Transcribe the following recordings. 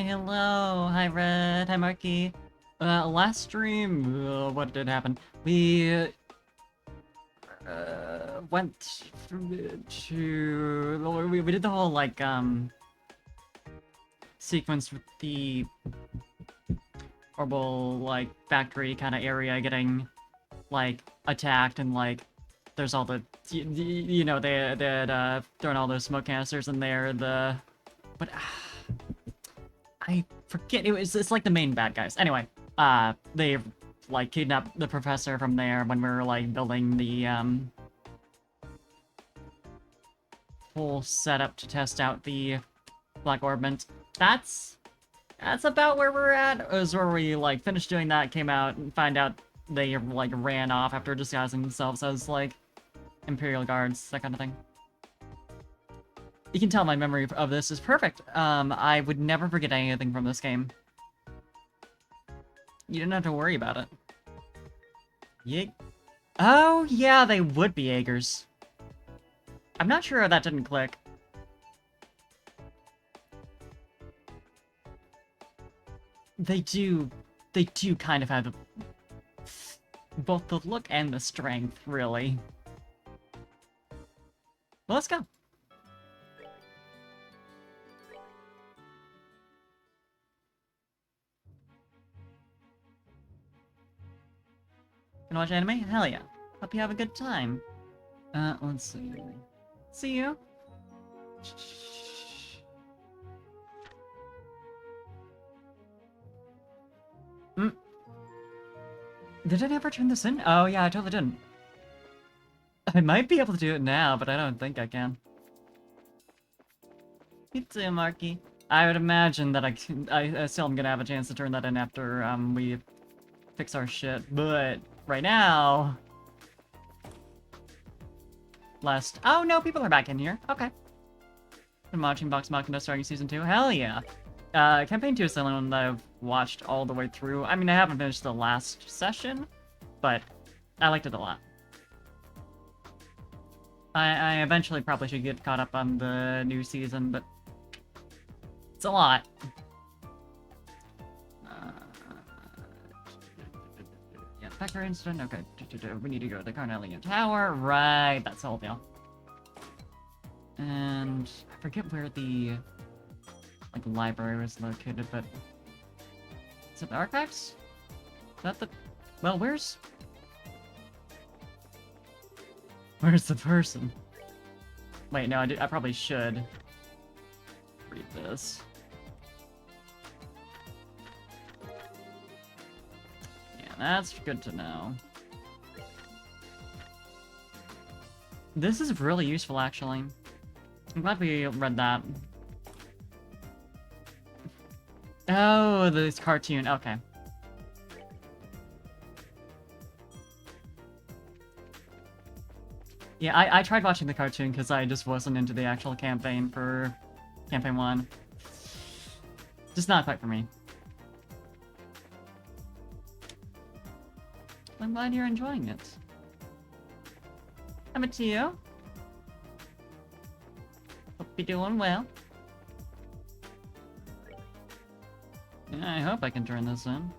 hello. Hi, Red. Hi, Marky. Last stream, what did happen? We went to we did the whole like sequence with the horrible like factory kind of area getting like attacked, and like there's all the you know they had thrown all those smoke canisters in there. But I forget, it's like the main bad guys. Anyway, they like kidnapped the professor from there when we were like building the whole setup to test out the Black Orbment. That's about where we're at. It was where we like finished doing that, came out and find out they like ran off after disguising themselves as like Imperial Guards, that kind of thing. You can tell my memory of this is perfect. I would never forget anything from this game. You didn't have to worry about it. Yeet. Oh, yeah, they would be Jaegers. I'm not sure how that didn't click. They do kind of have both the look and the strength, really. Well, let's go. Gonna watch anime? Hell yeah. Hope you have a good time. Let's see. See you. Mm. Did I ever turn this in? Oh yeah, I totally didn't. I might be able to do it now, but I don't think I can. You too, Marky. I would imagine that I still am gonna have a chance to turn that in after we fix our shit, but right now... Oh no, people are back in here. Okay. Been watching Vox Machina starting Season 2. Hell yeah. Campaign 2 is the only one that I've watched all the way through. I mean, I haven't finished the last session, but I liked it a lot. I eventually probably should get caught up on the new season, but it's a lot. Yeah, Becker incident. Okay, we need to go to the Carnelian Tower. Right, that's the whole deal. And I forget where the like library was located, but is it the archives? Is that the... Well, where's the person? Wait, no, I probably should read this. Yeah, that's good to know. This is really useful, actually. I'm glad we read that. Oh, this cartoon. Okay. Yeah, I tried watching the cartoon because I just wasn't into the actual campaign for Campaign 1. Just not quite for me. I'm glad you're enjoying it. How about you? Hope you're doing well. Yeah, I hope I can turn this in.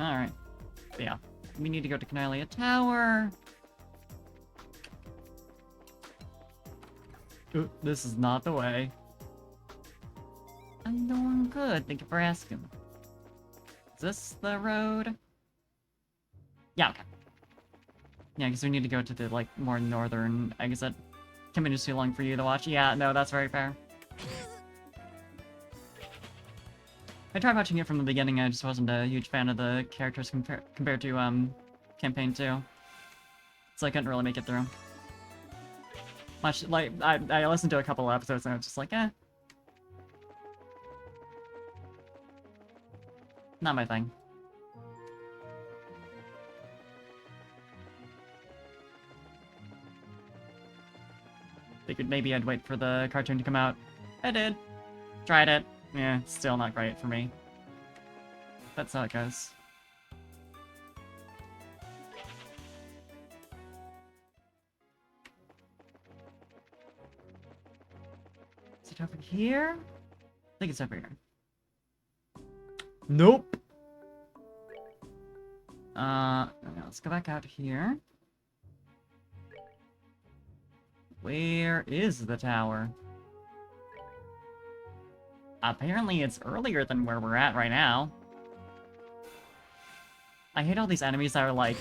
Alright. Yeah. We need to go to Carnelia Tower. Ooh, this is not the way. I'm doing good, thank you for asking. Is this the road? Yeah, okay. Yeah, because we need to go to the, like, more northern exit. Can be just too long for you to watch. Yeah, no, that's very fair. I tried watching it from the beginning, I just wasn't a huge fan of the characters compared to, Campaign 2. So I couldn't really make it through. Much, like, I listened to a couple of episodes and I was just like, eh. Not my thing. Figured maybe I'd wait for the cartoon to come out. I did. Tried it. Yeah, still not great for me. That's how it goes. Is it over here? I think it's over here. Nope. Let's go back out here. Where is the tower? Apparently it's earlier than where we're at right now. I hate all these enemies that are, like,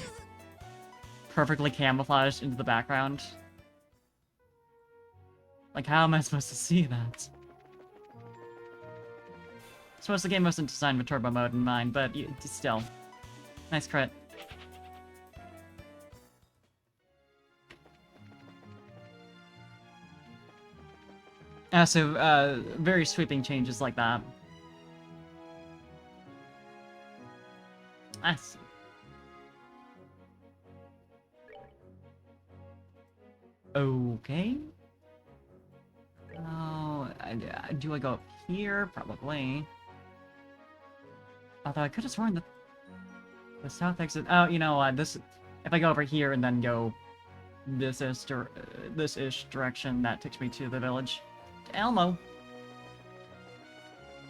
perfectly camouflaged into the background. Like, how am I supposed to see that? I suppose the game wasn't designed with turbo mode in mind, but still. Nice crit. So, very sweeping changes like that. I see. Okay. Oh, do I go up here? Probably. Although I could have sworn that the south exit. Oh, you know what? This. If I go over here and then go this-ish direction, that takes me to the village. To Elmo.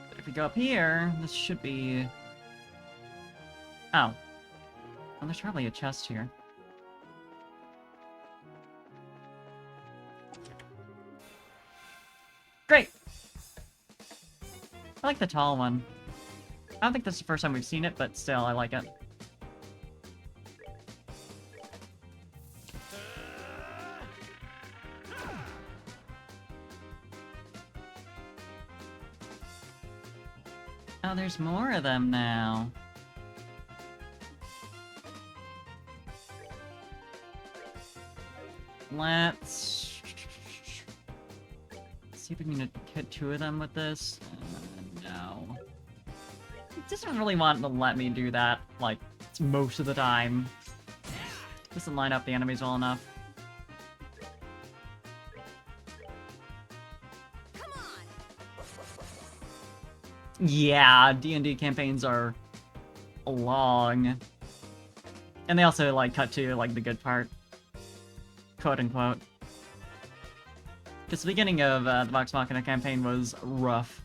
But if we go up here, this should be. Oh. Well, there's probably a chest here. Great! I like the tall one. I don't think this is the first time we've seen it, but still, I like it. Oh, there's more of them now. Let's see if we can hit 2 of them with this. No. It doesn't really want to let me do that, like, most of the time. Doesn't line up the enemies well enough. Yeah, D&D campaigns are long. And they also, like, cut to, like, the good part. Quote-unquote. Because the beginning of the Vox Machina campaign was rough.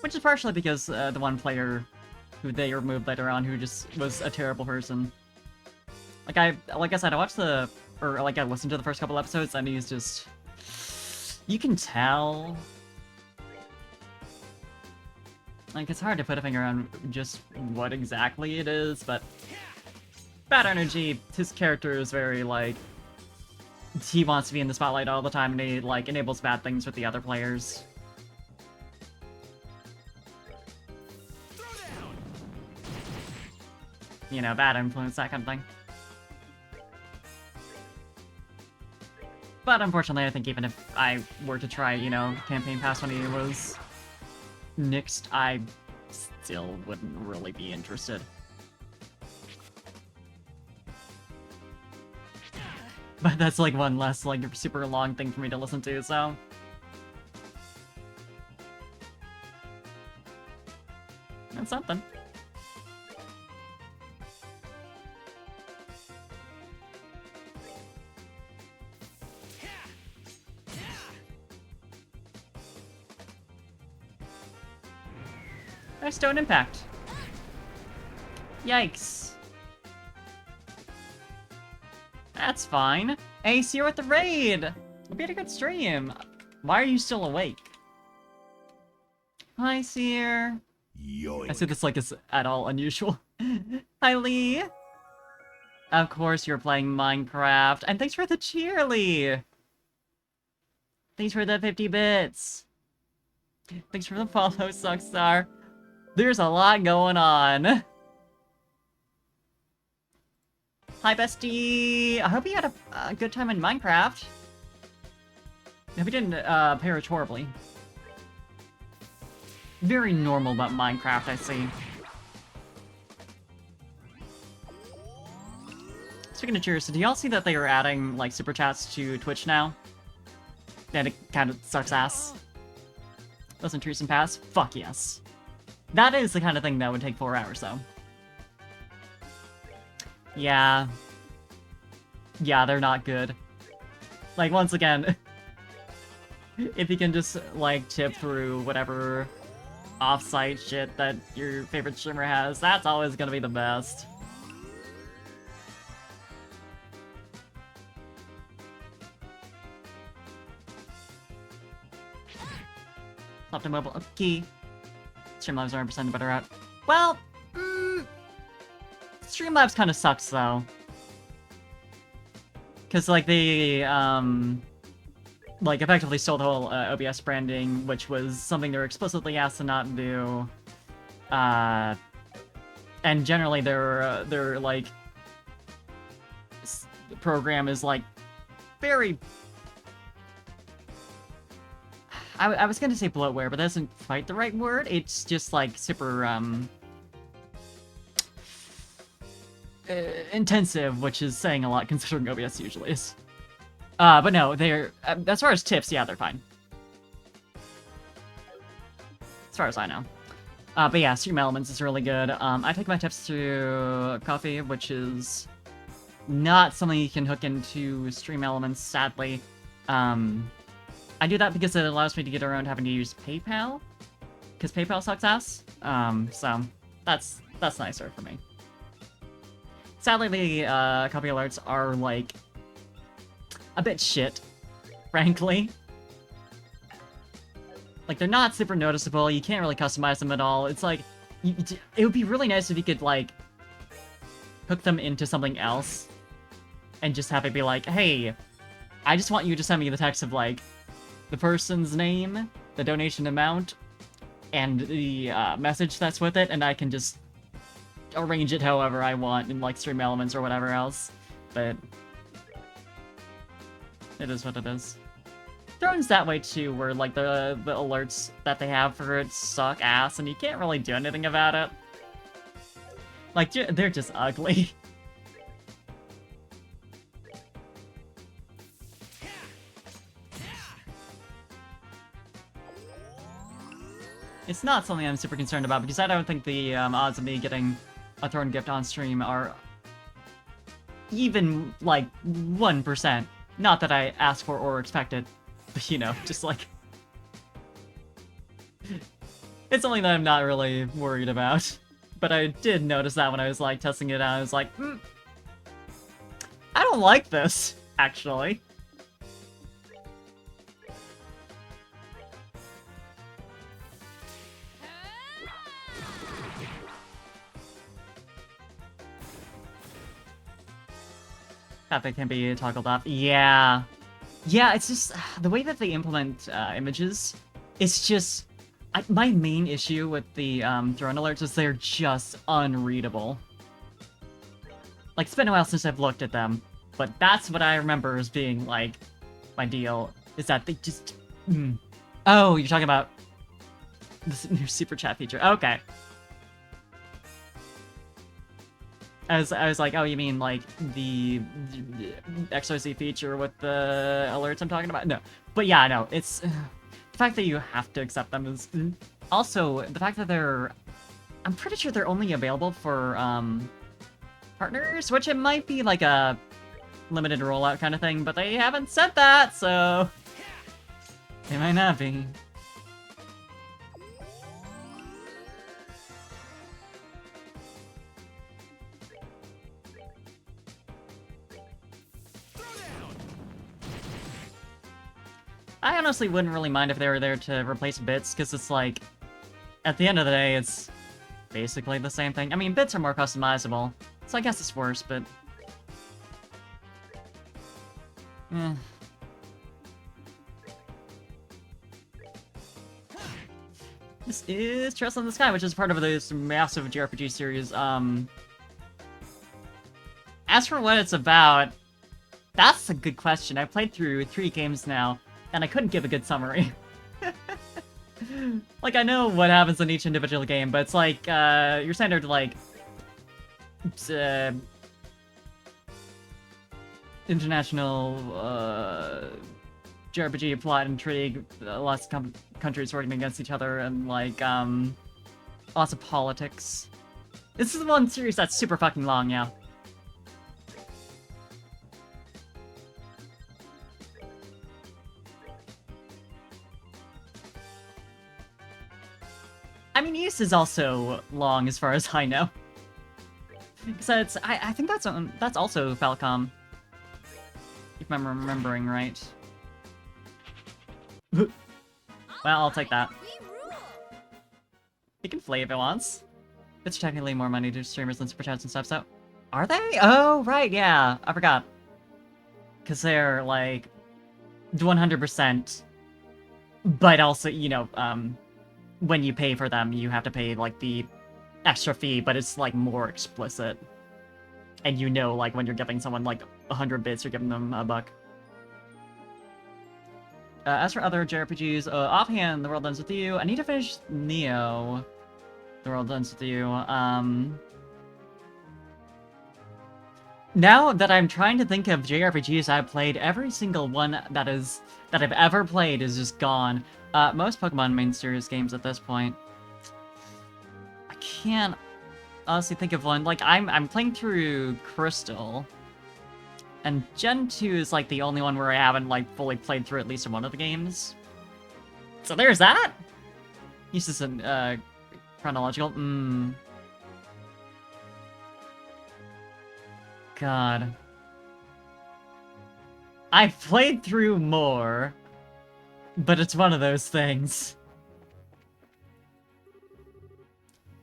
Which is partially because the one player who they removed later on who just was a terrible person. Like I said, I watched I listened to the first couple episodes and he's just... You can tell. Like, it's hard to put a finger on just what exactly it is, but... Bad energy, his character is very, like... He wants to be in the spotlight all the time, and he, like, enables bad things with the other players. You know, bad influence, that kind of thing. But unfortunately, I think even if I were to try, you know, campaign pass when he was nixed, I still wouldn't really be interested. But that's like one less, like, super long thing for me to listen to, so... That's something. Nice stone impact. Yikes. That's fine. Hey, see you at the raid! We had a good stream. Why are you still awake? Hi, Seer. I said this like it's at all unusual. Hi, Lee. Of course you're playing Minecraft. And thanks for the cheer, Lee. Thanks for the 50 bits. Thanks for the follow, Suckstar. There's a lot going on. Hi, bestie! I hope you had a good time in Minecraft. I hope you didn't perish horribly. Very normal about Minecraft, I see. Speaking of cheers, do y'all see that they are adding, like, super chats to Twitch now? And it kind of sucks ass. Doesn't Treason pass? Fuck yes. That is the kind of thing that would take 4 hours, though. Yeah. Yeah, they're not good. Like, once again... If you can just, like, tip through whatever off-site shit that your favorite streamer has, that's always gonna be the best. Optimobile, okay. Streamlabs are 100% the better route. Well, Streamlabs kind of sucks, though. Because, like, they, like, effectively stole the whole OBS branding, which was something they were explicitly asked to not do. And generally, their like, program is, like, very... I was gonna say bloatware, but that isn't quite the right word. It's just, like, super, intensive, which is saying a lot considering OBS usually is. But no, they're, as far as tips, yeah, they're fine. As far as I know. But yeah, Stream Elements is really good. I take my tips through Coffee, which is not something you can hook into Stream Elements, sadly. I do that because it allows me to get around having to use PayPal, because PayPal sucks ass. So that's nicer for me. Sadly, the copy alerts are, like, a bit shit, frankly. Like, they're not super noticeable, you can't really customize them at all. It's like, it would be really nice if you could, like, hook them into something else, and just have it be like, hey, I just want you to send me the text of, like, the person's name, the donation amount, and the message that's with it, and I can just arrange it however I want in, like, Stream Elements or whatever else. But it is what it is. Throne's that way too, where, like, the alerts that they have for it suck ass, and you can't really do anything about it. Like, they're just ugly. It's not something I'm super concerned about, because I don't think the odds of me getting a Throne gift on stream are even, like, 1%. Not that I ask for or expect it, but, you know, just, like... It's something that I'm not really worried about. But I did notice that when I was, like, testing it out. I was like, I don't like this, actually. That they can be toggled off. Yeah. Yeah, it's just... The way that they implement images, it's just... my main issue with the drone alerts is they're just unreadable. Like, it's been a while since I've looked at them, but that's what I remember as being, like, my deal, is that they just... Oh, you're talking about this new super chat feature. Okay. I was like, oh, you mean, like, the XOZ feature with the alerts I'm talking about? No. But yeah, no, it's... the fact that you have to accept them is... Also, the fact that they're... I'm pretty sure they're only available for, partners, which it might be, like, a limited rollout kind of thing, but they haven't said that, so... They might not be. I honestly wouldn't really mind if they were there to replace bits, because it's like, at the end of the day, it's basically the same thing. I mean, bits are more customizable, so I guess it's worse, but... This is Trails in the Sky, which is part of this massive JRPG series. As for what it's about, that's a good question. I've played through 3 games now, and I couldn't give a good summary. Like, I know what happens in each individual game, but it's like, your standard, like, international, JRPG plot intrigue, lots of countries working against each other, and, like, lots of politics. This is the one series that's super fucking long, yeah. I mean, Ys is also long as far as I know. So I think that's also Falcom. If I'm remembering right. Well, I'll take that. He can flay if it wants. It's technically more money to streamers than super chats and stuff, so... Are they? Oh, right, yeah. I forgot. Because they're, like, 100%. But also, you know, when you pay for them, you have to pay, like, the extra fee, but it's, like, more explicit. And you know, like, when you're giving someone, like, 100 bits, you're giving them $1. As for other JRPGs, offhand, The World Ends With You. I need to finish Neo. The World Ends With You. Now that I'm trying to think of JRPGs I've played, every single one that I've ever played is just gone. Most Pokemon main series games at this point. I can't honestly think of one. Like, I'm playing through Crystal. And Gen 2 is, like, the only one where I haven't, like, fully played through at least one of the games. So there's that! This isn't, chronological. God. I've played through more, but it's one of those things.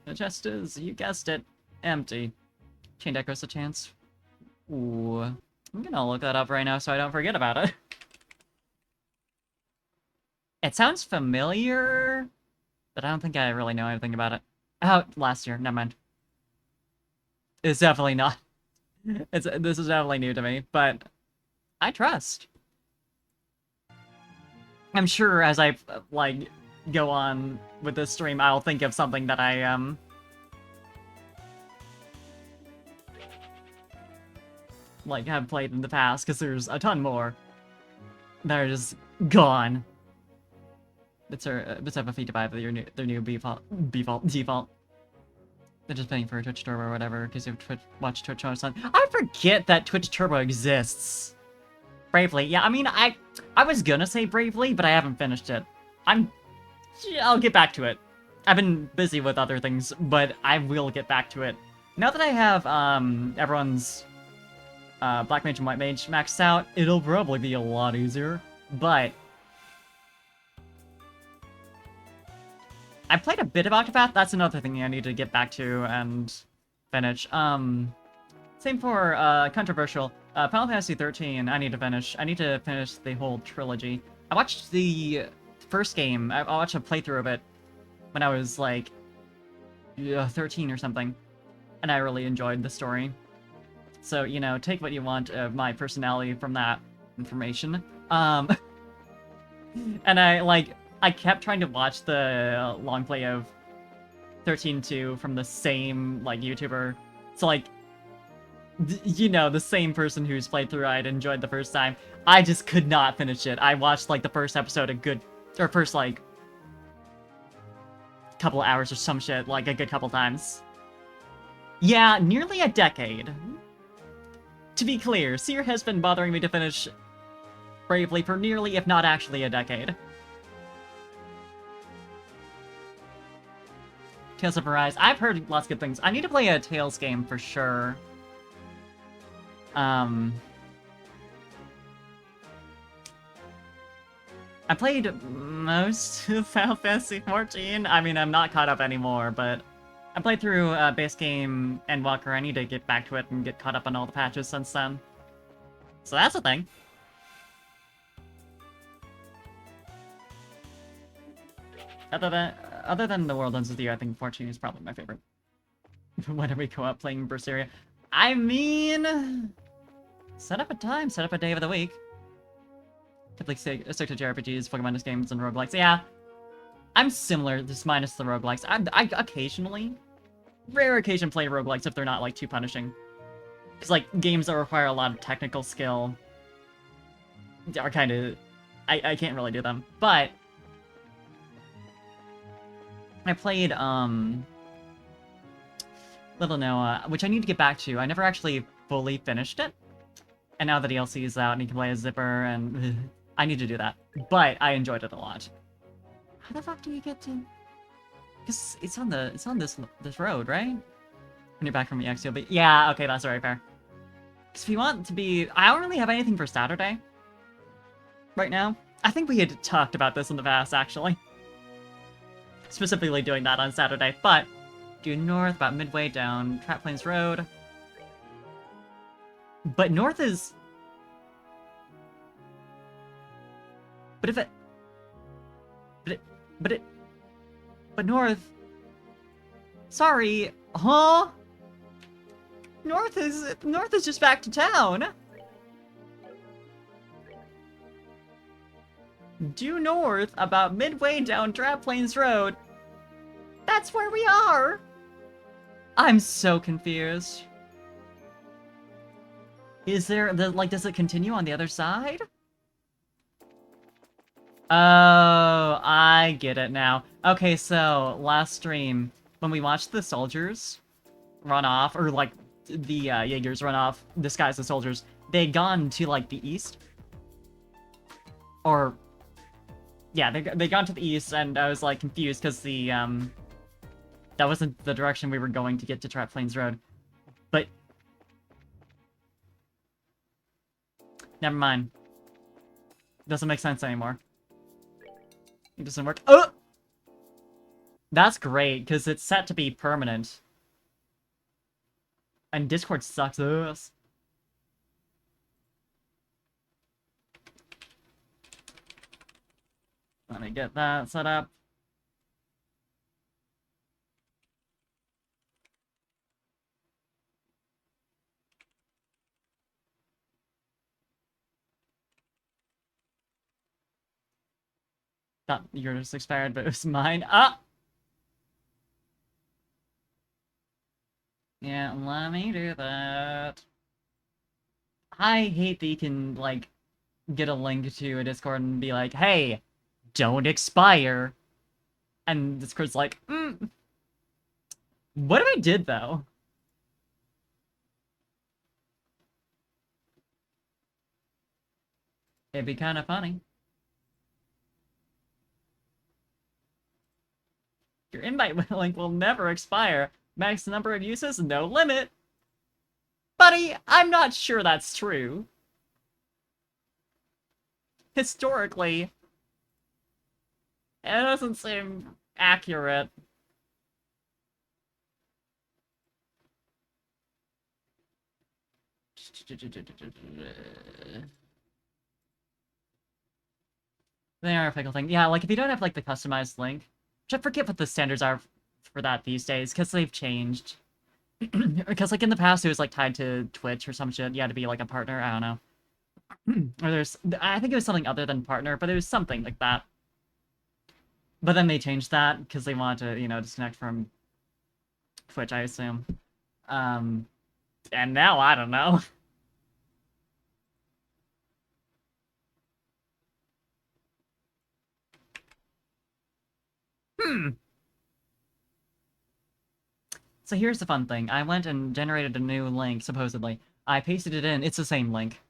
The chest is, you guessed it, empty. Chain Echo's a chance. Ooh. I'm gonna look that up right now so I don't forget about it. It sounds familiar, but I don't think I really know anything about it. Oh, last year, never mind. It's definitely not. This is definitely new to me, but I trust. I'm sure as I, like, go on with this stream, I'll think of something that I, like, have played in the past, because there's a ton more that are just gone. Bits have a fee to buy for their new default. They're just paying for a Twitch Turbo or whatever, because you watch Twitch all the time. I forget that Twitch Turbo exists. Bravely. Yeah, I mean, I was gonna say Bravely, but I haven't finished it. I'll get back to it. I've been busy with other things, but I will get back to it. Now that I have, everyone's, Black Mage and White Mage maxed out, it'll probably be a lot easier, but... I played a bit of Octopath, that's another thing I need to get back to and finish. Same for, controversial. Final Fantasy 13, I need to finish. I need to finish the whole trilogy. I watched the first game, I watched a playthrough of it when I was, like, 13 or something, and I really enjoyed the story. So, you know, take what you want of my personality from that information. And I kept trying to watch the long play of 13-2 from the same, like, YouTuber. So, like, you know, the same person who's played through I'd enjoyed the first time. I just could not finish it. I watched, like, the first episode first, like, couple hours or some shit, like, a good couple times. Yeah, nearly a decade. To be clear, Seer has been bothering me to finish Bravely for nearly, if not actually, a decade. Tales of Arise. I've heard lots of good things. I need to play a Tales game for sure. I played most of Final Fantasy 14. I mean, I'm not caught up anymore, but I played through base game and Walker. I need to get back to it and get caught up on all the patches since then. So that's a thing. Other than The World Ends With You, I think 14 is probably my favorite. Whenever we go out playing Berseria. I mean... Set up a time, set up a day of the week. Typically stick to JRPGs, Pokemon games, and roguelikes. Yeah, I'm similar, just minus the roguelikes. I occasionally, rare occasion, play roguelikes if they're not, like, too punishing. Because, like, games that require a lot of technical skill are kind of... I can't really do them. But... I played, Little Noah, which I need to get back to. I never actually fully finished it. And now the DLC is out and you can play as Zipper, and I need to do that. But I enjoyed it a lot. How the fuck do you get to... Cause it's on this road, right? When you're back from EX, you'll be yeah. Okay, that's very fair. Cause if you want to be, I don't really have anything for Saturday right now. I think we had talked about this in the past, actually. Specifically doing that on Saturday, but due north about midway down Trap Plains Road. But north is... But if it... But north... Sorry, huh? North is just back to town. Due north about midway down Trap Plains Road. That's where we are. I'm so confused. Is there like does it continue on the other side? Oh, I get it now. Okay, so last stream when we watched the soldiers run off, or like the Jaegers run off disguised as soldiers, they'd gone to like the east, or yeah, they gone to the east, and I was like confused because the that wasn't the direction we were going to get to Trap Plains Road, but never mind. Doesn't make sense anymore. It doesn't work. Oh! That's great, because it's set to be permanent. And Discord sucks ass. Let me get that set up. Thought yours expired, but it was mine. Ah! Yeah, let me do that. I hate that you can, like, get a link to a Discord and be like, hey, don't expire. And Discord's like, what if I did, though? It'd be kind of funny. Your invite link will never expire. Max number of uses, no limit. Buddy, I'm not sure that's true. Historically, it doesn't seem accurate. They are a fickle thing. Yeah, like if you don't have like the customized link, which I forget what the standards are for that these days, because they've changed. Because like in the past it was like tied to Twitch or some shit. You had to be like a partner. I don't know. Or I think it was something other than partner, but it was something like that. But then they changed that because they wanted to, you know, disconnect from Twitch, I assume. And now I don't know. So here's the fun thing. I went and generated a new link, supposedly. I pasted it in. It's the same link.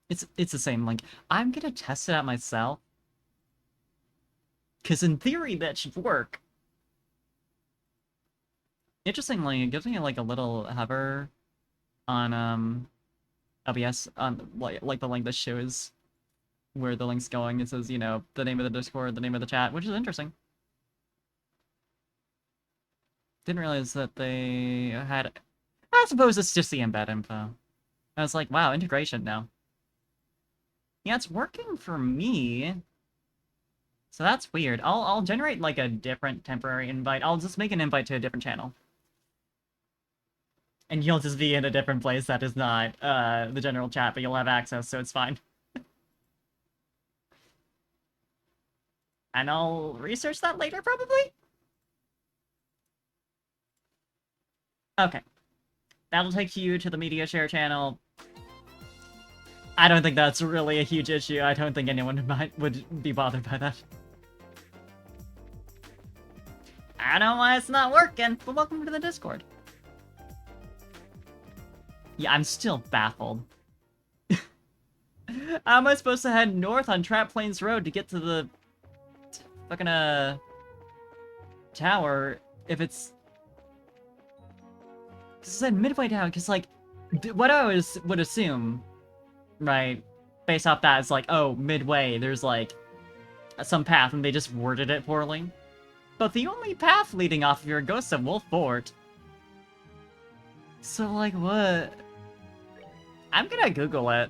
It's the same link. I'm gonna test it out myself. Because in theory, that should work. Interestingly, it gives me like a little hover on OBS on like the link that shows where the link's going. It says, you know, the name of the Discord, the name of the chat, which is interesting. Didn't realize that they had... I suppose it's just the embed info. I was like, wow, integration now. Yeah, it's working for me. So that's weird. I'll generate like a different temporary invite. I'll just make an invite to a different channel. And you'll just be in a different place that is not the general chat, but you'll have access, so it's fine. And I'll research that later, probably? Okay. That'll take you to the media share channel. I don't think that's really a huge issue. I don't think anyone would be bothered by that. I don't know why it's not working, but welcome to the Discord. Yeah, I'm still baffled. How am I supposed to head north on Trap Plains Road to get to the fucking tower if it's... Cause it said midway down, cause like, what I would assume, right, based off that is like, oh, midway, there's like some path and they just worded it poorly. But the only path leading off of your Ghost of Wolf Fort. So like, what? I'm gonna Google it.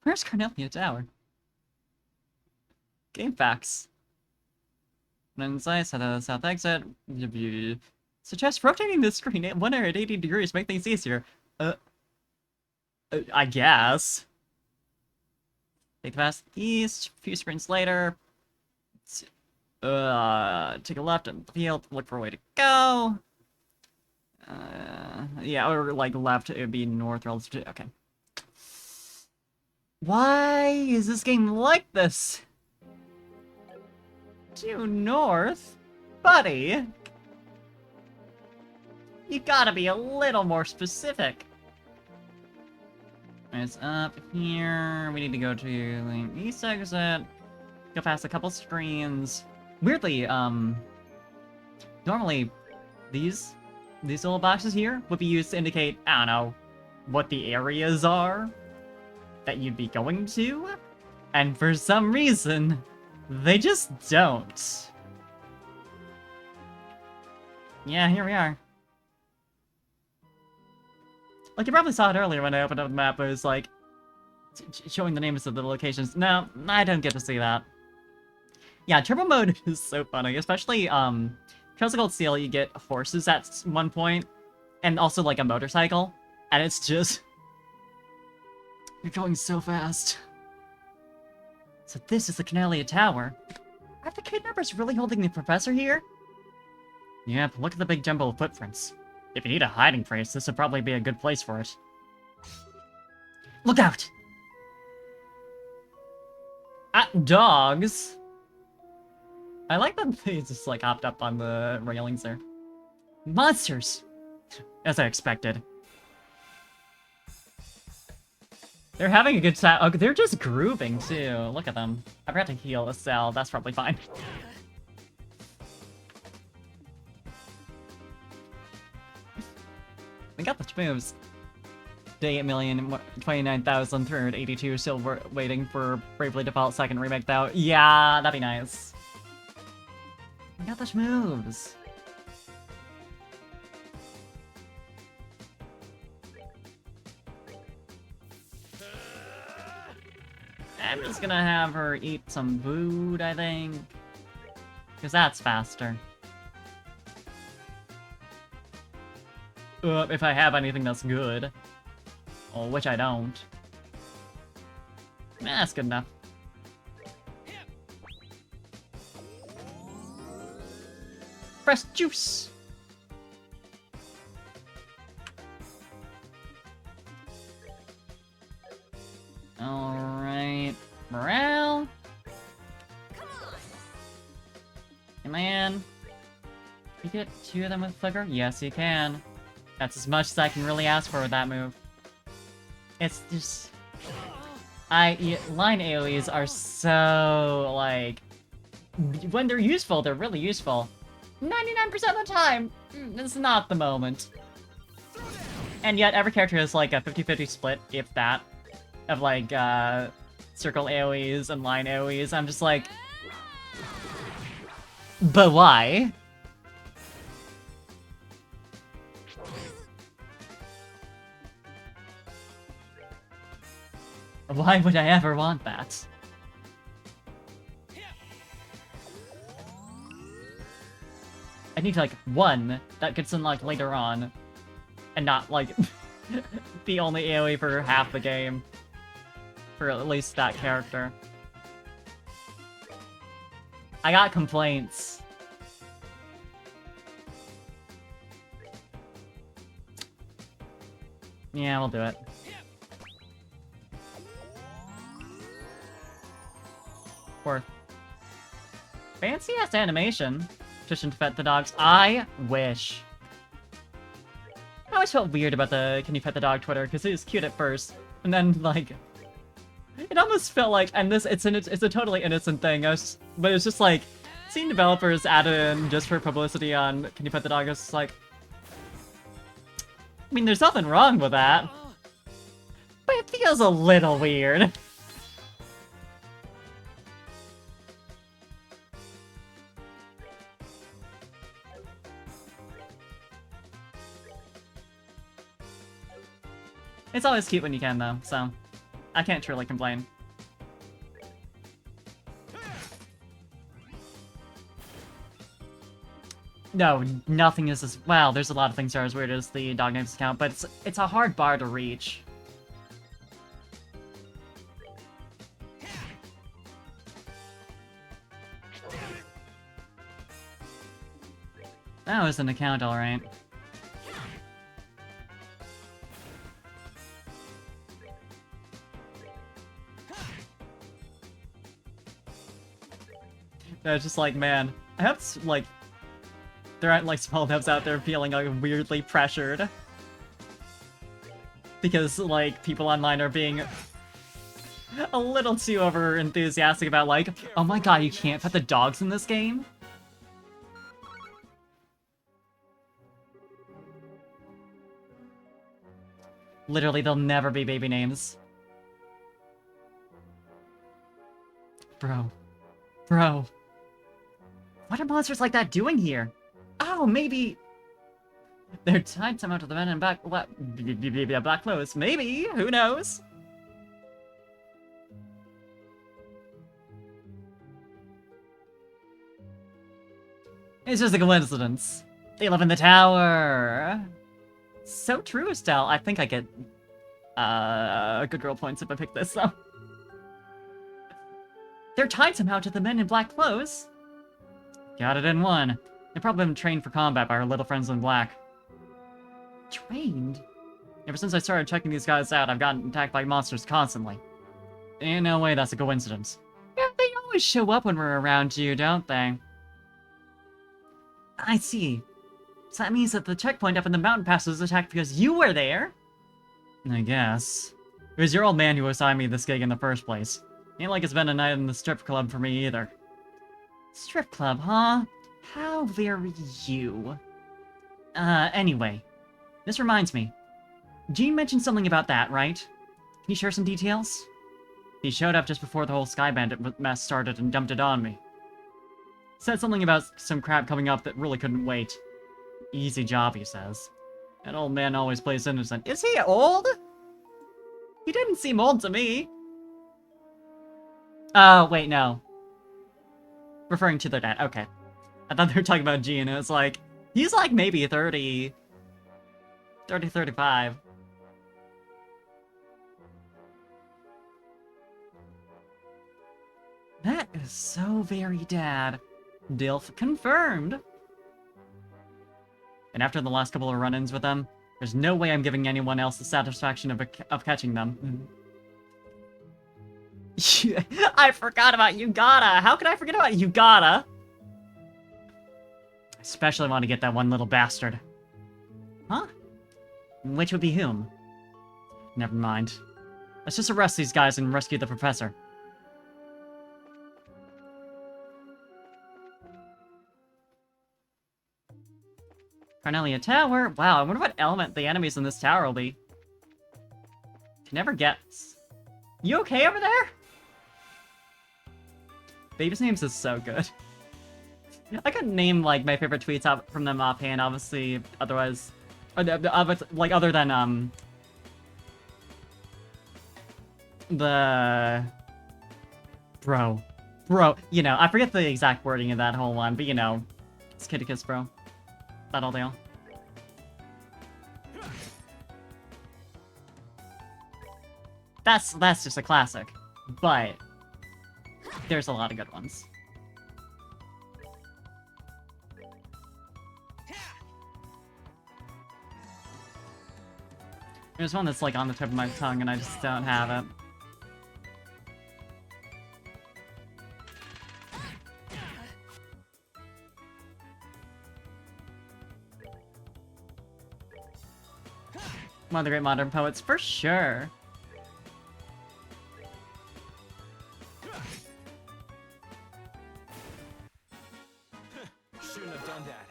Where's Carnelia Tower? Game facts. When inside, set a south exit. Suggest rotating the screen at 180 degrees to make things easier. I guess. Take the fast east. A few sprints later. Take a left in the field. Look for a way to go. Yeah, or like left, it would be north relative to... Okay. Why is this game like this? Due north? Buddy! You gotta be a little more specific. It's up here. We need to go to the east exit. Go past a couple screens. Weirdly, normally these little boxes here would be used to indicate, I don't know, what the areas are that you'd be going to, and for some reason, they just don't. Yeah, here we are. Like, you probably saw it earlier when I opened up the map, it was like, showing the names of the locations. No, I don't get to see that. Yeah, turbo mode is so funny, especially, Trails of Cold Steel, you get horses at one point, and also, like, a motorcycle, and it's just... You're going so fast. So this is the Carnelia Tower. Are the kidnappers really holding the professor here? Yep, look at the big jumble of footprints. If you need a hiding place, this would probably be a good place for it. Look out! Dogs! I like that they just, like, hopped up on the railings there. Monsters! As I expected. They're having a good time. Oh, they're just grooving, too. Look at them. I forgot to heal Estelle. That's probably fine. We got the moves. Day 8,029,382 still waiting for Bravely Default second remake, though. Yeah, that'd be nice. We got the moves. I'm just gonna have her eat some food, I think. Because that's faster. If I have anything that's good. Well, which I don't. That's good enough. Fresh juice! Alright. Morale? Hey man. You get two of them with Flicker? Yes, you can. That's as much as I can really ask for with that move. It's just... line AoEs are so, like... When they're useful, they're really useful. 99% of the time, it's not the moment. And yet, every character has like a 50-50 split, if that, of like, circle AoEs and line AoEs. I'm just like... But why? Why would I ever want that? I need like one that gets unlocked later on, and not like the only AoE for half the game. For at least that character. I got complaints. Yeah, we'll do it. Worth. Fancy-ass animation. Petition to pet the dogs. I wish. I always felt weird about the can you pet the dog Twitter, because it was cute at first. And then, like, it almost felt like, and this, it's a totally innocent thing, but it's just like, seeing developers add it in just for publicity on can you pet the dog, is just like, I mean, there's nothing wrong with that. But it feels a little weird. It's always cute when you can, though, so I can't truly complain. No, nothing is as... Well, there's a lot of things that are as weird as the dog names account, but it's a hard bar to reach. That was an account, alright. It's just like, man, I hope, like, there aren't, like, small devs out there feeling, like, weirdly pressured. Because, like, people online are being a little too over-enthusiastic about, like, oh my god, you can't pet the dogs in this game? Literally, there'll never be baby names. Bro. Bro. What are monsters like that doing here? Oh, maybe... They're tied somehow to the men in black clothes. Maybe, who knows? It's just a coincidence. They live in the tower. So true, Estelle. I think I get good girl points if I pick this, though. They're tied somehow to the men in black clothes. Got it in one. They've probably been trained for combat by our little friends in black. Trained? Ever since I started checking these guys out, I've gotten attacked by monsters constantly. In no way that's a coincidence. Yeah, they always show up when we're around you, don't they? I see. So that means that the checkpoint up in the mountain pass was attacked because you were there? I guess. It was your old man who assigned me this gig in the first place. Ain't like it's been a night in the strip club for me either. Strip club, huh? How very you. Anyway. This reminds me. Gene mentioned something about that, right? Can you share some details? He showed up just before the whole Sky Bandit mess started and dumped it on me. Said something about some crap coming up that really couldn't wait. Easy job, he says. That old man always plays innocent. Is he old? He didn't seem old to me. Oh, wait, no. Referring to their dad. Okay. I thought they were talking about Gene. It was like, he's like maybe 30... 30, 35. That is so very dad. Dilf confirmed. And after the last couple of run-ins with them, there's no way I'm giving anyone else the satisfaction of catching them. I forgot about you gotta. How could I forget about you gotta? I especially want to get that one little bastard. Huh? Which would be whom? Never mind. Let's just arrest these guys and rescue the professor. Carnelia Tower? Wow, I wonder what element the enemies in this tower will be. Can never guess. You okay over there? Baby's names is so good. I couldn't name, like, my favorite tweets out from them offhand, obviously, otherwise... like, other than, the... Bro. You know, I forget the exact wording of that whole one, but, you know, it's kitty kiss, bro. That all deal. That's just a classic, but there's a lot of good ones. There's one that's like on the tip of my tongue and I just don't have it. One of the great modern poets, for sure. Shouldn't have done that.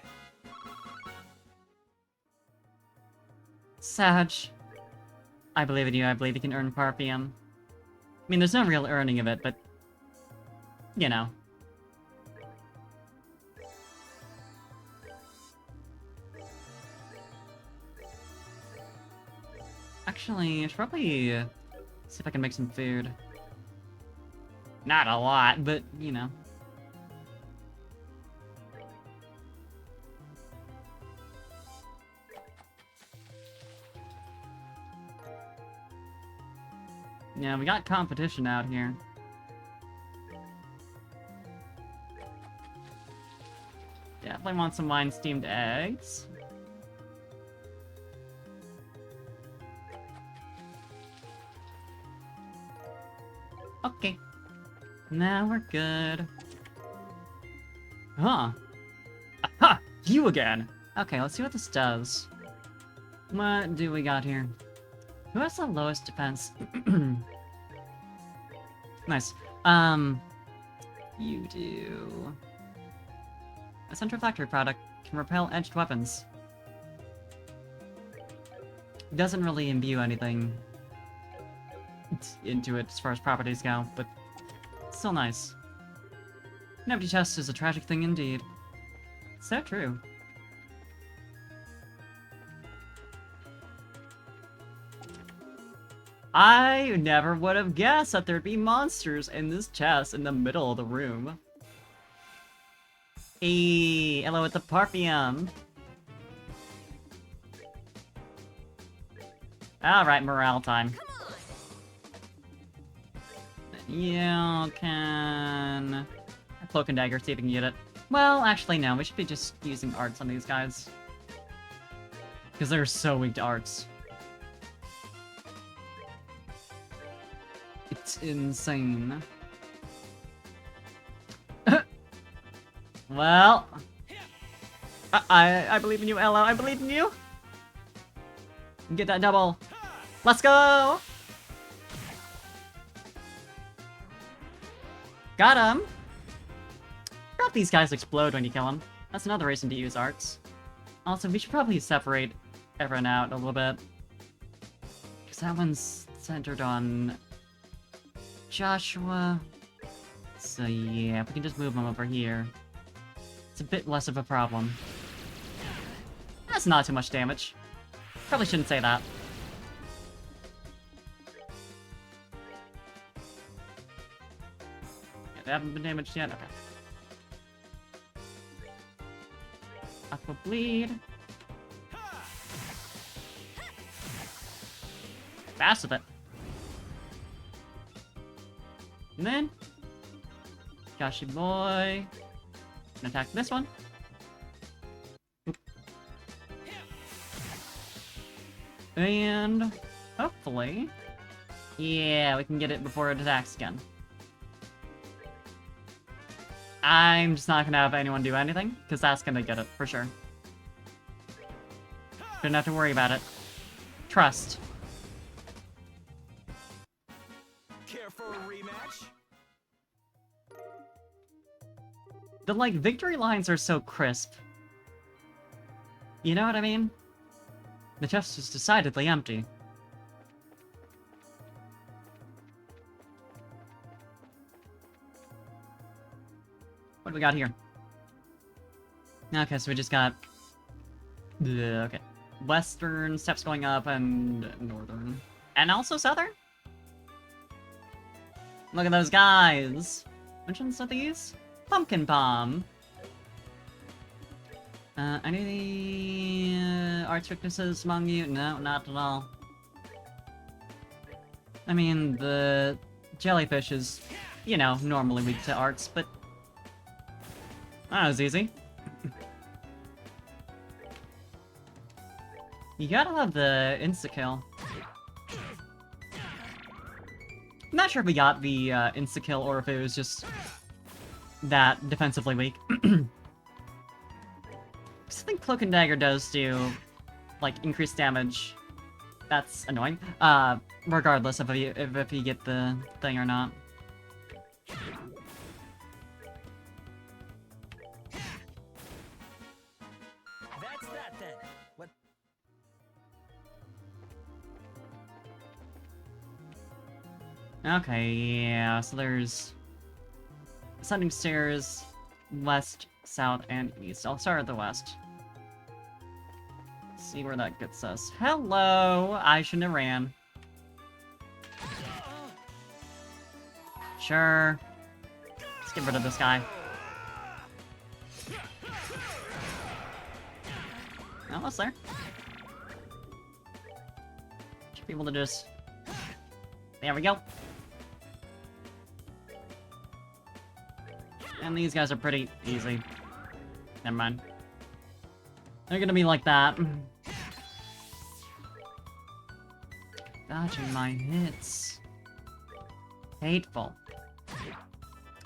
Sag. I believe in you, I believe you can earn Parpium. I mean, there's no real earning of it, but... you know. Actually, I should probably see if I can make some food. Not a lot, but, you know. Yeah, we got competition out here. Definitely want some wine-steamed eggs. Okay. Now we're good. Huh. Aha! You again! Okay, let's see what this does. What do we got here? Who has the lowest defense? Nice. You do... A central factory product can repel edged weapons. Doesn't really imbue anything into it as far as properties go, but still nice. An empty chest is a tragic thing indeed. So true. I never would have guessed that there'd be monsters in this chest in the middle of the room. Hey, hello with the Parpium. Alright, morale time. You can... Cloak and Dagger, see if we can get it. Well, actually no, we should be just using arts on these guys. Because they're so weak to arts. It's insane. Well... I believe in you, Ella, I believe in you! Get that double. Let's go! Got him! Forgot these guys explode when you kill them. That's another reason to use arts. Also, we should probably separate everyone out a little bit. Because that one's centered on Joshua. So yeah, if we can just move him over here. It's a bit less of a problem. That's not too much damage. Probably shouldn't say that. Yeah, they haven't been damaged yet? Okay. Aqua Bleed. Fast with it. And then... Gashi Boy. Can attack this one. Oop. And... hopefully... yeah, we can get it before it attacks again. I'm just not gonna have anyone do anything, because that's gonna get it, for sure. Don't have to worry about it. Trust. Care for a rematch? The, like, victory lines are so crisp. You know what I mean? The chest is decidedly empty. What do we got here? Okay, so we just got... okay. Western, steps going up, and northern. And also southern? Look at those guys! Which ones are these? Pumpkin Palm. Any arts weaknesses among you? No, not at all. I mean, the jellyfish is, you know, normally weak to arts, but that was easy. You gotta love the insta-kill. I'm not sure if we got the insta-kill or if it was just that defensively weak. I think Cloak and Dagger does do, like, increased damage That's annoying. Regardless of if you get the thing or not. That's that then. What? Okay, yeah, so there's ascending stairs, west, south, and east. I'll start at the west. See where that gets us. Hello! I shouldn't have ran. Sure. Let's get rid of this guy. Almost there. Should be able to just... There we go. And these guys are pretty easy. Never mind. They're gonna be like that. Dodging my hits. Hateful.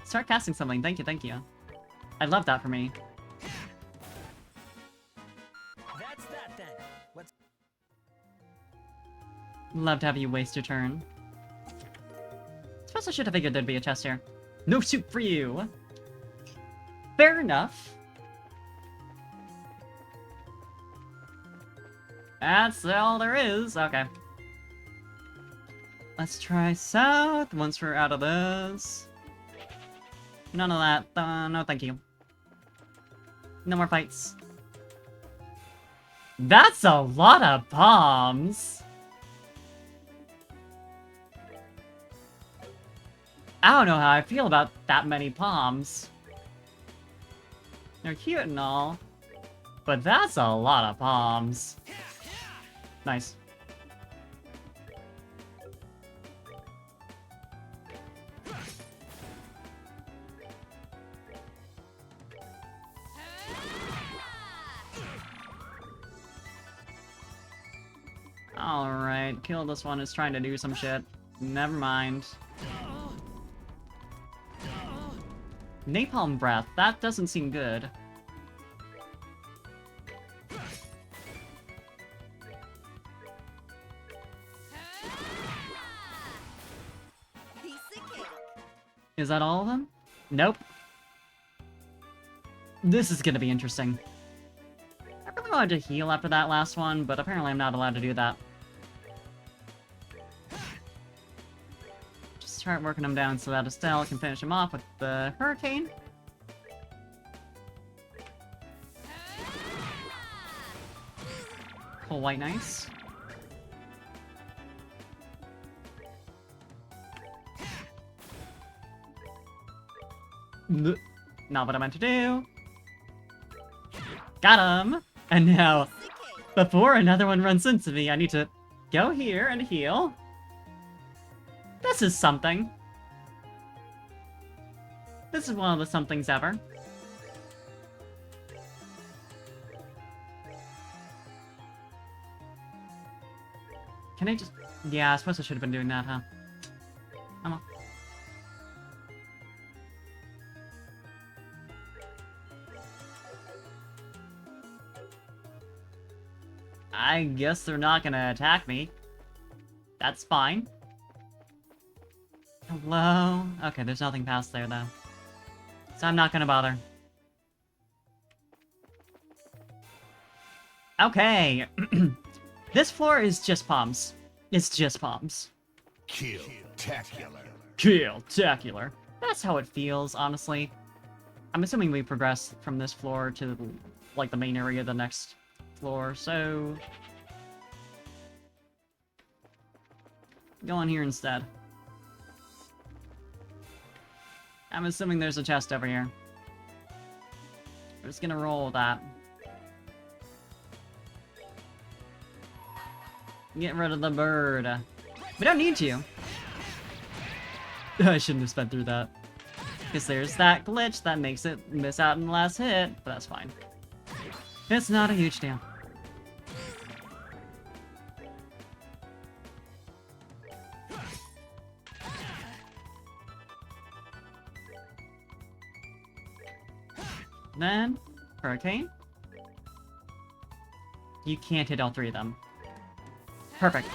Start casting something. Thank you, thank you. I love that for me. That's that then. What's... Love to have you waste your turn. Suppose I should have figured there'd be a chest here. No soup for you! Fair enough. That's all there is. Okay. Let's try south once we're out of this. None of that. No, thank you. No more fights. That's a lot of bombs! I don't know how I feel about that many palms. They're cute and all, but that's a lot of palms. Nice. Alright, kill this one. It's trying to do some shit. Never mind. Napalm breath. That doesn't seem good. Is that all of them? Nope. This is gonna be interesting. I really wanted to heal after that last one, but apparently I'm not allowed to do that. Just start working them down so that Estelle can finish him off with the hurricane. Quite nice. Not what I meant to do. Got him! And now, before another one runs into me, I need to go here and heal. This is something. This is one of the somethings ever. Can I just... Yeah, I suppose I should have been doing that, huh? Come on. I guess they're not gonna attack me. That's fine. Hello? Okay, there's nothing past there, though. So I'm not gonna bother. Okay. This floor is just palms. It's just palms. Kill-tacular. Kill-tacular. That's how it feels, honestly. I'm assuming we progress from this floor to, like, the main area of the next floor, so... Go on here instead. I'm assuming there's a chest over here. I'm just gonna roll with that. Get rid of the bird. We don't need to. I shouldn't have sped through that. Because there's that glitch that makes it miss out in the last hit, but that's fine. It's not a huge deal. Then, hurricane. You can't hit all three of them. Perfect.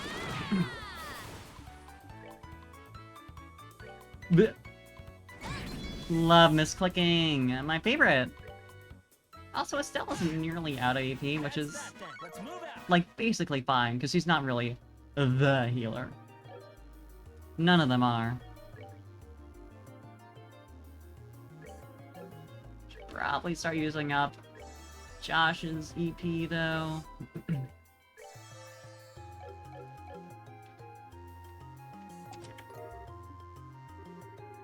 Blech. Love misclicking. My favorite. Also, Estelle isn't nearly out of AP, which is, That's that then. Let's move out. like, basically fine, because she's not really the healer. None of them are. Should probably start using up Josh's EP, though.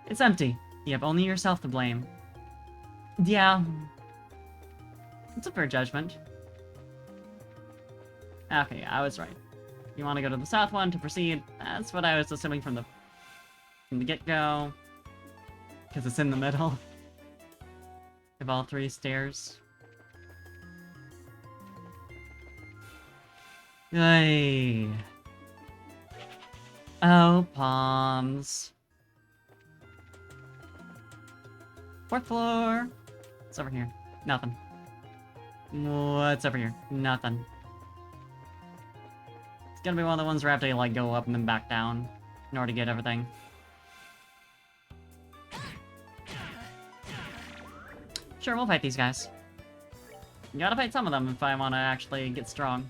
It's empty. You have only yourself to blame. Yeah. It's a fair judgment. Okay, I was right. You want to go to the south one to proceed? That's what I was assuming from the get-go. Because it's in the middle of all three stairs. Hey. Oh, palms. Fourth floor. What's over here? Nothing. What's over here? Nothing. It's gonna be one of the ones where I have to, like, go up and then back down in order to get everything. Sure, we'll fight these guys. You gotta fight some of them if I want to actually get strong.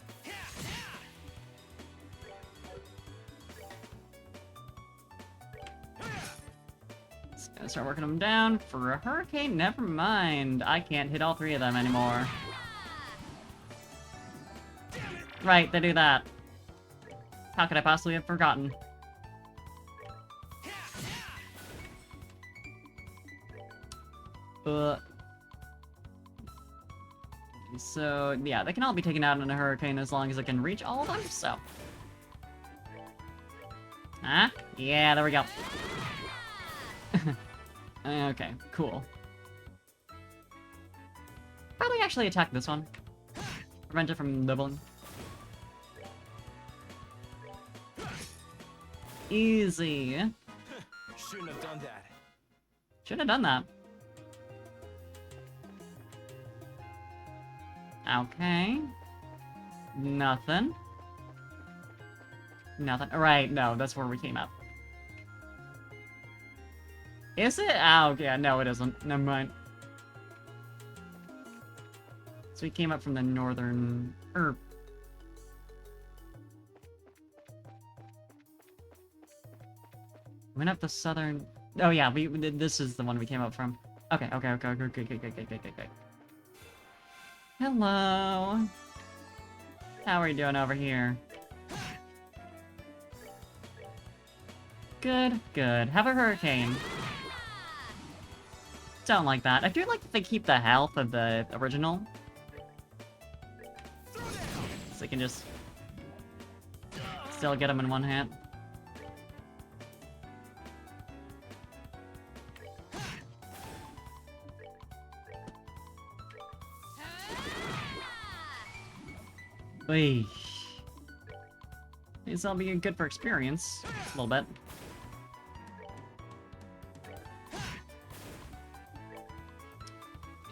Just gonna start working them down. For a hurricane, never mind. I can't hit all three of them anymore. Right, they do that. How could I possibly have forgotten? So, yeah, they can all be taken out in a hurricane as long as I can reach all of them, so. Huh? Yeah, there we go. Okay, cool. Probably actually attack this one. Prevent it from doubling. Easy. Shouldn't have done that. Should have done that. Okay. Nothing. Nothing. Right, no, that's where we came up. Is it? Oh, yeah, no, it isn't. Never mind. So we came up from the northern... went up the southern... Oh, yeah, this is the one we came up from. Okay. Hello. How are you doing over here? Good, good. Have a hurricane. Don't like that. I do like that they keep the health of the original. So they can just still get them in one hit. Wait. These will be good for experience. A little bit.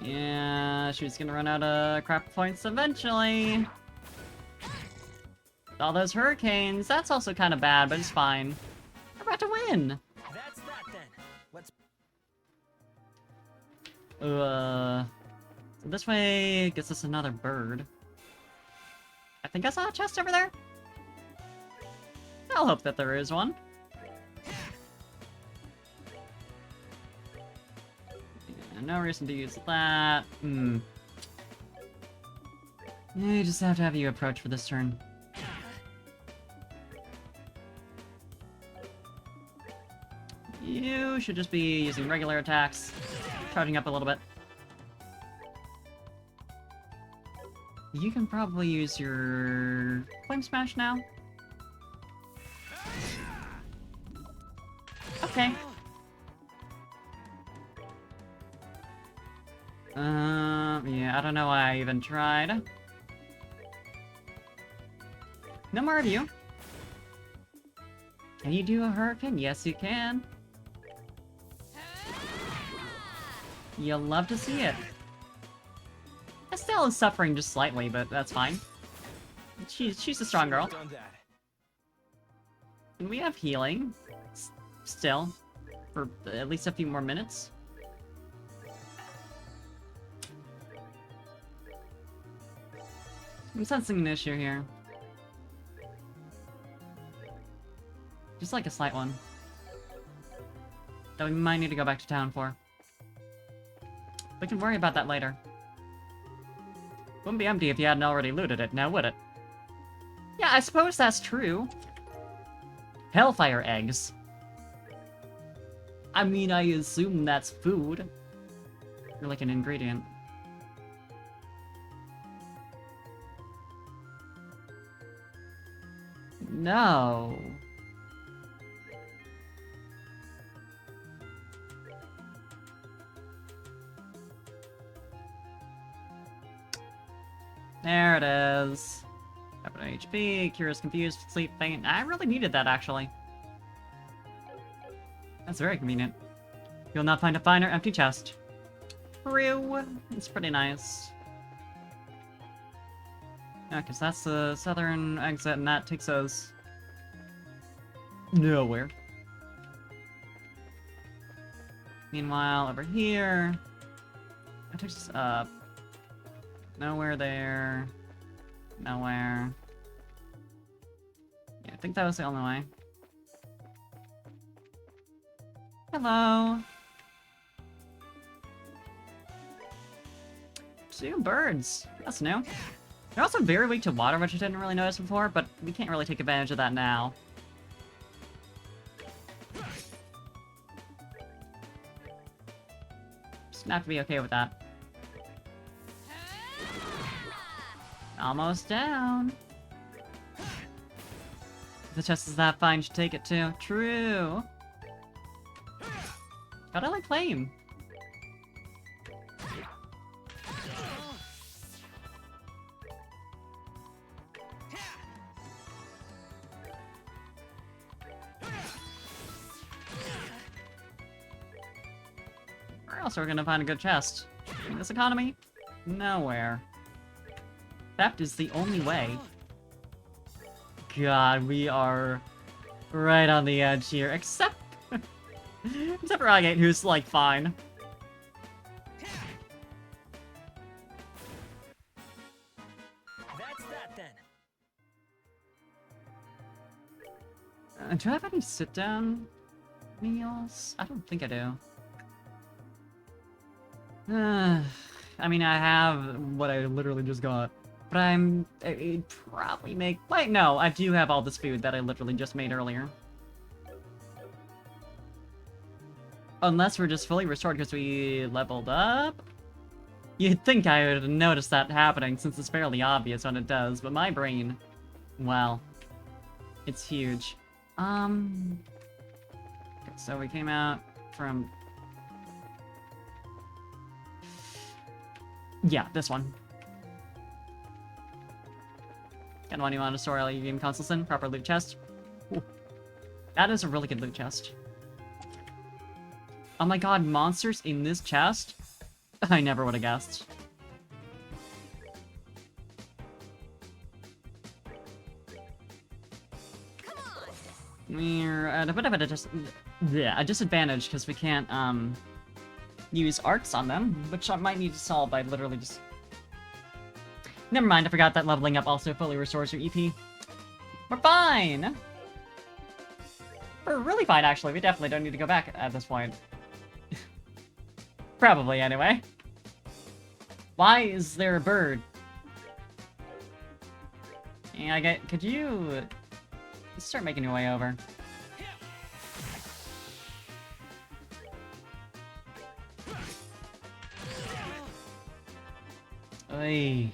Yeah, she's gonna run out of crap points eventually. All those hurricanes, that's also kind of bad, but it's fine. We're about to win! That's that then. Let's So this way gets us another bird. I think I saw a chest over there. I'll hope that there is one. Yeah, no reason to use that. Yeah, you just have to have you approach for this turn. You should just be using regular attacks, charging up a little bit. You can probably use your Flame Smash now. Okay. Yeah, I don't know why I even tried. No more of you. Can you do a hurricane? Yes, you can. You'll love to see it. Estelle is suffering just slightly, but that's fine. She's a strong girl. done that. And we have healing. Still. For at least a few more minutes. I'm sensing an issue here. Just like a slight one. That we might need to go back to town for. We can worry about that later. Wouldn't be empty if you hadn't already looted it, now would it? Yeah, I suppose that's true. Hellfire eggs. I mean, I assume that's food. Or like an ingredient. No. There it is. Up an HP, cures confused, sleep, faint. I really needed that, actually. That's very convenient. You'll not find a finer empty chest. True. It's pretty nice. Yeah, because that's the southern exit, and that takes us nowhere. Meanwhile, over here, that takes us up. Nowhere there. Nowhere. Yeah, I think that was the only way. Hello. 2 birds. That's new. They're also very weak to water, which I didn't really notice before, but we can't really take advantage of that now. Just gonna have to be okay with that. Almost down. If the chest is that fine, you should take it too. True. Gotta like flame. Where else are we gonna find a good chest? In this economy? Nowhere. Theft is the only way. God, we are right on the edge here. Except for Agate, who's, like, fine. That's that then. Do I have any sit-down meals? I don't think I do. I mean, I have what I literally just got. But it'd probably make... Wait, no, I do have all this food that I literally just made earlier. Unless we're just fully restored because we leveled up? You'd think I would notice that happening since it's fairly obvious when it does, but my brain... Well... It's huge. Okay, so we came out from... Yeah, this one. Got one you want to store all your game consoles in. Proper loot chest. Ooh. That is a really good loot chest. Oh my god, monsters in this chest? I never would have guessed. We're at a bit of a disadvantage because we can't use arcs on them, which I might need to solve by literally just... Never mind, I forgot that leveling up also fully restores your EP. We're fine! We're really fine, actually. We definitely don't need to go back at this point. Probably, anyway. Why is there a bird? Yeah, could you... start making your way over? Oy.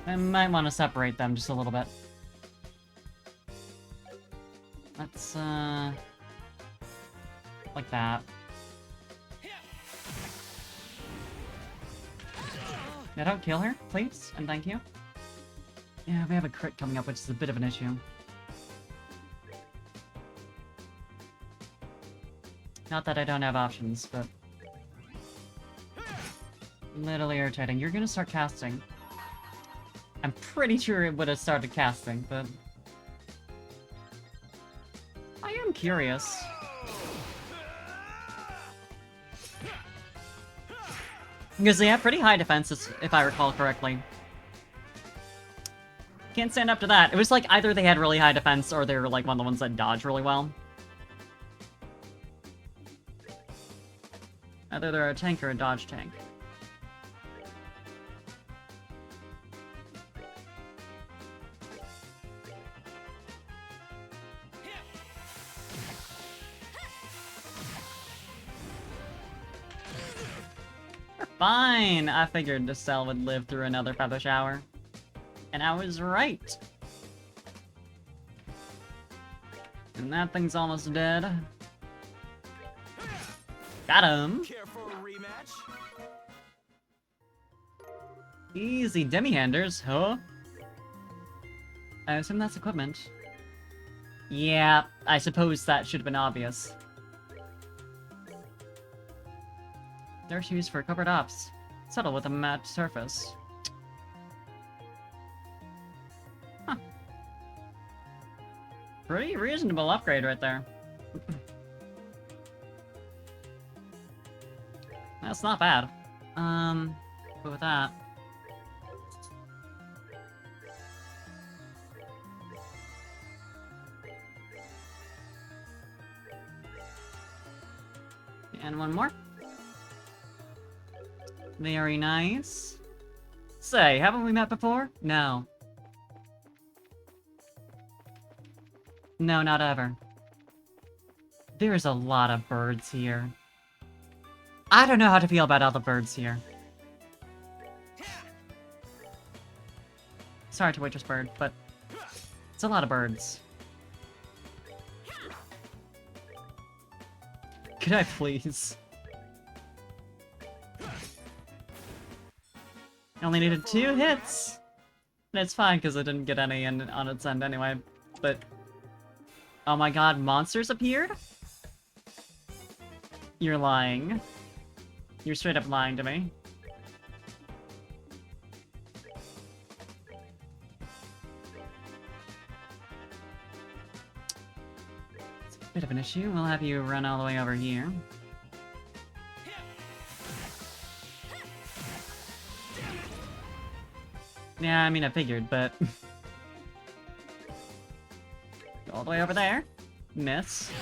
I might want to separate them just a little bit. Let's, like that. Yeah, don't kill her, please, and thank you. Yeah, we have a crit coming up, which is a bit of an issue. Not that I don't have options, but... Little irritating. You're gonna start casting. I'm pretty sure it would have started casting, but... I am curious. Because they have pretty high defenses, if I recall correctly. Can't stand up to that. It was like either they had really high defense or they were like one of the ones that dodge really well. Either they're a tank or a dodge tank. Fine! I figured Estelle would live through another feather shower. And I was right. And that thing's almost dead. Got him! Care for a rematch? Easy demi-handers, huh? I assume that's equipment. Yeah, I suppose that should have been obvious. Their shoes for covered ops. Settle with a matte surface. Huh. Pretty reasonable upgrade right there. That's not bad. But with that... And one more. Very nice. Say, haven't we met before? No. No, not ever. There's a lot of birds here. I don't know how to feel about all the birds here. Sorry to waitress bird, but it's a lot of birds. Could I please? I only needed 2 hits! And it's fine, because I didn't get any on its end anyway, but... Oh my god, monsters appeared? You're lying. You're straight up lying to me. It's a bit of an issue. We'll have you run all the way over here. Yeah, I mean, I figured, but... Go all the way over there. Miss.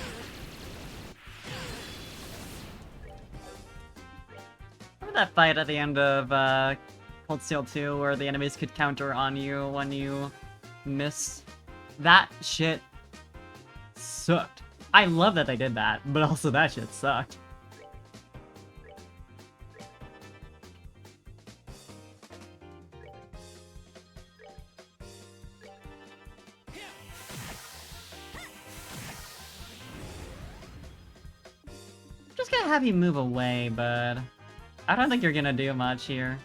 Remember that fight at the end of, Cold Steel 2, where the enemies could counter on you when you miss? That shit sucked. I love that they did that, but also that shit sucked. Just gonna have you move away, bud. I don't think you're gonna do much here.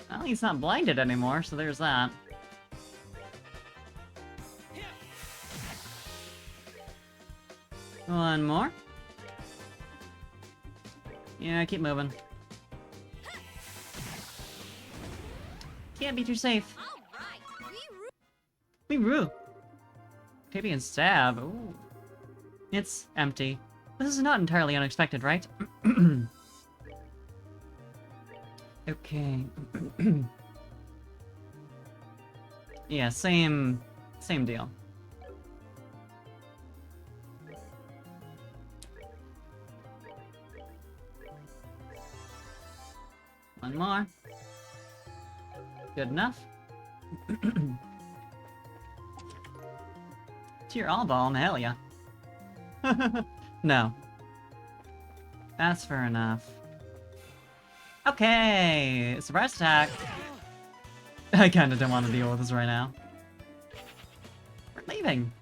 Well, he's not blinded anymore, so there's that. One more. Yeah, keep moving. Can't be too safe. Wee-roo. Maybe and stab. Ooh. It's empty. This is not entirely unexpected, right? Okay. Yeah, same deal. One more. Good enough. Tear all ball, hell yeah. No. That's fair enough. Okay, surprise attack. I kinda don't want to deal with this right now. We're leaving.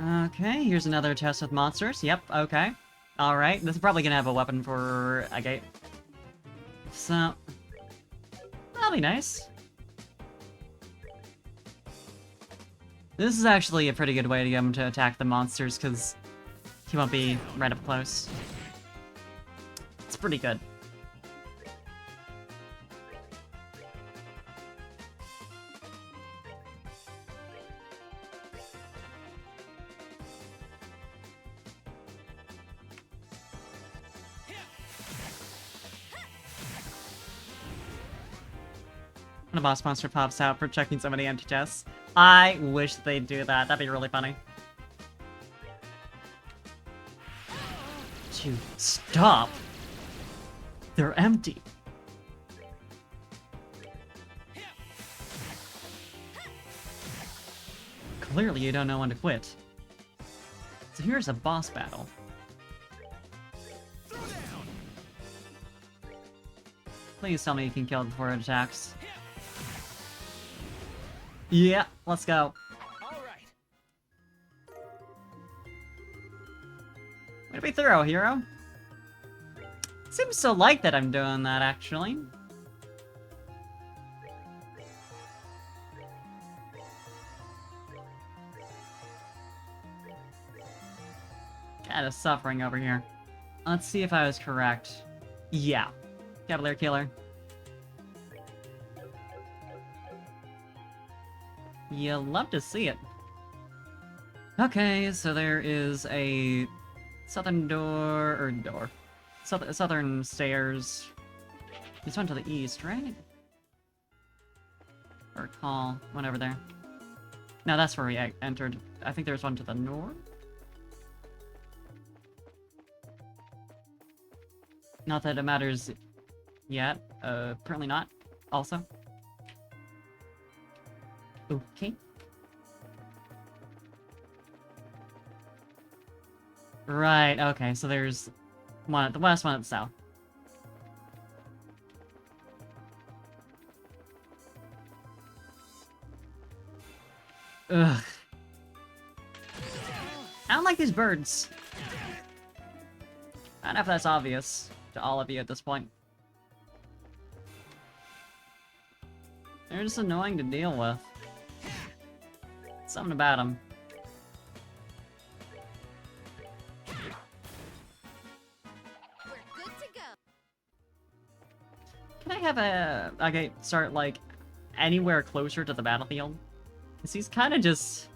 Okay, here's another test with monsters. Yep, okay. Alright, this is probably gonna have a weapon for a gate. So, that'll be nice. This is actually a pretty good way to get him to attack the monsters, because he won't be right up close. pretty good. When a boss monster pops out for checking so many empty chests. I wish they'd do that. That'd be really funny. To stop. They're empty. Clearly you don't know when to quit. So here's a boss battle. Please tell me you can kill it before it attacks. Yeah, let's go. All right. Way to be thorough, hero. Seems to like that I'm doing that, actually. Kinda suffering over here. Let's see if I was correct. Yeah. Cavalier Killer. You love to see it. Okay, so there is a southern southern stairs. This one to the east, right? Or recall, one over there. No, that's where we entered. I think there's one to the north. Not that it matters yet. Apparently not. Also. Okay. Right, okay, so there's one at the west, one at the south. Ugh. I don't like these birds. I don't know if that's obvious to all of you at this point. They're just annoying to deal with. Something about them. We're good to go. Can I have a... Okay, start, like, anywhere closer to the battlefield? Because he's kind of just...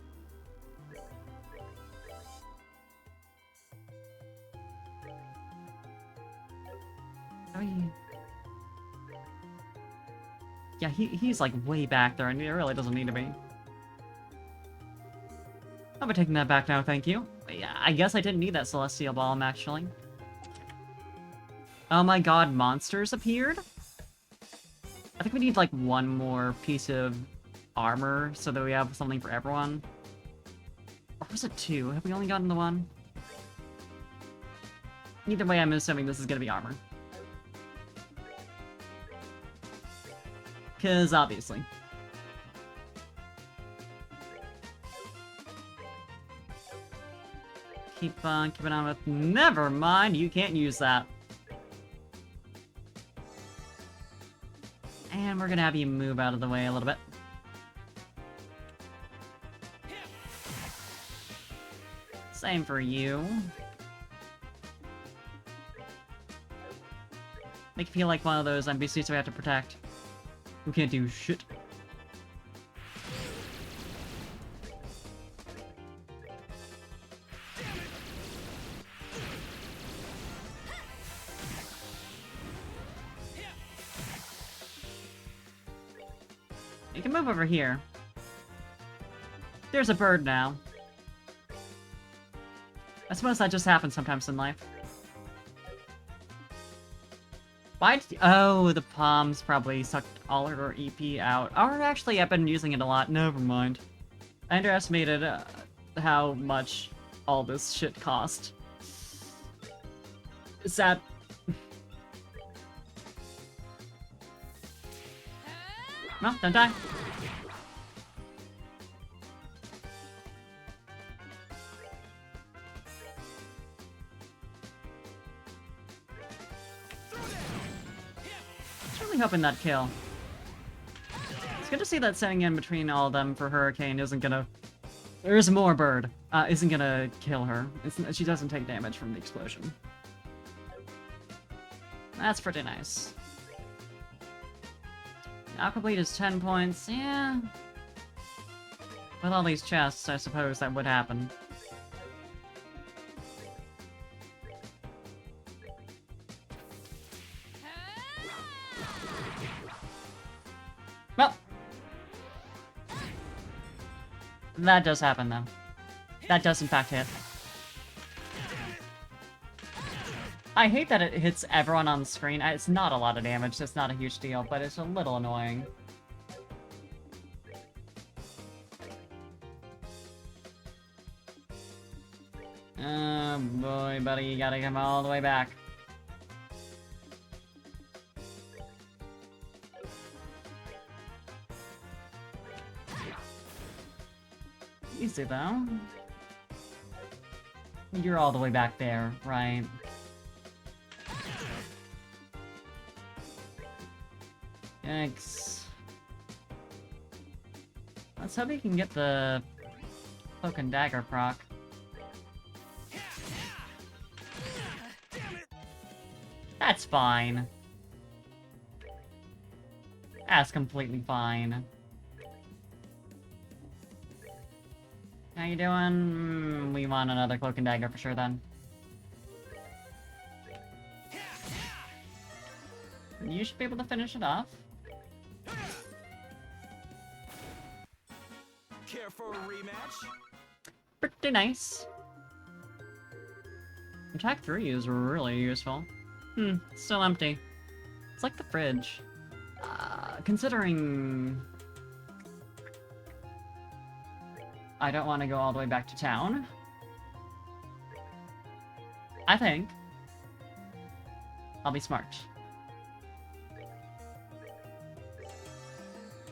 Oh, yeah, he's, like, way back there, and he really doesn't need to be. I'll be taking that back now, thank you. Yeah, I guess I didn't need that Celestial Balm, actually. Oh my god, monsters appeared? I think we need, like, one more piece of armor so that we have something for everyone. Or was it two? Have we only gotten the one? Either way, I'm assuming this is gonna be armor. Because, obviously. Keep on keeping on with... Never mind, you can't use that. And we're gonna have you move out of the way a little bit. Same for you. Make you feel like one of those NPCs we have to protect. Who can't do shit. You can move over here. There's a bird now. I suppose that just happens sometimes in life. Why did oh, the palms probably sucked all of her EP out. Or actually, I've been using it a lot. Never mind. I underestimated how much all this shit cost. Is that... No, don't die. Really hoping that kill. It's good to see that setting in between all of them for Hurricane isn't gonna... There's more bird. Isn't gonna kill her. She doesn't take damage from the explosion. That's pretty nice. Aqua Bleed is 10 points, yeah. With all these chests, I suppose that would happen. Well, that does happen though. That does in fact hit. I hate that it hits everyone on the screen. It's not a lot of damage, so it's not a huge deal, but it's a little annoying. Oh boy, buddy, you gotta come all the way back. Easy though. You're all the way back there, right? Yikes. Let's hope he can get the cloak and dagger proc. That's fine. That's completely fine. How you doing? We want another cloak and dagger for sure then. You should be able to finish it off. Care for a rematch? Pretty nice. Attack 3 is really useful. Still empty. It's like the fridge. Considering I don't want to go all the way back to town, I think I'll be smart.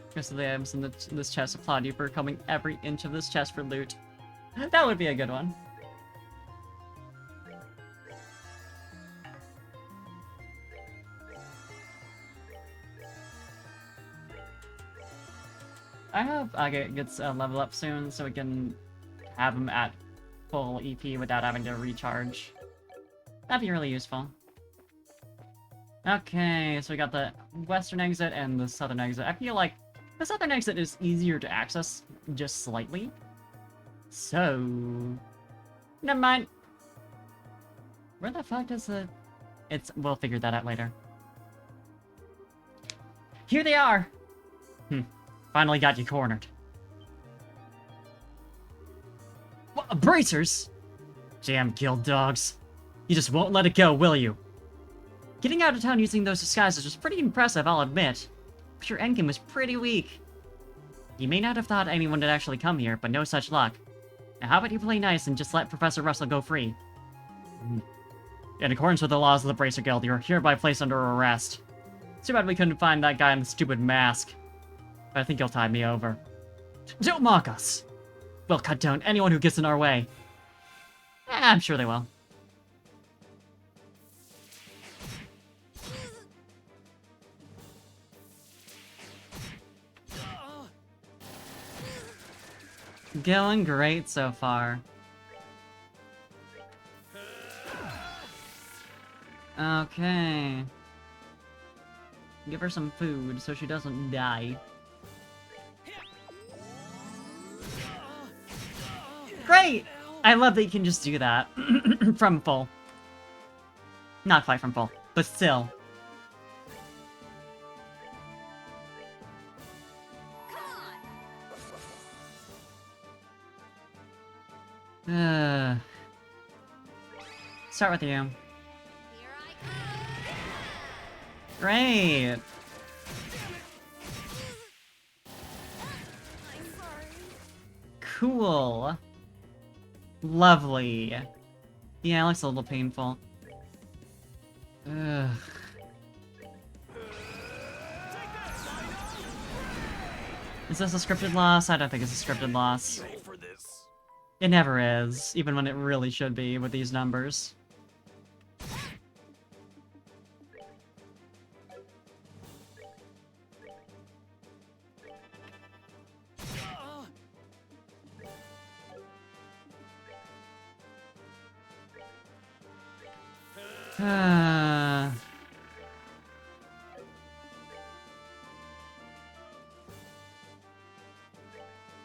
Because of the items in this chest of Claw Deeper, coming every inch of this chest for loot. That would be a good one. I hope Agate gets a level up soon so we can have him at full EP without having to recharge. That'd be really useful. Okay, so we got the western exit and the southern exit. I feel like the southern exit is easier to access just slightly. So... never mind. Where the fuck does the... We'll figure that out later. Here they are! Finally got you cornered. What, bracers? Damn guild dogs. You just won't let it go, will you? Getting out of town using those disguises was pretty impressive, I'll admit. But your endgame was pretty weak. You may not have thought anyone would actually come here, but no such luck. Now how about you play nice and just let Professor Russell go free? In accordance with the laws of the Bracer Guild, you are hereby placed under arrest. Too bad we couldn't find that guy in the stupid mask. But I think he'll tie me over. Don't mock us! We'll cut down anyone who gets in our way. I'm sure they will. Going great so far. Okay. Give her some food so she doesn't die. Great! I love that you can just do that. From full. Not quite from full, but still. Start with you. Here I come. Great! I'm sorry. Cool. Lovely. Yeah, it looks a little painful. Ugh. Is this a scripted loss? I don't think it's a scripted loss. Ready for this? It never is, even when it really should be with these numbers.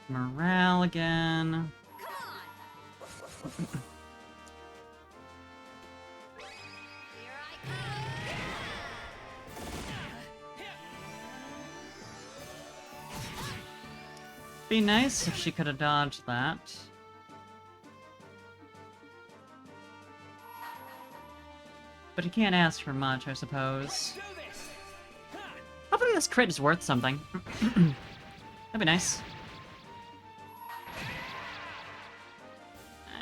Morale again. Come on. Here I come. Be nice if she could have dodged that. But you can't ask for much, I suppose. Hopefully this crit is worth something. That'd be nice.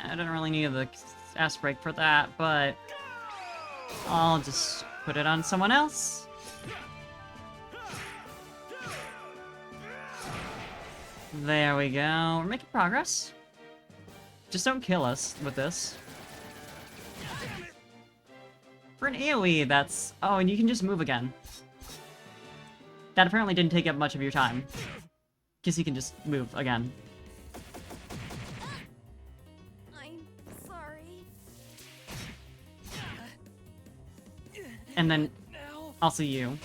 I don't really need the ass break for that, but I'll just put it on someone else. There we go. We're making progress. Just don't kill us with this. For an AoE, that's... Oh, and you can just move again. That apparently didn't take up much of your time. Because you can just move again. I'm sorry. And then also you.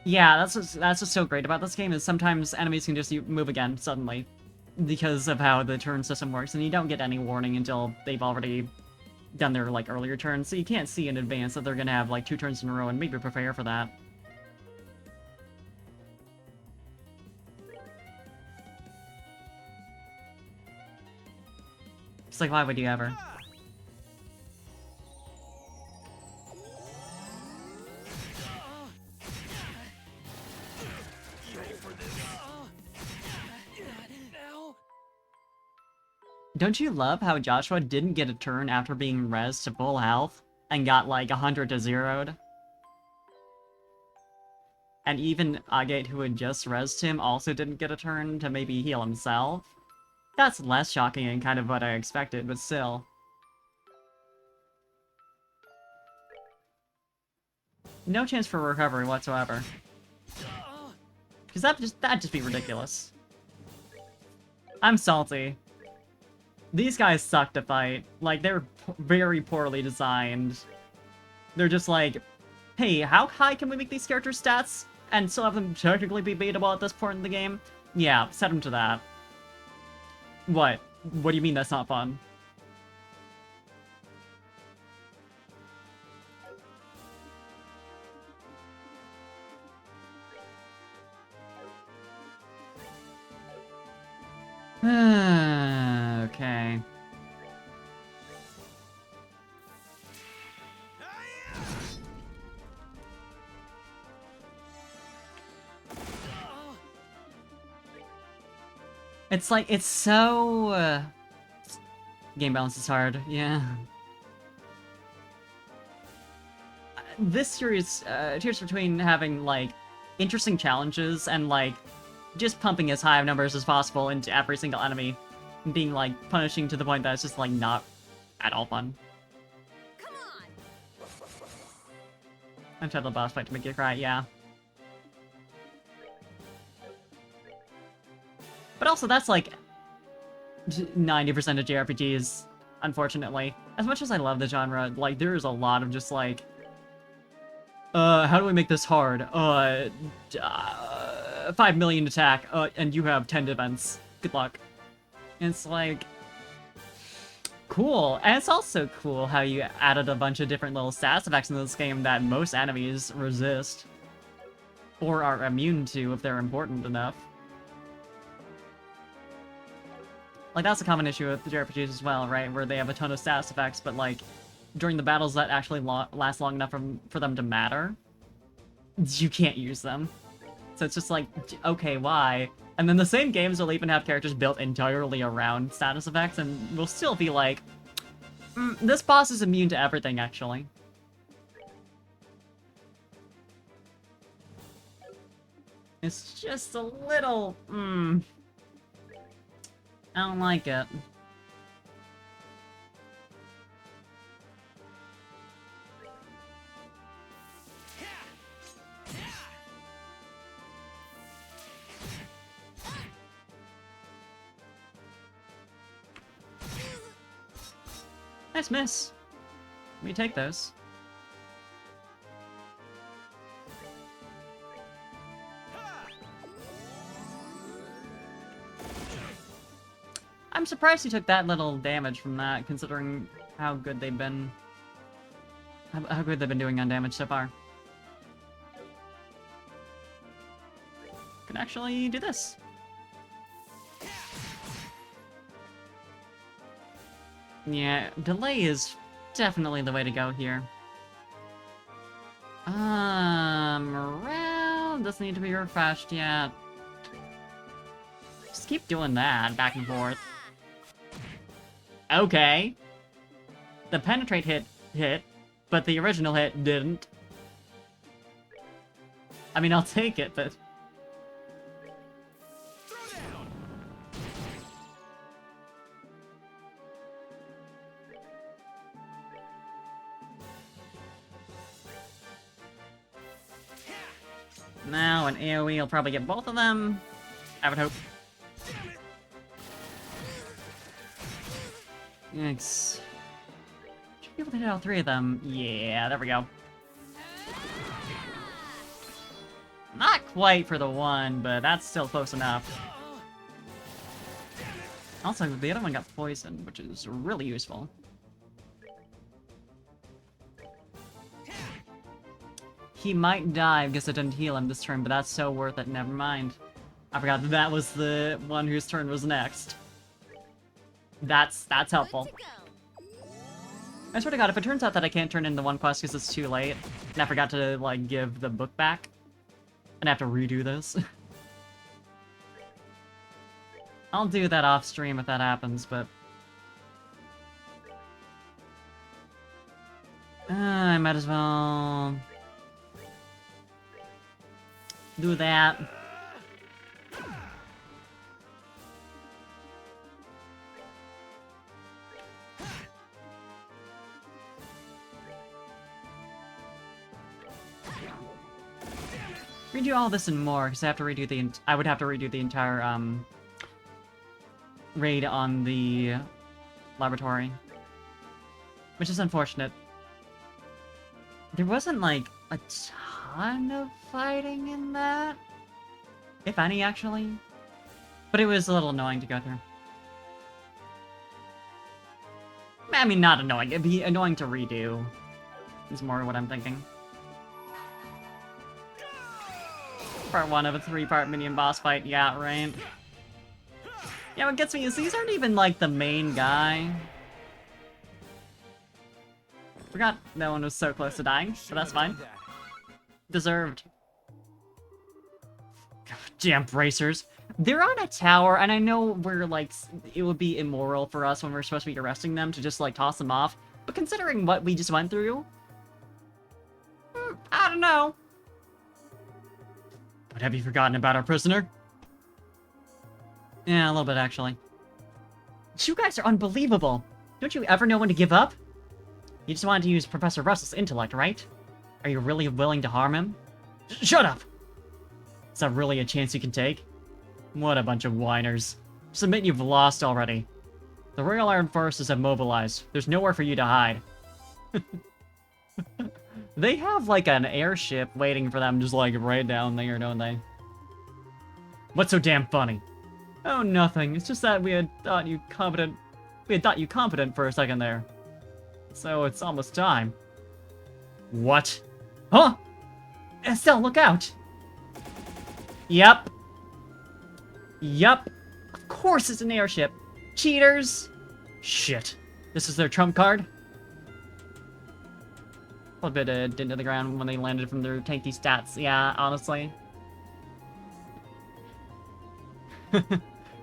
Yeah, that's what's so great about this game is sometimes enemies can just move again suddenly. Because of how the turn system works, and you don't get any warning until they've already done their, like, earlier turns, so you can't see in advance that they're gonna have, like, 2 turns in a row, and maybe prepare for that. It's like, why would you ever? Don't you love how Joshua didn't get a turn after being rezzed to full health and got like 100 to 0'd? And even Agate, who had just rezzed him, also didn't get a turn to maybe heal himself? That's less shocking and kind of what I expected, but still. No chance for recovery whatsoever. Because that'd just be ridiculous. I'm salty. These guys suck to fight. Like, they're very poorly designed. They're just like, hey, how high can we make these characters' stats and still have them technically be beatable at this point in the game? Yeah, set them to that. What? What do you mean that's not fun? Okay. It's like, it's so... Game balance is hard, yeah. This series tears between having, like, interesting challenges and, like, just pumping as high of numbers as possible into every single enemy. And being, like, punishing to the point that it's just, like, not at all fun. Come on. I've tried the boss fight to make you cry, yeah. But also, that's, like, 90% of JRPGs, unfortunately. As much as I love the genre, like, there is a lot of just, like... how do we make this hard? 5 million attack, and you have 10 defense. Good luck. And it's like... Cool. And it's also cool how you added a bunch of different little stats effects in this game that most enemies resist. Or are immune to if they're important enough. Like, that's a common issue with the JRPGs as well, right? Where they have a ton of stats effects, but, like, during the battles that actually last long enough for them to matter, you can't use them. So it's just like, okay, why? And then the same games will even have characters built entirely around status effects, and we'll still be like, this boss is immune to everything, actually. It's just a little, I don't like it. Nice miss. We take those. I'm surprised he took that little damage from that, considering how good they've been... How good they've been doing on damage so far. Can actually do this. Yeah, delay is definitely the way to go here. Morale doesn't need to be refreshed yet. Just keep doing that, back and forth. Okay. The penetrate hit, but the original hit didn't. I mean, I'll take it, but... Now, an AoE will probably get both of them. I would hope. Yikes. Should be able to hit all three of them. Yeah, there we go. Not quite for the one, but that's still close enough. Also, the other one got poisoned, which is really useful. He might die because it didn't heal him this turn, but that's so worth it, never mind. I forgot that was the one whose turn was next. That's helpful. I swear to god, if it turns out that I can't turn in the one quest because it's too late, and I forgot to, like, give the book back, and I have to redo this. I'll do that off stream if that happens, but... I might as well... do that. Redo all this and more, because I have to redo the... I would have to redo the entire, raid on the laboratory. Which is unfortunate. There wasn't, like, a ton of fighting in that. If any, actually. But it was a little annoying to go through. I mean, not annoying. It'd be annoying to redo. Is more what I'm thinking. Part 1 of a 3-part minion boss fight. Yeah, right. Yeah, what gets me is these aren't even, like, the main guy. Forgot that one was so close to dying, but that's fine. Deserved. Damn bracers. They're on a tower, and I know we're, like, it would be immoral for us when we're supposed to be arresting them to just, like, toss them off. But considering what we just went through... I don't know. But have you forgotten about our prisoner? Yeah, a little bit, actually. You guys are unbelievable. Don't you ever know when to give up? You just wanted to use Professor Russell's intellect, right? Are you really willing to harm him? Shut up! Is that really a chance you can take? What a bunch of whiners. Just admit you've lost already. The Royal Iron Forces have mobilized. There's nowhere for you to hide. They have, like, an airship waiting for them just, like, right down there, don't they? What's so damn funny? Oh, nothing. It's just that we had thought you competent... We had thought you competent for a second there. So it's almost time. What? Huh? Estelle, look out! Yep. Yup. Of course it's an airship. Cheaters! Shit. This is their trump card? A little bit into the ground when they landed from their tanky stats. Yeah, honestly.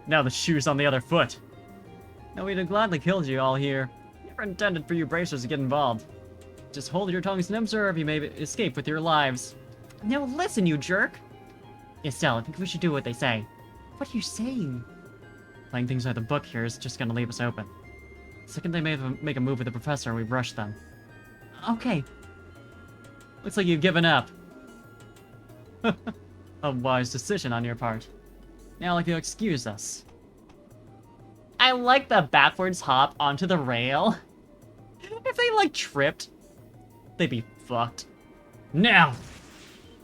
Now the shoe's on the other foot. Now we'd have gladly killed you all here. Never intended for you bracers to get involved. Just hold your tongues and observe, you may escape with your lives. Now listen, you jerk! Estelle, I think we should do what they say. What are you saying? Playing things by the book here is just gonna leave us open. The second they make a move with the professor, we rush them. Okay. Looks like you've given up. A wise decision on your part. Now, like, you'll excuse us. I like the backwards hop onto the rail. If they, like, tripped, they'd be fucked. Now!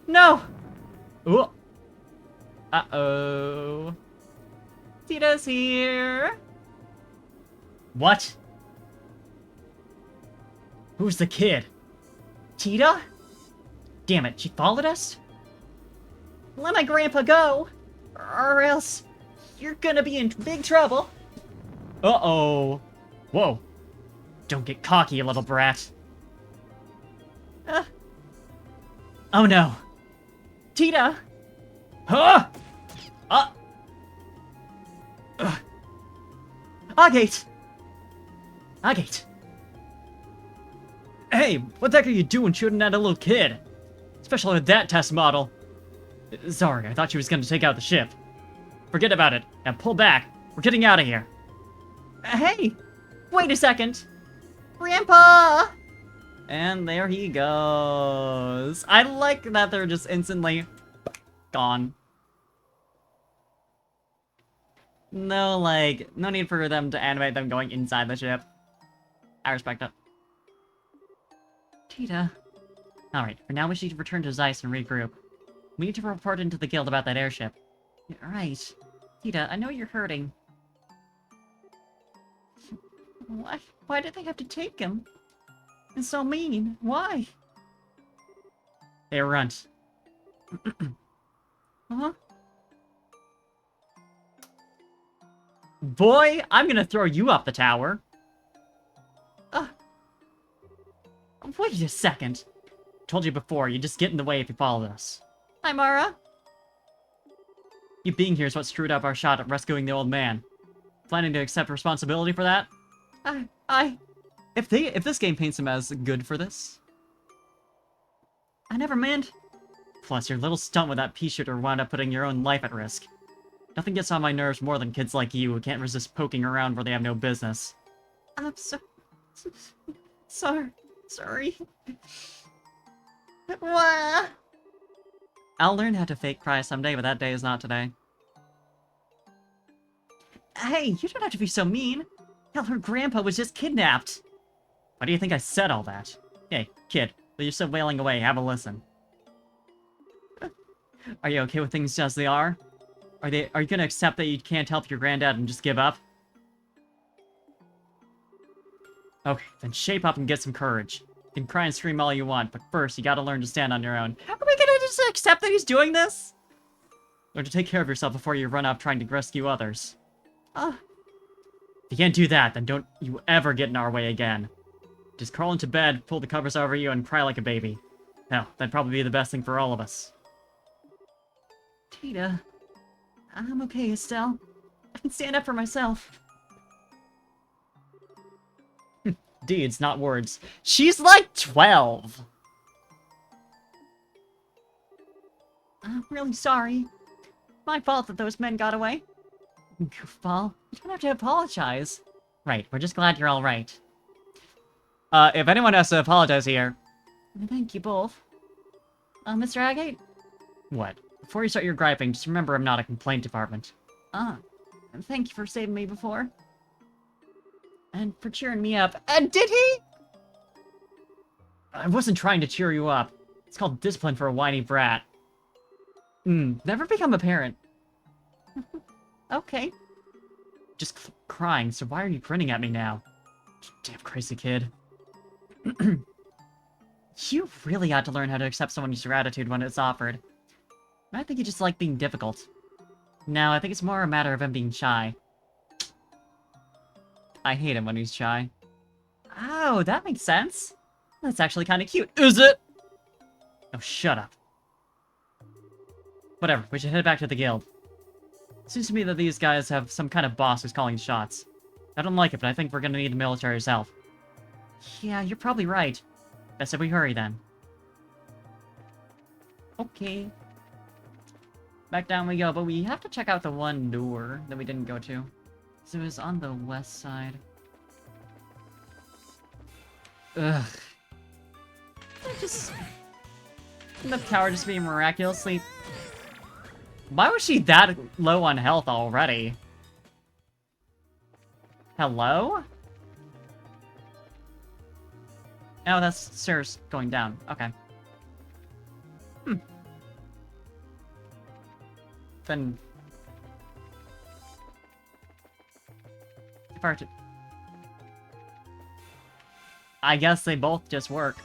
No! Ooh. Uh-oh. Tita's here! What? Who's the kid? Tita? Damn it, she followed us? Let my grandpa go, or else you're gonna be in big trouble. Uh-oh. Whoa. Don't get cocky, you little brat. Oh no. Tita! Huh? Agate! Agate! Hey, what the heck are you doing shooting at a little kid? Especially with that test model. Sorry, I thought she was gonna take out the ship. Forget about it, and pull back. We're getting out of here. Hey! Wait a second! Grandpa! And there he goes. I like that they're just instantly gone. No, like, no need for them to animate them going inside the ship. I respect it. Tita. Alright, for now we should return to Zeiss and regroup. We need to report into the guild about that airship. Right. Tita, I know you're hurting. Why? Why did they have to take him? It's so mean. Why? Hey, Runt. Huh? Boy, I'm gonna throw you off the tower. Wait a second. Told you before, you just get in the way if you follow us. Hi, Mara. You being here is what screwed up our shot at rescuing the old man. Planning to accept responsibility for that? If this game paints him as good for this. I never meant. Plus, your little stunt with that pea shooter wound up putting your own life at risk. Nothing gets on my nerves more than kids like you who can't resist poking around where they have no business. I'm sorry. Wah. I'll learn how to fake cry someday, but that day is not today. Hey, you don't have to be so mean. Hell, her grandpa was just kidnapped. Why do you think I said all that? Hey, kid, while you're still wailing away, have a listen. Are you okay with things as they are? Are you gonna accept that you can't help your granddad and just give up? Okay, then shape up and get some courage. You can cry and scream all you want, but first you gotta learn to stand on your own. Are we gonna just accept that he's doing this? Learn to take care of yourself before you run off trying to rescue others. If you can't do that, then don't you ever get in our way again. Just crawl into bed, pull the covers over you, and cry like a baby. Hell, that'd probably be the best thing for all of us. Tita, I'm okay, Estelle. I can stand up for myself. Deeds, not words. She's like 12! I'm really sorry. My fault that those men got away. Goofball, you don't have to apologize. Right, we're just glad you're alright. If anyone has to apologize here... Thank you both. Mr. Agate? What? Before you start your griping, just remember I'm not a complaint department. Thank you for saving me before. And for cheering me up. And did he? I wasn't trying to cheer you up. It's called discipline for a whiny brat. Never become a parent. Okay. Just crying, so why are you grinning at me now? Damn crazy kid. You really ought to learn how to accept someone's gratitude when it's offered. I think you just like being difficult. No, I think it's more a matter of him being shy. I hate him when he's shy. Oh, that makes sense. That's actually kind of cute. Is it? Oh, shut up. Whatever, we should head back to the guild. Seems to me that these guys have some kind of boss who's calling the shots. I don't like it, but I think we're gonna need the military's help. Yeah, you're probably right. Best if we hurry then. Okay. Back down we go, but we have to check out the one door that we didn't go to. So it was on the west side. Ugh. Just... the tower just being miraculously... Why was she that low on health already? Hello? Oh, that's stairs going down. Okay. Then... if I were to... I guess they both just work.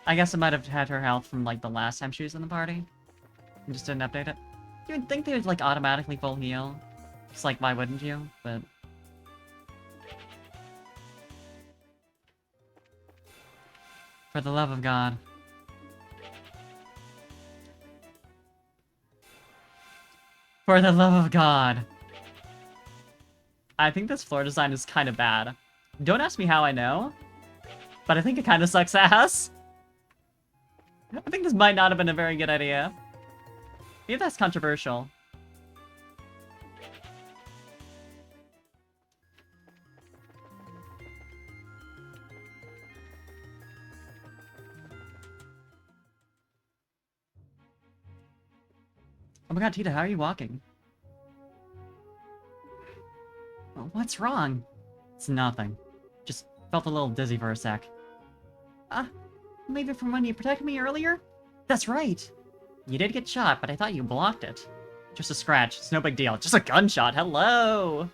I guess it might have had her health from, like, the last time she was in the party. And just didn't update it. You would think they would, like, automatically full heal. Just like, why wouldn't you? But... for the love of God. For the love of God. I think this floor design is kind of bad. Don't ask me how I know, but I think it kind of sucks ass. I think this might not have been a very good idea. Maybe that's controversial. Oh my god, Tita, how are you walking? What's wrong? It's nothing. Just felt a little dizzy for a sec. Maybe from when you protected me earlier? That's right! You did get shot, but I thought you blocked it. Just a scratch, it's no big deal. Just a gunshot, hello!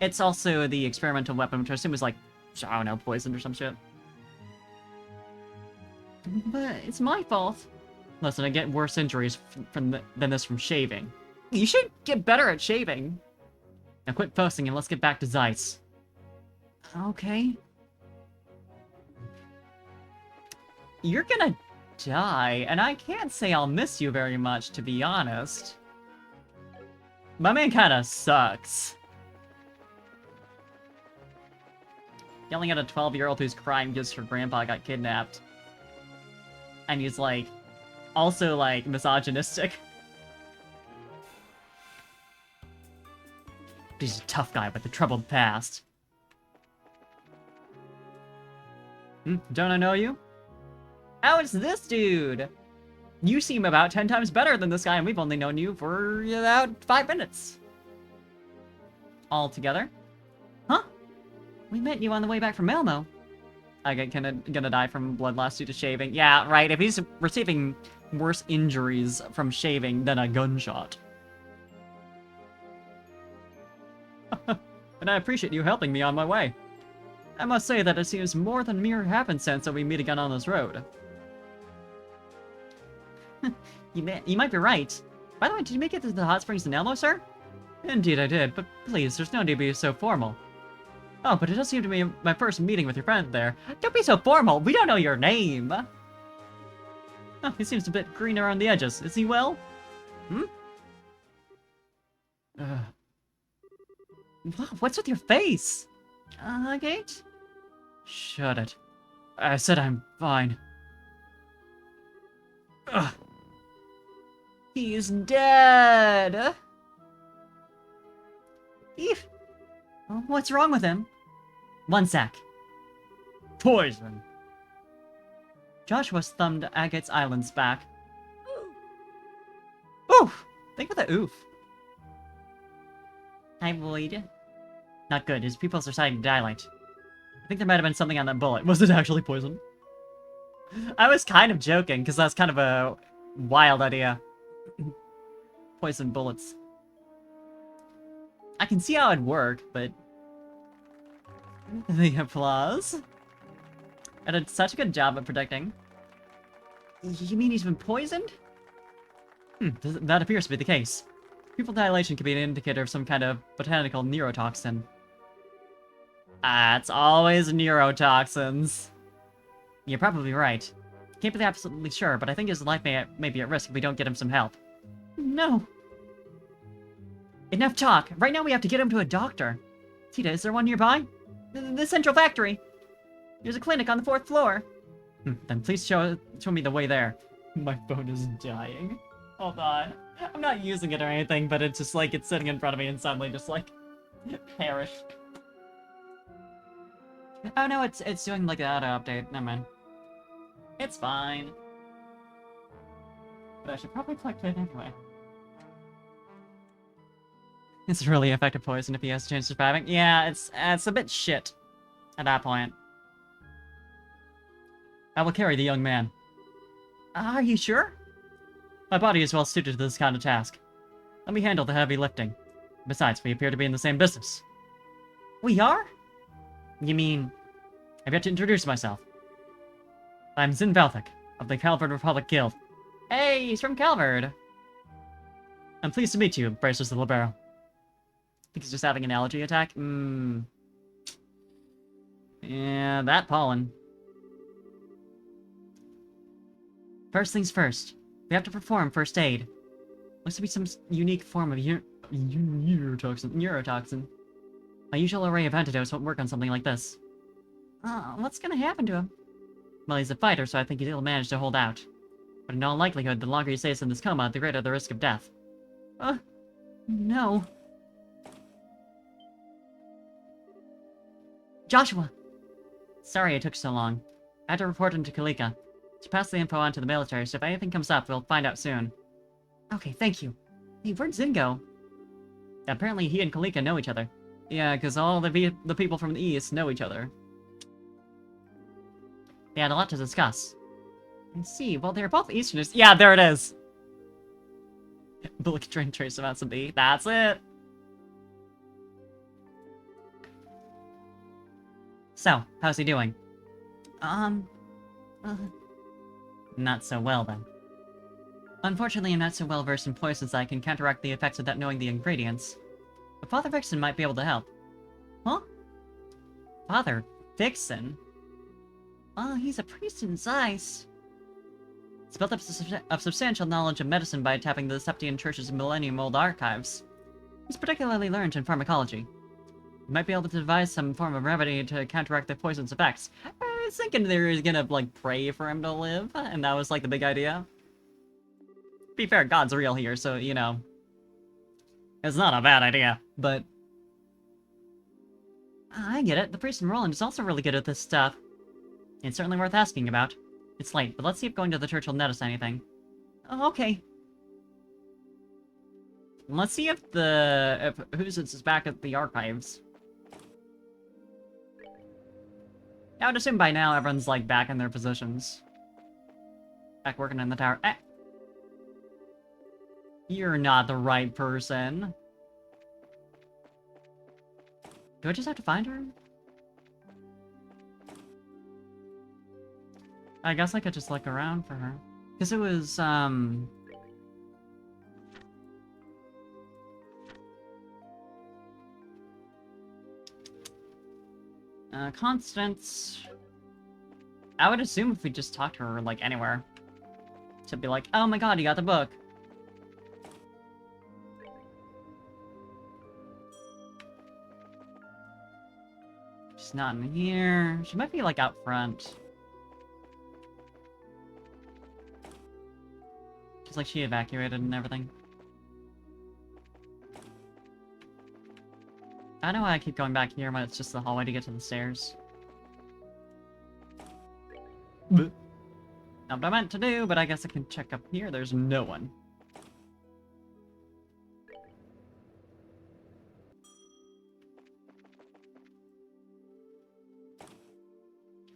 It's also the experimental weapon, which I assume was like, I don't know, poisoned or some shit. But it's my fault. Listen, I get worse injuries than this from shaving. You should get better at shaving. Now quit fussing and let's get back to Zeiss. Okay. You're gonna die, and I can't say I'll miss you very much, to be honest. My man kinda sucks. Yelling at a 12-year-old who's crying because her grandpa got kidnapped. And he's like, also like, misogynistic. He's a tough guy with a troubled past. Don't I know you? Oh, it's this dude! You seem about 10 times better than this guy, and we've only known you for about 5 minutes. All together? Huh? We met you on the way back from Elmo. Gonna die from blood loss due to shaving. Yeah, right, if he's receiving worse injuries from shaving than a gunshot. And I appreciate you helping me on my way. I must say that it seems more than mere happenstance that we meet again on this road. You might be right. By the way, did you make it to the hot springs in Elmo, sir? Indeed I did, but please, there's no need to be so formal. Oh, but it does seem to be my first meeting with your friend there. Don't be so formal, we don't know your name! Oh, he seems a bit green around the edges. Is he well? What's with your face? Gate? Shut it. I said I'm fine. Ugh. He's dead! Eef! What's wrong with him? One sec. Poison! Joshua thumbed Agate's eyelids back. Oof! Think of the oof. Hi, Void. Not good. His pupils are starting to dilate. I think there might have been something on that bullet. Was it actually poison? I was kind of joking, because that's kind of a wild idea. Poison bullets. I can see how it'd work, but... The applause? I did such a good job at predicting. You mean he's been poisoned? That appears to be the case. Pupil dilation could be an indicator of some kind of botanical neurotoxin. It's always neurotoxins. You're probably right. Can't be absolutely sure, but I think his life may be at risk if we don't get him some help. No. Enough talk. Right now we have to get him to a doctor. Tita, is there one nearby? The central factory. There's a clinic on the 4th floor. Then please show me the way there. My phone is dying. Hold on. I'm not using it or anything, but it's just like it's sitting in front of me and suddenly just like perished. Oh no, it's doing like an auto update. Never mind. It's fine. But I should probably plug it anyway. It's really effective poison if he has a chance of surviving. Yeah, it's a bit shit at that point. I will carry the young man. Are you sure? My body is well suited to this kind of task. Let me handle the heavy lifting. Besides, we appear to be in the same business. We are? You mean... I've yet to introduce myself. I'm Zin Valthik, of the Calvard Republic Guild. Hey, he's from Calvard! I'm pleased to meet you, Bracers the Libero. Think he's just having an allergy attack? Yeah, that pollen. First things first. We have to perform first aid. Looks to be some unique form of neurotoxin. My usual array of antidotes won't work on something like this. What's gonna happen to him? Well, he's a fighter, so I think he'll manage to hold out. But in all likelihood, the longer he stays in this coma, the greater the risk of death. No. Joshua! Sorry it took so long. I had to report him to Kalika. To pass the info on to the military, so if anything comes up, we'll find out soon. Okay, thank you. Hey, where'd Zin go? Apparently he and Kalika know each other. Yeah, because all the people from the East know each other. They had a lot to discuss. I see. Well, they're both Easterners. Yeah, there it is! Bullock train trace amounts of B. That's it! So, how's he doing? Not so well, then. Unfortunately, I'm not so well versed in poisons that I can counteract the effects without knowing the ingredients. But Father Vixen might be able to help. Huh? Father Vixen? Oh, he's a priest in Zeiss. He's built up a substantial knowledge of medicine by tapping the Septian Church's millennium-old archives. He's particularly learned in pharmacology. He might be able to devise some form of remedy to counteract the poison's effects. I was thinking they were gonna, like, pray for him to live, and that was, like, the big idea. To be fair, God's real here, so, you know. It's not a bad idea, but... I get it. The priest in Roland is also really good at this stuff. It's certainly worth asking about. It's late, but let's see if going to the church will net us anything. Oh, okay. Let's see if who's is back at the archives. I would assume by now everyone's, like, back in their positions. Back working in the tower. Eh. You're not the right person. Do I just have to find her? I guess I could just look around for her. Because it was, Constance... I would assume if we just talked to her, like, anywhere. To be like, oh my god, you got the book. She's not in here. She might be, like, out front. Just like she evacuated and everything. I don't know why I keep going back here when it's just the hallway to get to the stairs. Not what I meant to do, but I guess I can check up here. There's no one.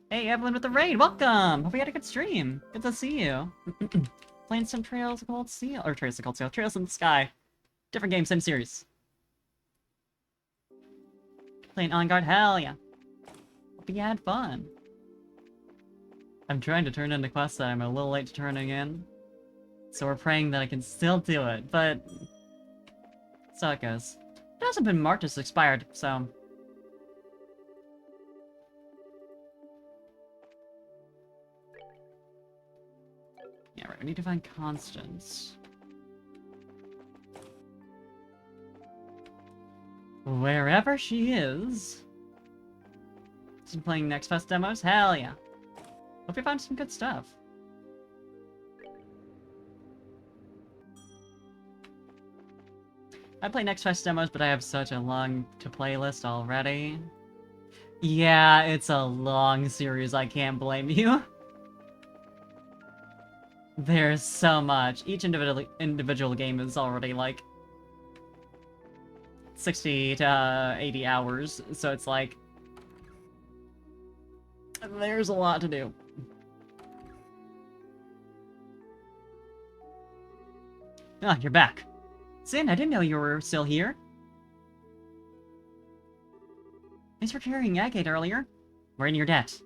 Hey, Evelyn with the raid, welcome! Hope you had a good stream. Good to see you. Playing some Trails of Cold Steel, or Trails of Cold Steel, Trails in the Sky. Different game, same series. Playing On Guard, hell yeah. Hope you had fun. I'm trying to turn in the quest that I'm a little late to turning in. So we're praying that I can still do it, but... so it goes. It hasn't been marked as expired, so... yeah, right, we need to find Constance. Wherever she is. She's playing Next Fest demos? Hell yeah. Hope you found some good stuff. I play Next Fest demos, but I have such a long to-play list already. Yeah, it's a long series, I can't blame you. There's so much. Each individual game is already, like, 60 to 80 hours, so it's like... there's a lot to do. Ah, you're back. Sin, I didn't know you were still here. Thanks for carrying Agate earlier. We're in your debt.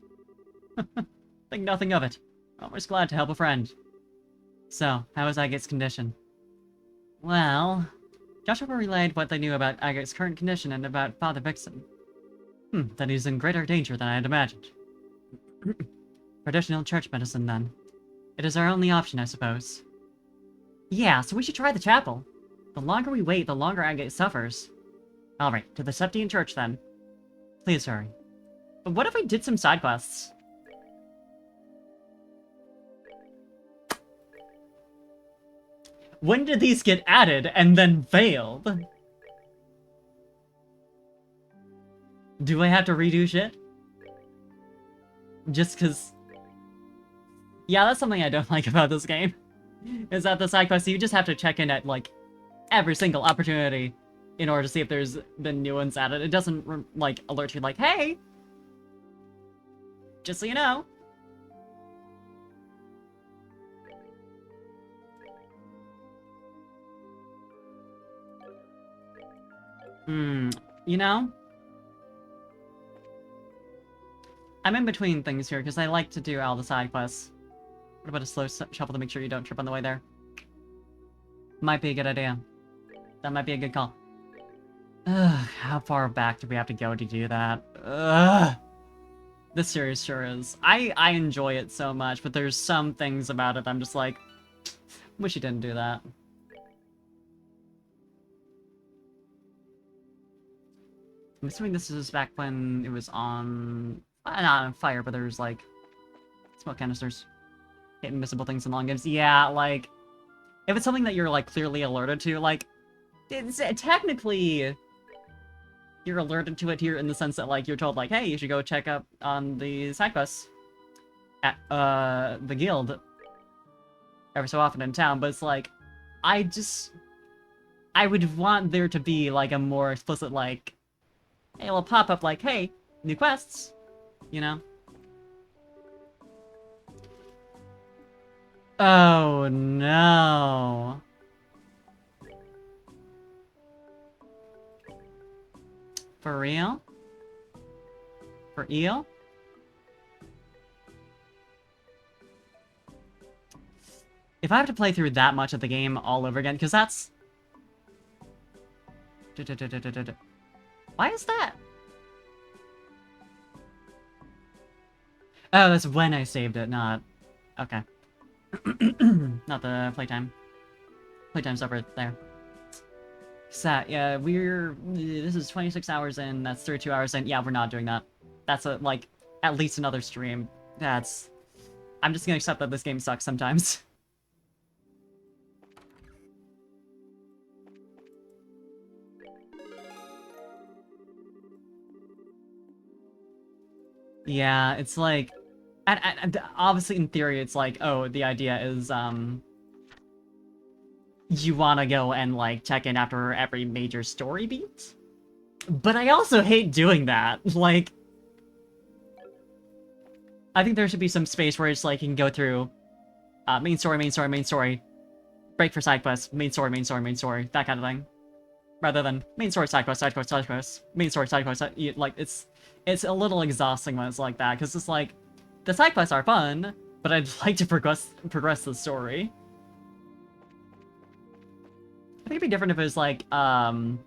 Think nothing of it. Always glad to help a friend. So, how is Agate's condition? Well, Joshua relayed what they knew about Agate's current condition and about Father Vixen. That he's in greater danger than I had imagined. Traditional church medicine, then. It is our only option, I suppose. Yeah, so we should try the chapel. The longer we wait, the longer Agate suffers. Alright, to the Septian Church, then. Please hurry. But what if we did some side quests? When did these get added and then failed? Do I have to redo shit? Just cause... Yeah, that's something I don't like about this game. Is that the side quests, you just have to check in at, like, every single opportunity in order to see if there's been new ones added. It doesn't, like, alert you like, hey! Just so you know. You know? I'm in between things here, because I like to do all the side quests. What about a slow shuffle to make sure you don't trip on the way there? Might be a good idea. That might be a good call. Ugh, how far back do we have to go to do that? Ugh. This series sure is. I enjoy it so much, but there's some things about it I'm just like, wish you didn't do that. I'm assuming this is back when it was on... not on fire, but there's, like, smoke canisters. Hit invisible things in long games. Yeah, like, if it's something that you're, like, clearly alerted to, like, it's technically... You're alerted to it here in the sense that, like, you're told, like, hey, you should go check up on the side quests at, the guild every so often in town, but it's like, I would want there to be, like, a more explicit, like, hey, it'll pop up like, hey, new quests, you know? Oh, no. For real? For eel? If I have to play through that much of the game all over again, because that's... Why is that? Oh, that's when I saved it, not... Okay. Not the playtime. Playtime's over there. So, yeah, this is 26 hours in, that's 32 hours in. Yeah, we're not doing that. That's, like, at least another stream. That's... I'm just gonna accept that this game sucks sometimes. Yeah, it's like... And obviously, in theory, it's like, oh, the idea is, you wanna go and, like, check in after every major story beat? But I also hate doing that. Like... I think there should be some space where it's like, you can go through, main story, main story, main story, break for side quests, main story, main story, main story, that kind of thing. Rather than main story, side quest, side quest, side quest, main story, side quest, like, it's a little exhausting when it's like that, because it's like, the side quests are fun, but I'd like to progress the story. I think it'd be different if it was like, the kind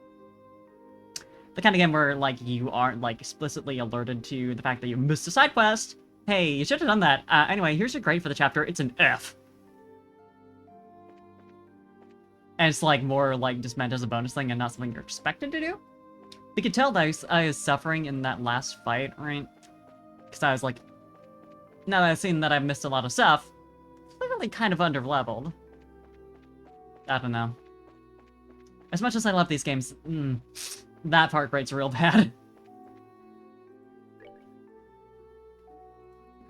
of game where, like, you aren't, like, explicitly alerted to the fact that you missed a side quest. Hey, you should have done that. Anyway, here's your grade for the chapter. It's an F. And it's, like, more, like, just meant as a bonus thing and not something you're expected to do. You could tell that I was suffering in that last fight, right? Because I was like, now that I've seen that I've missed a lot of stuff, clearly kind of underleveled. I don't know. As much as I love these games, that part rate's real bad.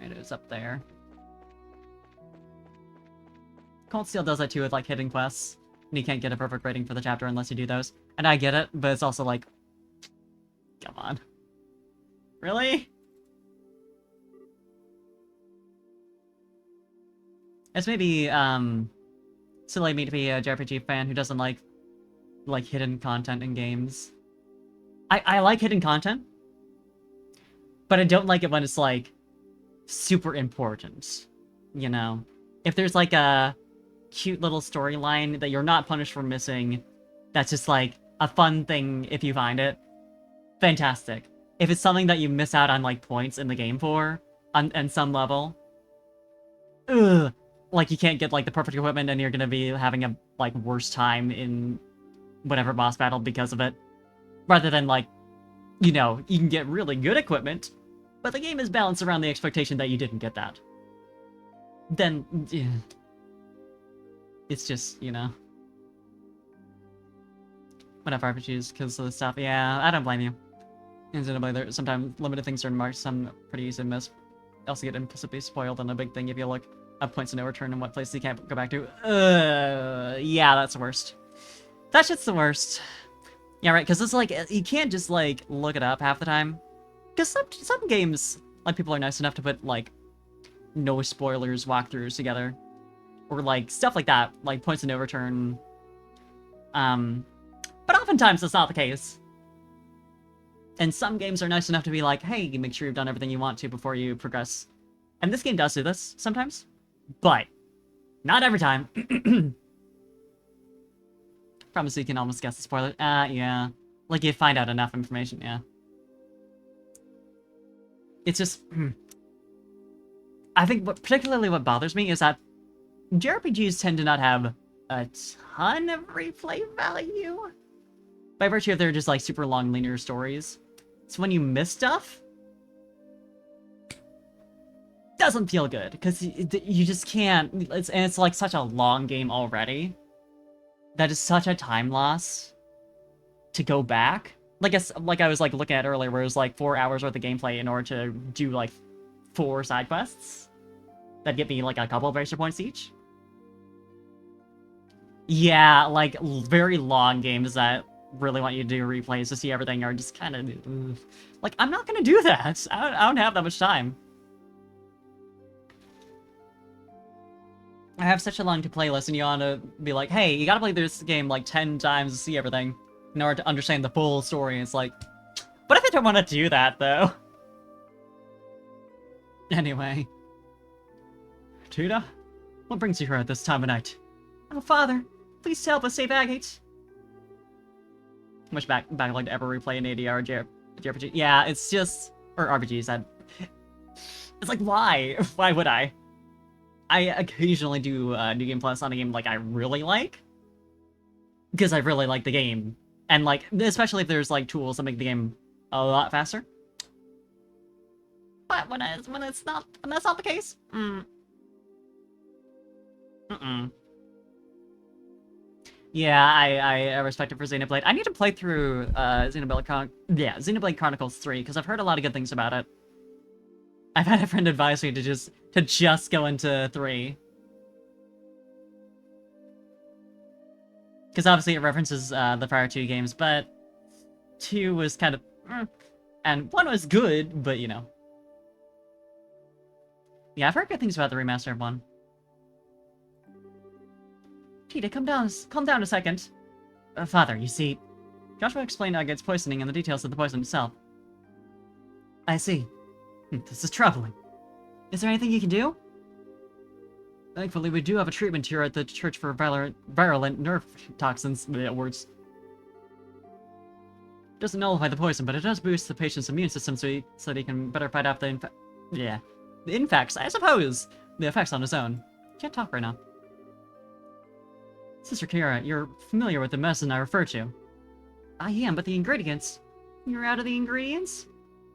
It is up there. Cold Steel does that too with, like, hidden quests. And you can't get a perfect rating for the chapter unless you do those. And I get it, but it's also like... Come on. Really? It's maybe, silly of me to be a JRPG fan who doesn't like like hidden content in games. I like hidden content, but I don't like it when it's like super important. You know, if there's like a cute little storyline that you're not punished for missing, that's just like a fun thing if you find it, fantastic. If it's something that you miss out on like points in the game for, on some level, ugh, like you can't get like the perfect equipment and you're gonna be having a like worse time in whatever boss battle because of it, rather than like, you know, you can get really good equipment, but the game is balanced around the expectation that you didn't get that. Then, yeah, it's just, you know, whatever RPGs because of the stuff. Yeah, I don't blame you. Incidentally, there sometimes limited things are marked, some pretty easy to miss. Also get implicitly spoiled on a big thing if you look up points of no return and what places you can't go back to. Yeah, that's the worst. That shit's the worst. Yeah, right, because it's like, you can't just, like, look it up half the time. Because some games, like, people are nice enough to put, like, no spoilers walkthroughs together. Or, like, stuff like that, like points of no return. But oftentimes that's not the case. And some games are nice enough to be like, hey, make sure you've done everything you want to before you progress. And this game does do this sometimes, but not every time. Promise you can almost guess the spoiler. Yeah. Like, you find out enough information, yeah. It's just... I think particularly what bothers me is that JRPGs tend to not have a ton of replay value. By virtue of their just, like, super long linear stories. So when you miss stuff, doesn't feel good, because you just can't... and it's, like, such a long game already. That is such a time loss to go back. Like I was like looking at earlier, where it was like 4 hours worth of gameplay in order to do like 4 side quests that get me like a couple of extra points each. Yeah, like very long games that really want you to do replays to see everything are just kind of like, I'm not gonna do that. I don't have that much time. I have such a long to playlist, and you want to be like, hey, you gotta play this game like 10 times to see everything in order to understand the full story. And it's like, what if I don't want to do that, though? Anyway. Tuda? What brings you here at this time of night? Oh, Father, please help us save Agate. How much backlog to ever replay an ADR JRPG? Yeah, it's just... or RPGs, it's like, why? Why would I? I occasionally do New Game Plus on a game like I really like, because I really like the game, and like especially if there's like tools that make the game a lot faster. But when that's not the case, yeah, I respect it for Xenoblade. I need to play through Xenoblade Chronicles 3 because I've heard a lot of good things about it. I've had a friend advise me to just go into 3. Because obviously it references the prior 2 games, but 2 was kind of... and 1 was good, but you know. Yeah, I've heard good things about the remaster of 1. Tita, calm down a second. Father, you see, Joshua explained Agate's poisoning and the details of the poison itself. I see. This is troubling. Is there anything you can do? Thankfully, we do have a treatment here at the Church for virulent nerve toxins. Words. Doesn't nullify the poison, but it does boost the patient's immune system so that he can better fight off the infects, I suppose. The effects on his own. Can't talk right now. Sister Kira, you're familiar with the medicine I refer to. I am, but the ingredients? You're out of the ingredients?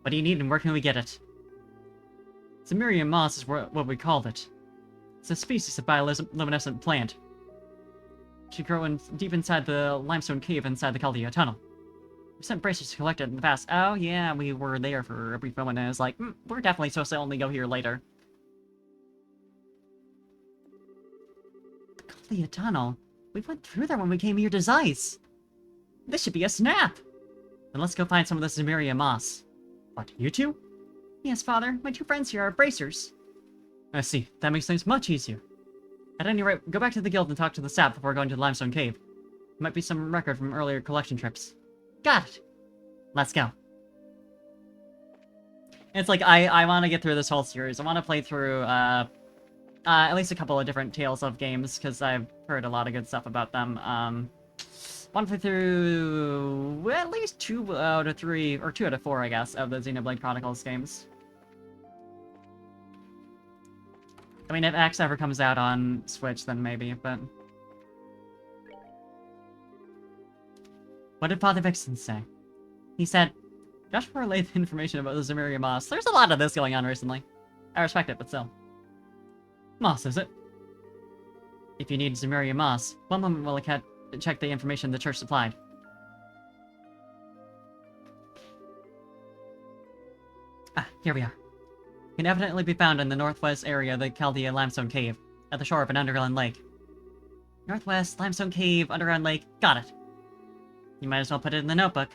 What do you need and where can we get it? Zemirium moss is what we called it. It's a species of bioluminescent plant. It should grow deep inside the limestone cave inside the Caldia tunnel. We sent bracers to collect it in the past. Oh yeah, we were there for a brief moment and I was like, we're definitely supposed to only go here later. The Caldia tunnel? We went through there when we came here to Zeiss. This should be a snap! Then let's go find some of the Zemirium moss. What, you two? Yes, Father. My 2 friends here are bracers. I see. That makes things much easier. At any rate, go back to the guild and talk to the staff before going to the limestone cave. Might be some record from earlier collection trips. Got it! Let's go. It's like, I want to get through this whole series. I want to play through, at least a couple of different Tales of games, because I've heard a lot of good stuff about them. Want to play through at least 2 out of 3, or 2 out of 4, I guess, of the Xenoblade Chronicles games. I mean, if X ever comes out on Switch, then maybe, but... What did Father Vixen say? He said, Joshua relayed the information about the Zemuria Moss. There's a lot of this going on recently. I respect it, but still. Moss, is it? If you need Zemuria Moss, one moment while I check the information the church supplied. Ah, here we are. It can evidently be found in the northwest area of the Chaldea Limestone Cave, at the shore of an underground lake. Northwest Limestone Cave, underground lake, got it. You might as well put it in the notebook.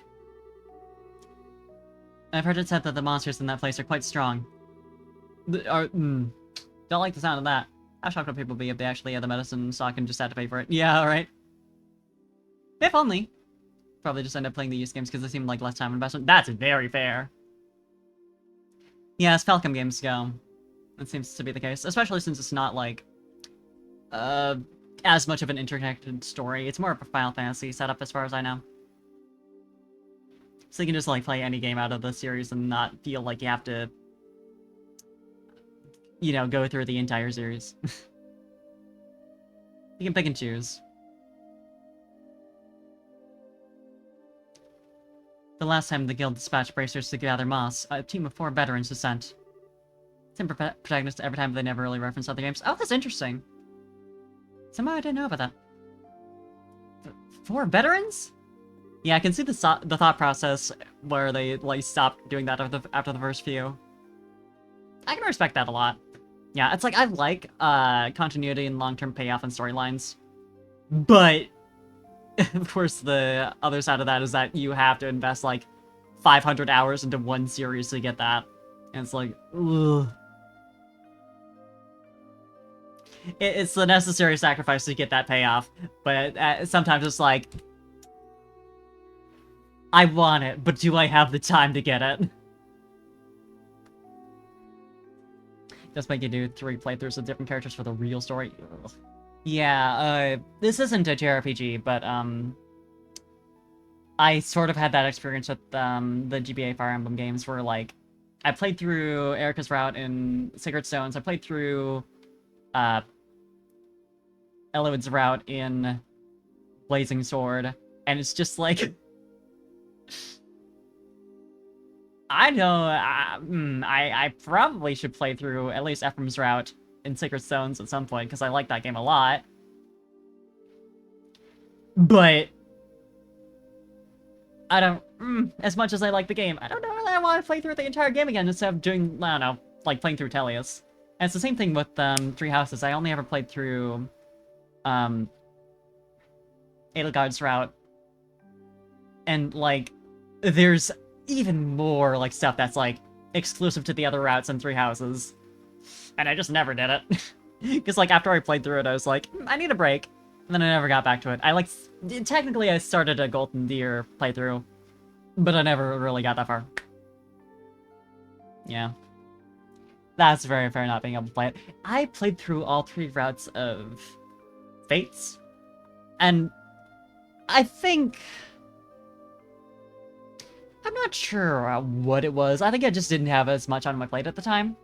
I've heard it said that the monsters in that place are quite strong. Don't like the sound of that. How shocked would people be if they actually had the medicine stock and just had to pay for it? Yeah, alright. If only. Probably just end up playing the used games because they seem like less time investment. That's very fair. Yeah, as Falcom games go, it seems to be the case. Especially since it's not, like, as much of an interconnected story. It's more of a Final Fantasy setup as far as I know. So you can just, like, play any game out of the series and not feel like you have to, you know, go through the entire series. You can pick and choose. The last time the guild dispatched bracers to gather moss, a team of 4 veterans was sent. Same protagonists every time, but they never really reference other games. Oh, that's interesting. Somehow I didn't know about that. 4 veterans? Yeah, I can see the thought process where they, like, stopped doing that after the first few. I can respect that a lot. Yeah, it's like, I like, continuity and long-term payoff and storylines. But, of course, the other side of that is that you have to invest, like, 500 hours into one series to get that. And it's like, ugh. It's the necessary sacrifice to get that payoff. But sometimes it's like, I want it, but do I have the time to get it? Just make you do 3 playthroughs of different characters for the real story. Ugh. Yeah, this isn't a JRPG, but, I sort of had that experience with, the GBA Fire Emblem games where, like, I played through Erica's route in Sacred Stones, I played through, Eloyd's route in Blazing Sword, and it's just like... I know, I probably should play through at least Ephraim's route in Sacred Stones at some point, because I like that game a lot. But... I don't... as much as I like the game, I don't know that I want to play through the entire game again instead of doing, I don't know, like playing through Tellius. And it's the same thing with, 3 Houses. I only ever played through, Edelgard's route. And, like, there's even more, like, stuff that's, like, exclusive to the other routes in 3 Houses. And I just never did it. Because, like, after I played through it, I was like, I need a break. And then I never got back to it. I, like, technically I started a Golden Deer playthrough, but I never really got that far. Yeah. That's very fair not being able to play it. I played through all 3 routes of Fates. And I think... I'm not sure what it was. I think I just didn't have as much on my plate at the time.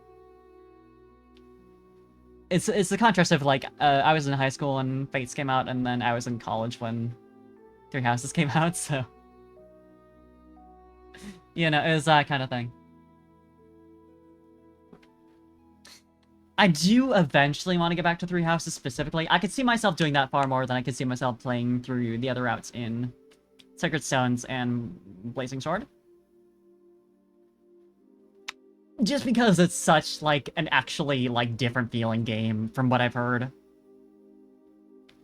It's the contrast of, like, I was in high school when Fates came out, and then I was in college when 3 Houses came out, so... You know, it was that kind of thing. I do eventually want to get back to 3 Houses specifically. I could see myself doing that far more than I could see myself playing through the other routes in Sacred Stones and Blazing Sword. Just because it's such, like, an actually, like, different feeling game from what I've heard.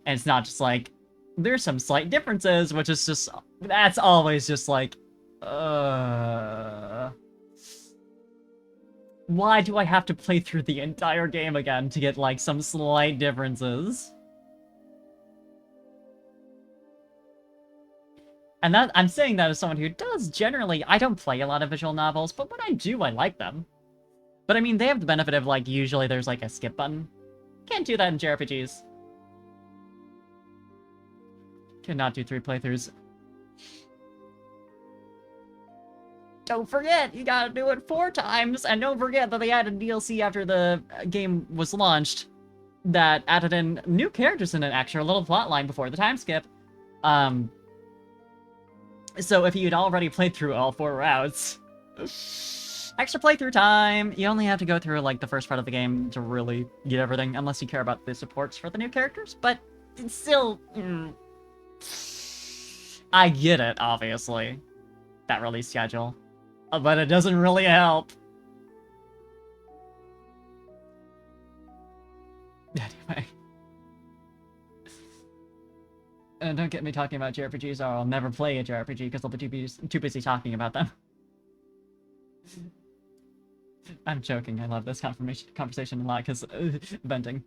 And it's not just like, there's some slight differences, which is just, that's always just like, why do I have to play through the entire game again to get, like, some slight differences? And that I'm saying that as someone who does generally, I don't play a lot of visual novels, but when I do, I like them. But I mean, they have the benefit of, like, usually there's, like, a skip button. Can't do that in JRPGs. Cannot do 3 playthroughs. Don't forget, you gotta do it 4 times, and don't forget that they added DLC after the game was launched that added in new characters in an extra little plotline before the time skip. So if you'd already played through all 4 routes, extra playthrough time! You only have to go through, like, the first part of the game to really get everything, unless you care about the supports for the new characters, but it's still... I get it, obviously. That release schedule. But it doesn't really help. Anyway. And don't get me talking about JRPGs, or I'll never play a JRPG because I'll be too busy talking about them. I'm joking, I love this conversation a lot, because venting.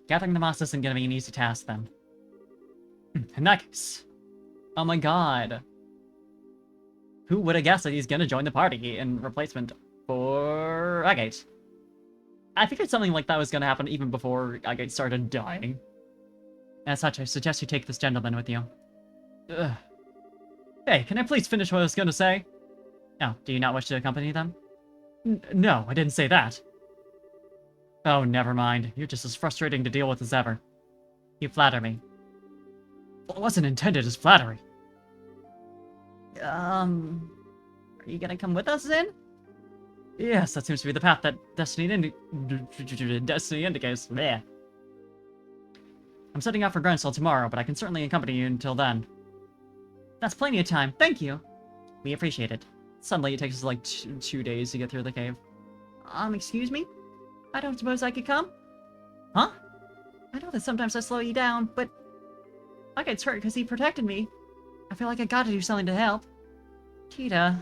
Gathering the moss isn't gonna be an easy task, then. In that case... Oh my god. Who would have guessed that he's gonna join the party in replacement for Agate? I figured something like that was gonna happen even before Agate started dying. As such, I suggest you take this gentleman with you. Ugh. Hey, can I please finish what I was gonna say? Oh, do you not wish to accompany them? No, I didn't say that. Oh, never mind. You're just as frustrating to deal with as ever. You flatter me. Well, it wasn't intended as flattery. Are you gonna come with us, then? Yes, that seems to be the path that destiny indicates. Bleh. I'm setting out for Grunstall tomorrow, but I can certainly accompany you until then. That's plenty of time, thank you! We appreciate it. Suddenly it takes us like 2 days to get through the cave. Excuse me? I don't suppose I could come? Huh? I know that sometimes I slow you down, but... I get hurt because he protected me. I feel like I gotta do something to help. Tita.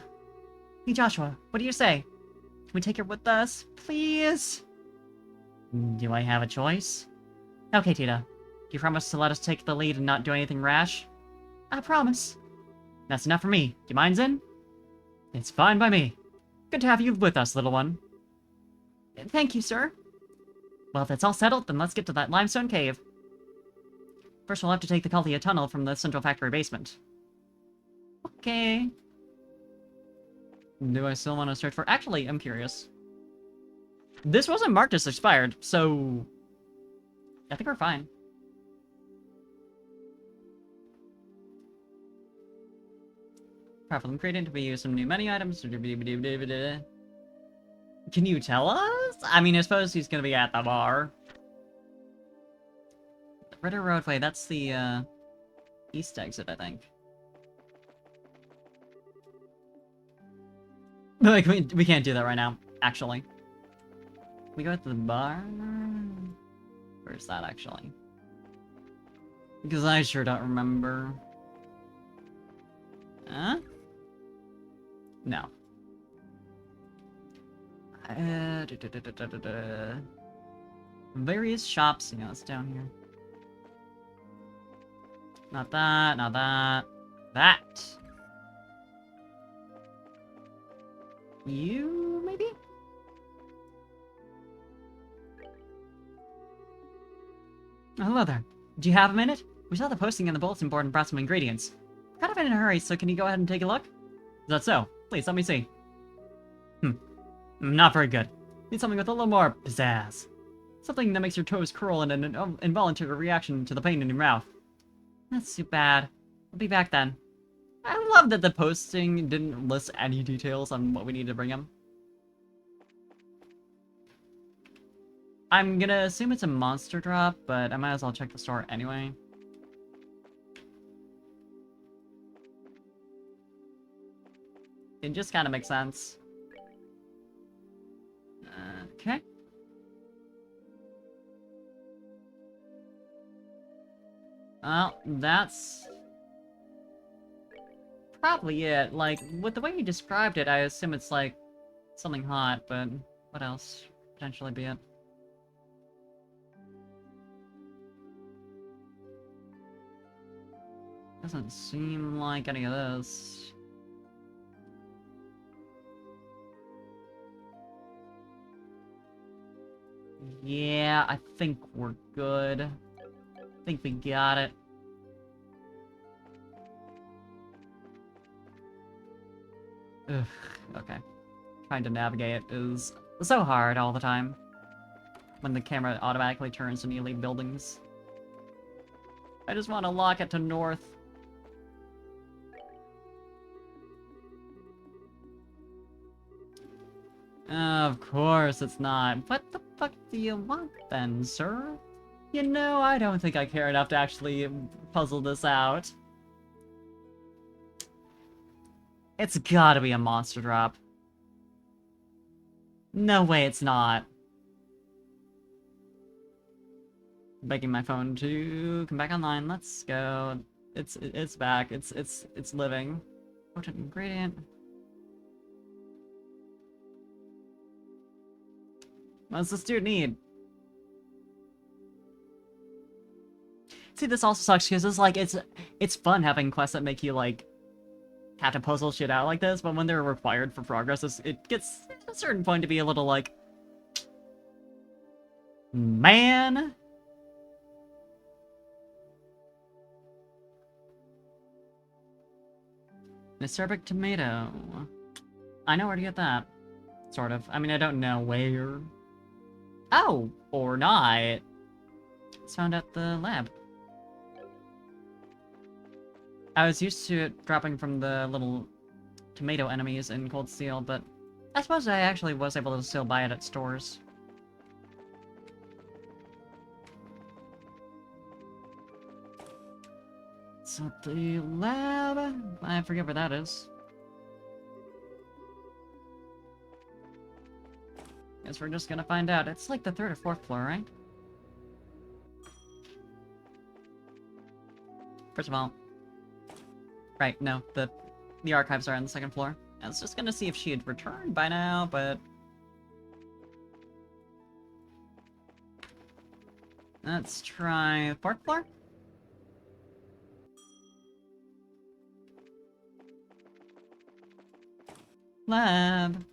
Hey Joshua, what do you say? Can we take her with us, please? Do I have a choice? Okay, Tita. Do you promise to let us take the lead and not do anything rash? I promise. That's enough for me. Do you mind, Zen? It's fine by me. Good to have you with us, little one. Thank you, sir. Well, if that's all settled, then let's get to that limestone cave. First, we'll have to take the Kalia tunnel from the central factory basement. Okay. Do I still want to search for... Actually, I'm curious. This wasn't marked as expired, so... I think we're fine. Problem created to be used some new menu items. Can you tell us? I mean, I suppose he's gonna be at the bar. Ritter Roadway, that's the, east exit, I think. Like, we can't do that right now, actually. We go to the bar? Where's that, actually? Because I sure don't remember. Huh? No. Various shops, you know, it's down here. Not that, not that. That! You, maybe? Oh, hello there. Do you have a minute? We saw the posting on the bulletin board and brought some ingredients. Kind of in a hurry, so can you go ahead and take a look? Is that so? Please, let me see. Not very good. Need something with a little more pizzazz. Something that makes your toes curl in an involuntary reaction to the pain in your mouth. That's too bad. I'll be back then. I love that the posting didn't list any details on what we need to bring him. I'm gonna assume it's a monster drop, but I might as well check the store anyway. It just kind of makes sense. Okay. Well, that's probably it. Like, with the way you described it, I assume it's like something hot, but what else potentially be it? Doesn't seem like any of this. Yeah, I think we're good. I think we got it. Ugh, okay. Trying to navigate is so hard all the time. When the camera automatically turns to nearly buildings. I just want to lock it to north. Of course it's not. What the fuck do you want then, sir? You know, I don't think I care enough to actually puzzle this out. It's gotta be a monster drop. No way it's not. Begging my phone to come back online. Let's go. It's back. It's living. Potent ingredient. What does this dude need? See, this also sucks because it's like it's fun having quests that make you like have to puzzle shit out like this, but when they're required for progress, it gets at a certain point to be a little like, man. An acerbic tomato. I know where to get that. Sort of. I mean, I don't know where. Oh, or not. It's found at the lab. I was used to it dropping from the little tomato enemies in Cold Steel, but I suppose I actually was able to still buy it at stores. It's at the lab. I forget where that is. Guess we're just gonna find out. It's like the 3rd or 4th floor, right? First of all... Right, no, the archives are on the 2nd floor. I was just gonna see if she had returned by now, but... Let's try 4th floor? Lab.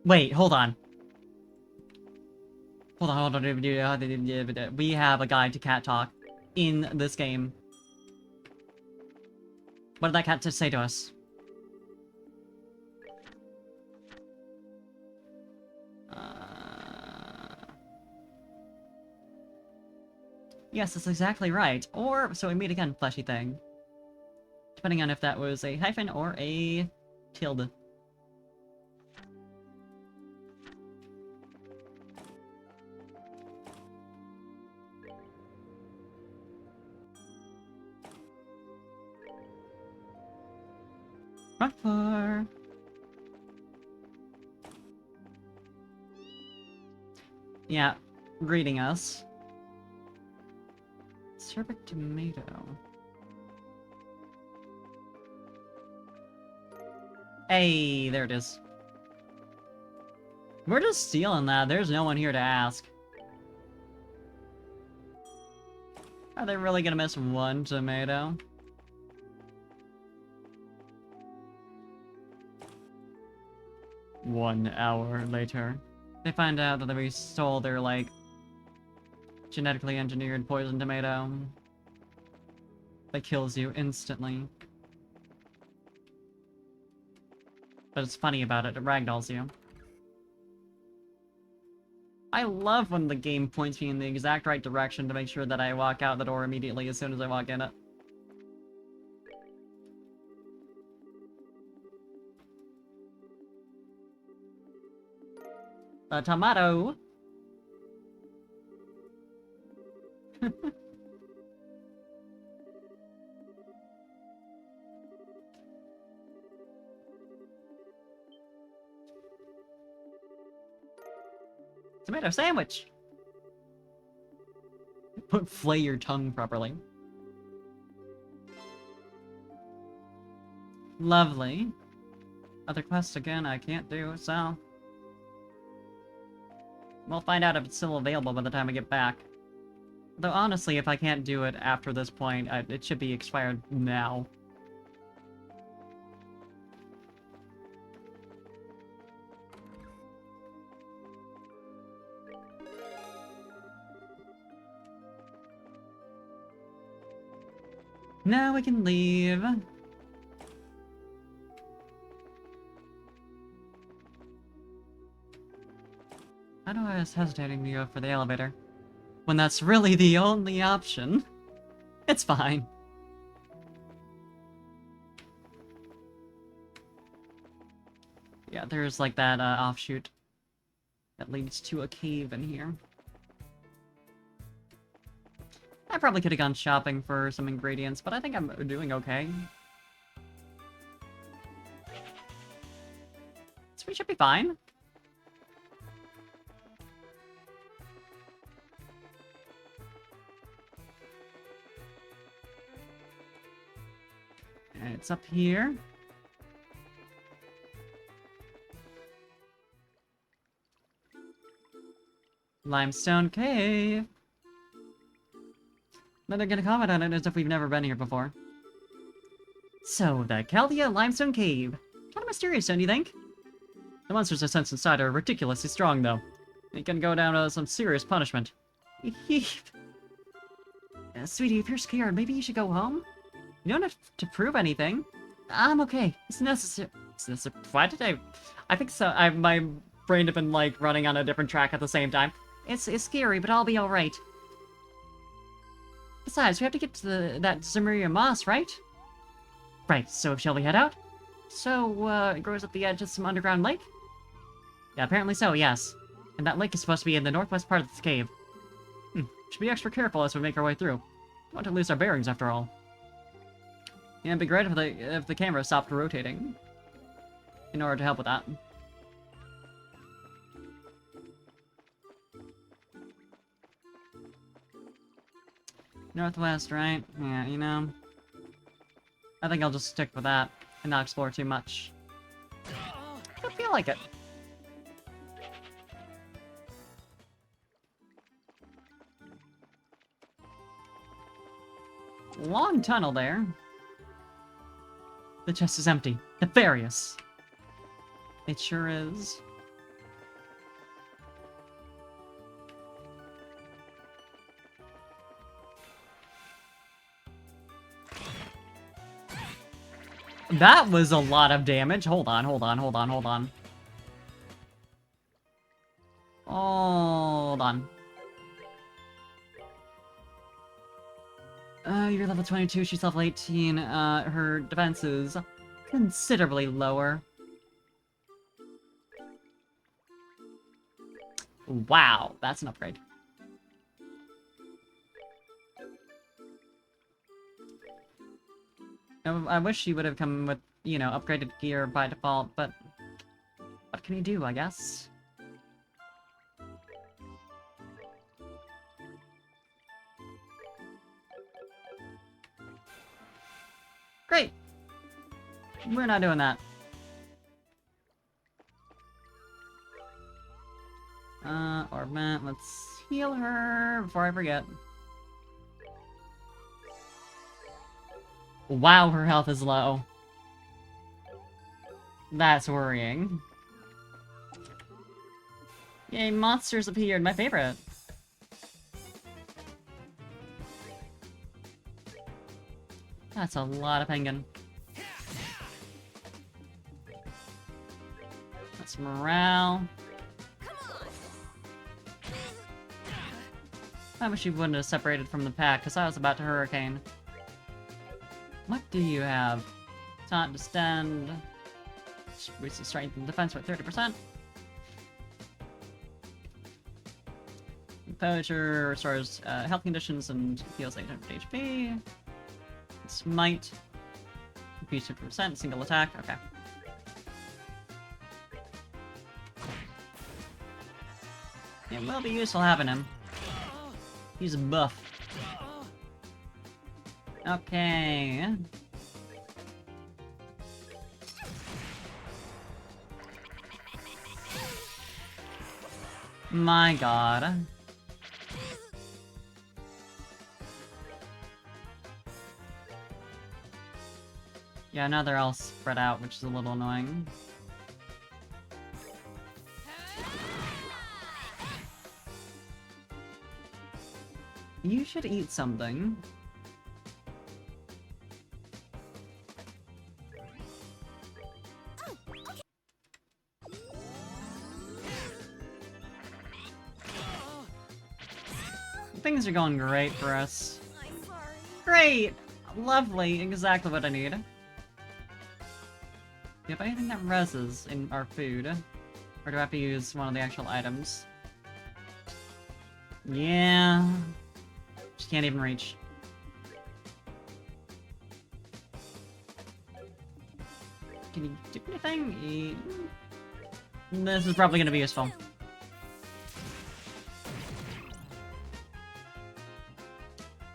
Wait, hold on. Hold on. We have a guide to cat talk in this game. What did that cat just say to us? Yes, that's exactly right. Or, so we meet again, fleshy thing. Depending on if that was a hyphen or a tilde. Front floor. Yeah, greeting us. Acerbic tomato. Hey, there it is. We're just stealing that. There's no one here to ask. Are they really gonna miss one tomato? One hour later, they find out that we stole their, like, genetically engineered poison tomato that kills you instantly. But it's funny about it, it ragdolls you. I love when the game points me in the exact right direction to make sure that I walk out the door immediately as soon as I walk in it. A tomato! Tomato sandwich! Flay your tongue properly. Lovely. Other quests again I can't do, so... We'll find out if it's still available by the time I get back. Though honestly, if I can't do it after this point, it should be expired now. Now we can leave. I know I was hesitating to go for the elevator, when that's really the only option. It's fine. Yeah, there's like that offshoot that leads to a cave in here. I probably could have gone shopping for some ingredients, but I think I'm doing okay. So we should be fine. And it's up here. Limestone cave. Then they're gonna comment on it as if we've never been here before. So, the Chaldea Limestone Cave. Kind of mysterious, don't you think? The monsters I sense inside are ridiculously strong, though. They can go down to some serious punishment. Sweetie, if you're scared, maybe you should go home? You don't have to prove anything. I'm okay. It's necessary. Why did I think so. My brain had been, like, running on a different track at the same time. It's scary, but I'll be alright. Besides, we have to get to that Zemuria Moss, right? Right, so shall we head out? So, it grows at the edge of some underground lake? Yeah, apparently so, yes. And that lake is supposed to be in the northwest part of this cave. Should be extra careful as we make our way through. Don't want to lose our bearings, after all. Yeah, it'd be great if the camera stopped rotating. In order to help with that. Northwest, right? Yeah, you know. I think I'll just stick with that and not explore too much. I feel like it. Long tunnel there. The chest is empty. Nefarious. It sure is. That was a lot of damage. Hold on. Hold on. You're level 22, she's level 18. Her defense is considerably lower. Wow, that's an upgrade. I wish she would have come with, you know, upgraded gear by default, but what can you do, I guess? Great! We're not doing that. Orbment, let's heal her before I forget. Wow, her health is low. That's worrying. Yay, monsters appeared, my favorite. That's a lot of penguin. That's morale. I wish you wouldn't have separated from the pack, because I was about to hurricane. What do you have? Taunt, Distend. Boosts strength and defense by 30%. Poacher restores health conditions and heals 800 HP. Smite. Increase 50%, single attack. Okay. It will be useful having him. He's a buff. Okay. My god. Yeah, now they're all spread out, which is a little annoying. You should eat something. Things are going great for us. I'm sorry. Great! Lovely, exactly what I need. Do you have anything that reses in our food? Or do I have to use one of the actual items? Yeah. Just can't even reach. Can you do anything? This is probably gonna be useful.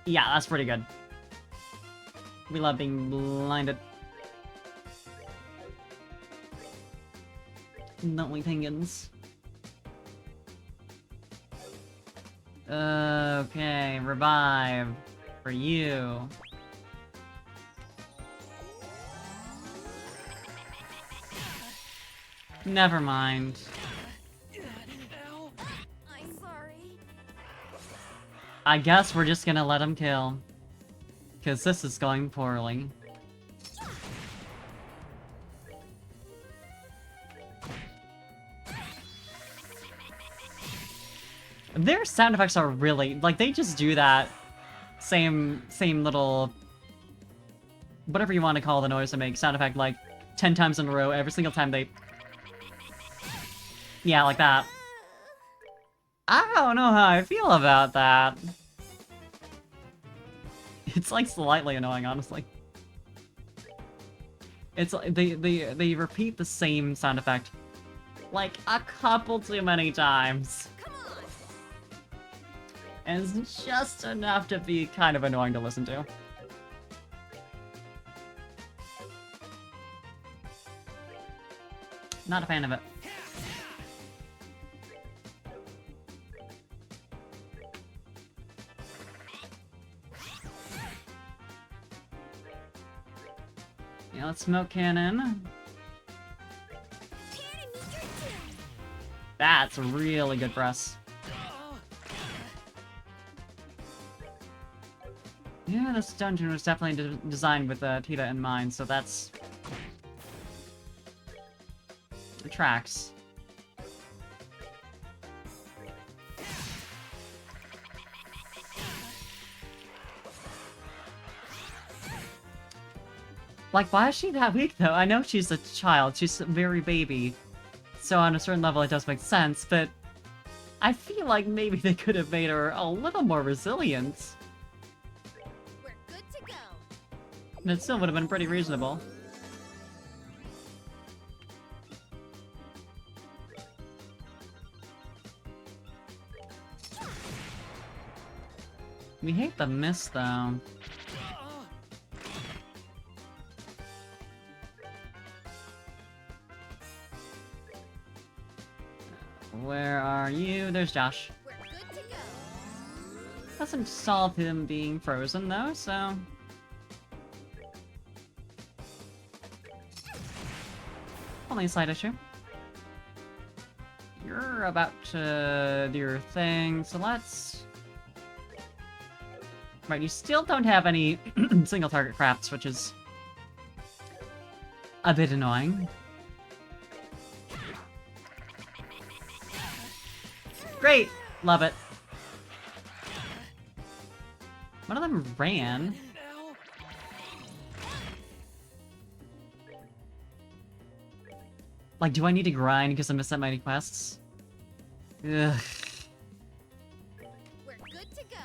Yeah, that's pretty good. We love being blinded. Don't we, penguins? Okay, revive. For you. Never mind. I'm sorry. I guess we're just gonna let him kill. Because this is going poorly. Their sound effects are really... like, they just do that same little... whatever you want to call the noise they make, sound effect, like, 10 times in a row, every single time they... yeah, like that. I don't know how I feel about that. It's, like, slightly annoying, honestly. It's like, they repeat the same sound effect, like, a couple too many times. Come on. And it's just enough to be kind of annoying to listen to. Not a fan of it. Yeah, let's smoke cannon. That's really good for us. Yeah, this dungeon was definitely designed with Tita in mind, so that's... it tracks. Like, why is she that weak, though? I know she's a child, she's a very baby, so on a certain level it does make sense, but I feel like maybe they could have made her a little more resilient. We're good to go. And it still would have been pretty reasonable. We hate the mist, though. Where are you? There's Josh. We're good to go. Doesn't solve him being frozen, though, so... only a slight issue. You're about to do your thing, so let's... right, you still don't have any single target crafts, which is a bit annoying. Great! Love it. One of them ran. Like, do I need to grind because I missed that many quests? Ugh. We're good to go.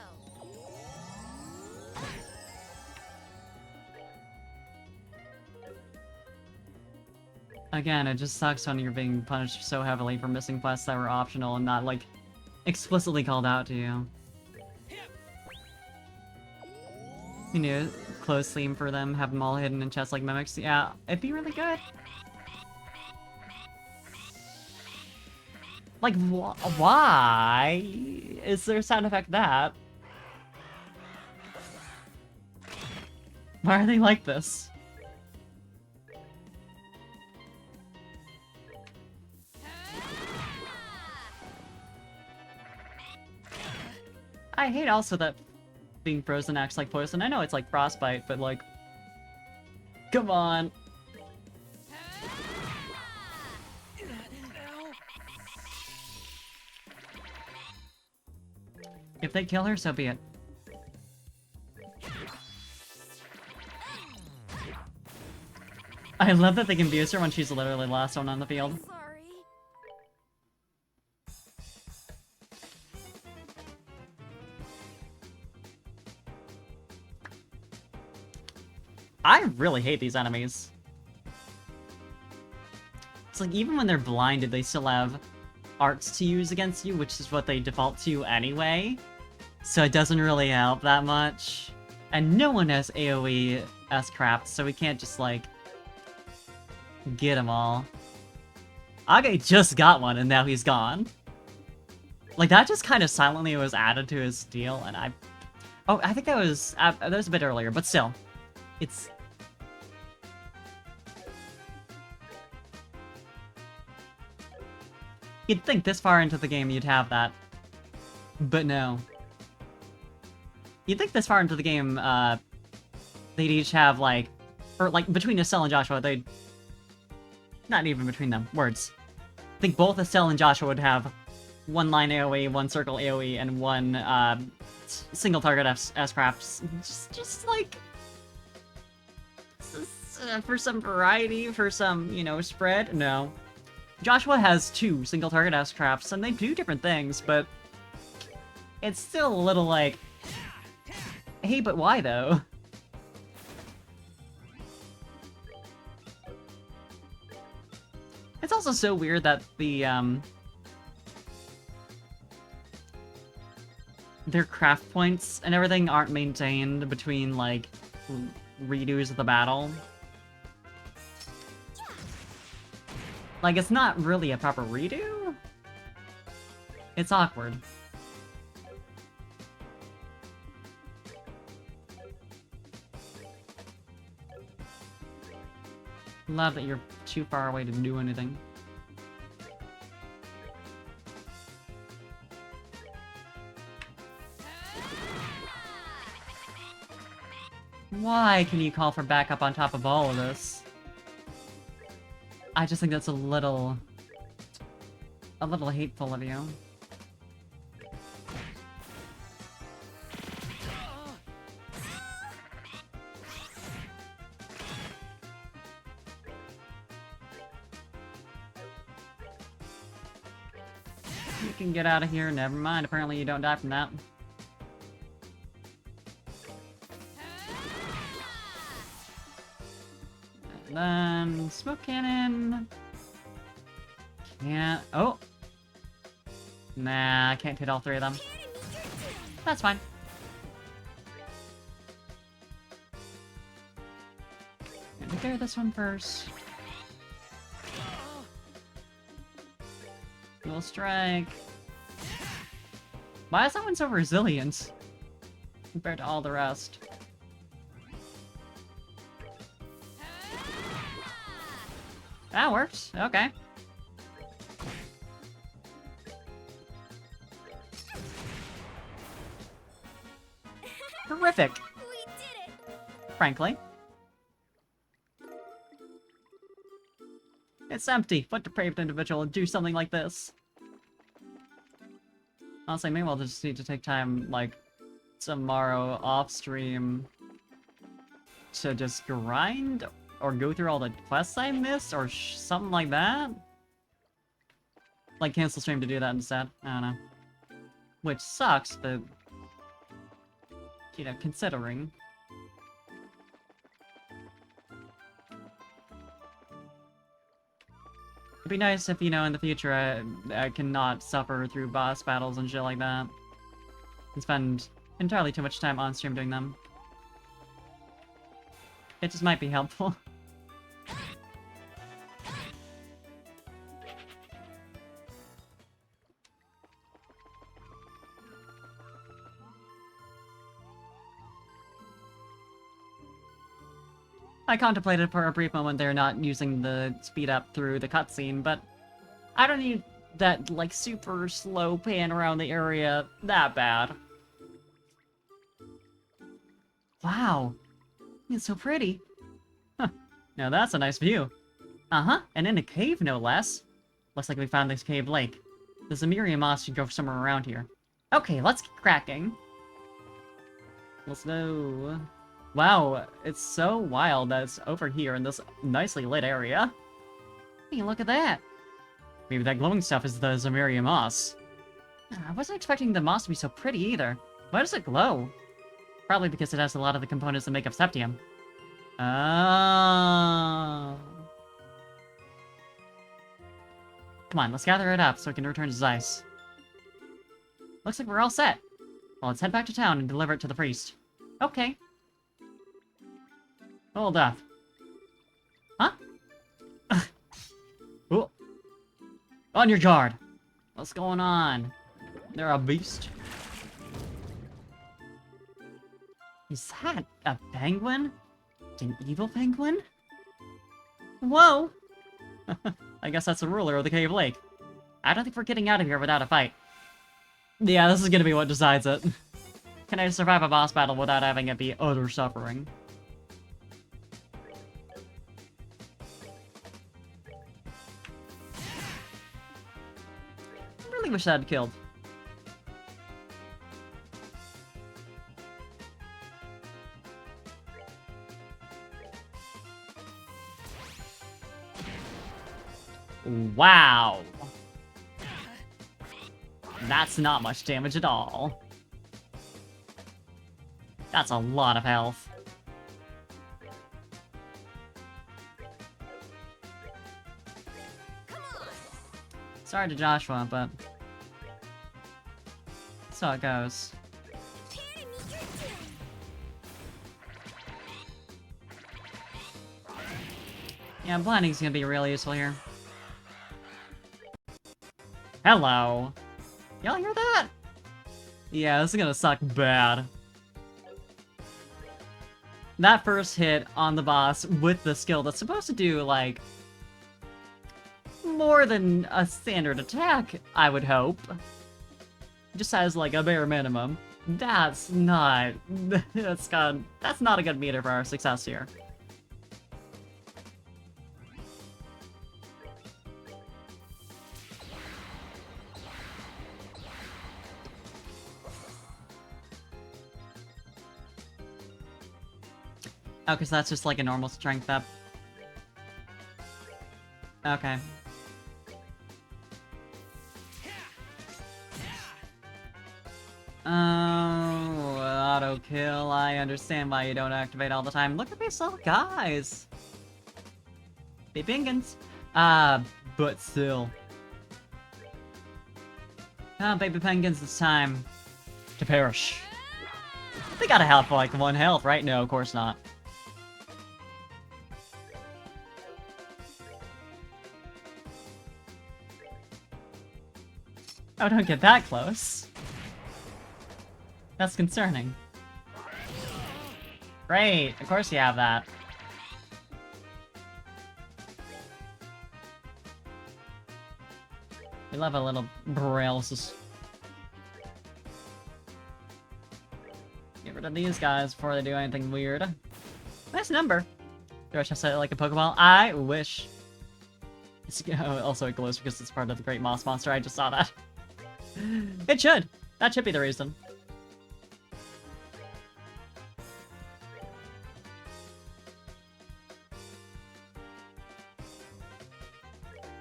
Again, it just sucks when you're being punished so heavily for missing quests that were optional and not, like, explicitly called out to you. You know, close theme for them, have them all hidden in chests like mimics. Yeah, it'd be really good. Like, why is there a sound effect that? Why are they like this? I hate also that being frozen acts like poison. I know it's like frostbite, but like... Come on! If they kill her, so be it. I love that they confuse her when she's literally the last one on the field. Sorry. I really hate these enemies. It's like, even when they're blinded, they still have arts to use against you, which is what they default to anyway. So it doesn't really help that much. And no one has AoE as crap, so we can't just, like, get them all. Age just got one, and now he's gone. Like, that just kind of silently was added to his deal, and I... Oh, I think that was a bit earlier, but still. It's... You'd think this far into the game you'd have that. But no. You'd think this far into the game, they'd each have, like... Or, like, between Estelle and Joshua, they'd... Not even between them. Words. I think both Estelle and Joshua would have one line AoE, one circle AoE, and one, single target S-craps. Just, like... for some variety, for some, you know, spread? No. Joshua has 2 single target S-craps, and they do different things, but... It's still a little like... Hey, but why, though? It's also so weird that the, their craft points and everything aren't maintained between, like, redos of the battle. Like, it's not really a proper redo? It's awkward. Love that you're too far away to do anything. Why can you call for backup on top of all of this? I just think that's a little hateful of you. You can get out of here, never mind. Apparently you don't die from that. And then smoke cannon. Can't. Oh. Nah, I can't hit all 3 of them. That's fine. Gonna repair this one first. Dual strike. Why is that one so resilient compared to all the rest? That works. Okay. Terrific. We did it. Frankly. It's empty. What depraved individual would do something like this? Honestly, maybe I'll just need to take time, like, tomorrow off-stream to just grind or go through all the quests I missed or something like that? Like, cancel stream to do that instead. I don't know. Which sucks, but... You know, considering... It'd be nice if, you know, in the future I cannot suffer through boss battles and shit like that. And spend entirely too much time on stream doing them. It just might be helpful. I contemplated for a brief moment there not using the speed up through the cutscene, but I don't need that, like, super slow pan around the area that bad. Wow, it's so pretty. Huh. Now that's a nice view. Uh-huh, and in a cave, no less. Looks like we found this cave lake. The Zamirian moss should go somewhere around here. Okay, let's get cracking. Let's go. Wow, it's so wild that it's over here in this nicely lit area. Hey, look at that. Maybe that glowing stuff is the Zamirian moss. I wasn't expecting the moss to be so pretty either. Why does it glow? Probably because it has a lot of the components that make up septium. Oh. Come on, let's gather it up so we can return to Zeiss. Looks like we're all set. Well, let's head back to town and deliver it to the priest. Okay. Hold up. Huh? Ooh. On your guard. What's going on? They're a beast. Is that a penguin? An evil penguin? Whoa! I guess that's the ruler of the Cave Lake. I don't think we're getting out of here without a fight. Yeah, this is gonna be what decides it. Can I survive a boss battle without having it be utter suffering? I really wish I had killed. Wow. That's not much damage at all. That's a lot of health. Sorry to Joshua, but that's how it goes. Prepare to meet your doom. Yeah, blinding's gonna be really useful here. Hello. Y'all hear that? Yeah, this is gonna suck bad. That first hit on the boss with the skill that's supposed to do, like, more than a standard attack, I would hope. Just has, like, a bare minimum. That's not... that's not a good meter for our success here. Oh, because that's just like a normal strength up. Okay. Oh, auto kill. I understand why you don't activate all the time. Look at these little guys. They bingans. But still. Ah, baby penguins, it's time to perish. They gotta have like 1 health, right? No, of course not. Oh, don't get that close. That's concerning. Great, of course you have that. We love a little paralysis. Get rid of these guys before they do anything weird. Nice number. Do I just say it like a Pokeball? I wish. It's, also it glows because it's part of the Great Moss Monster. I just saw that. It should. That should be the reason.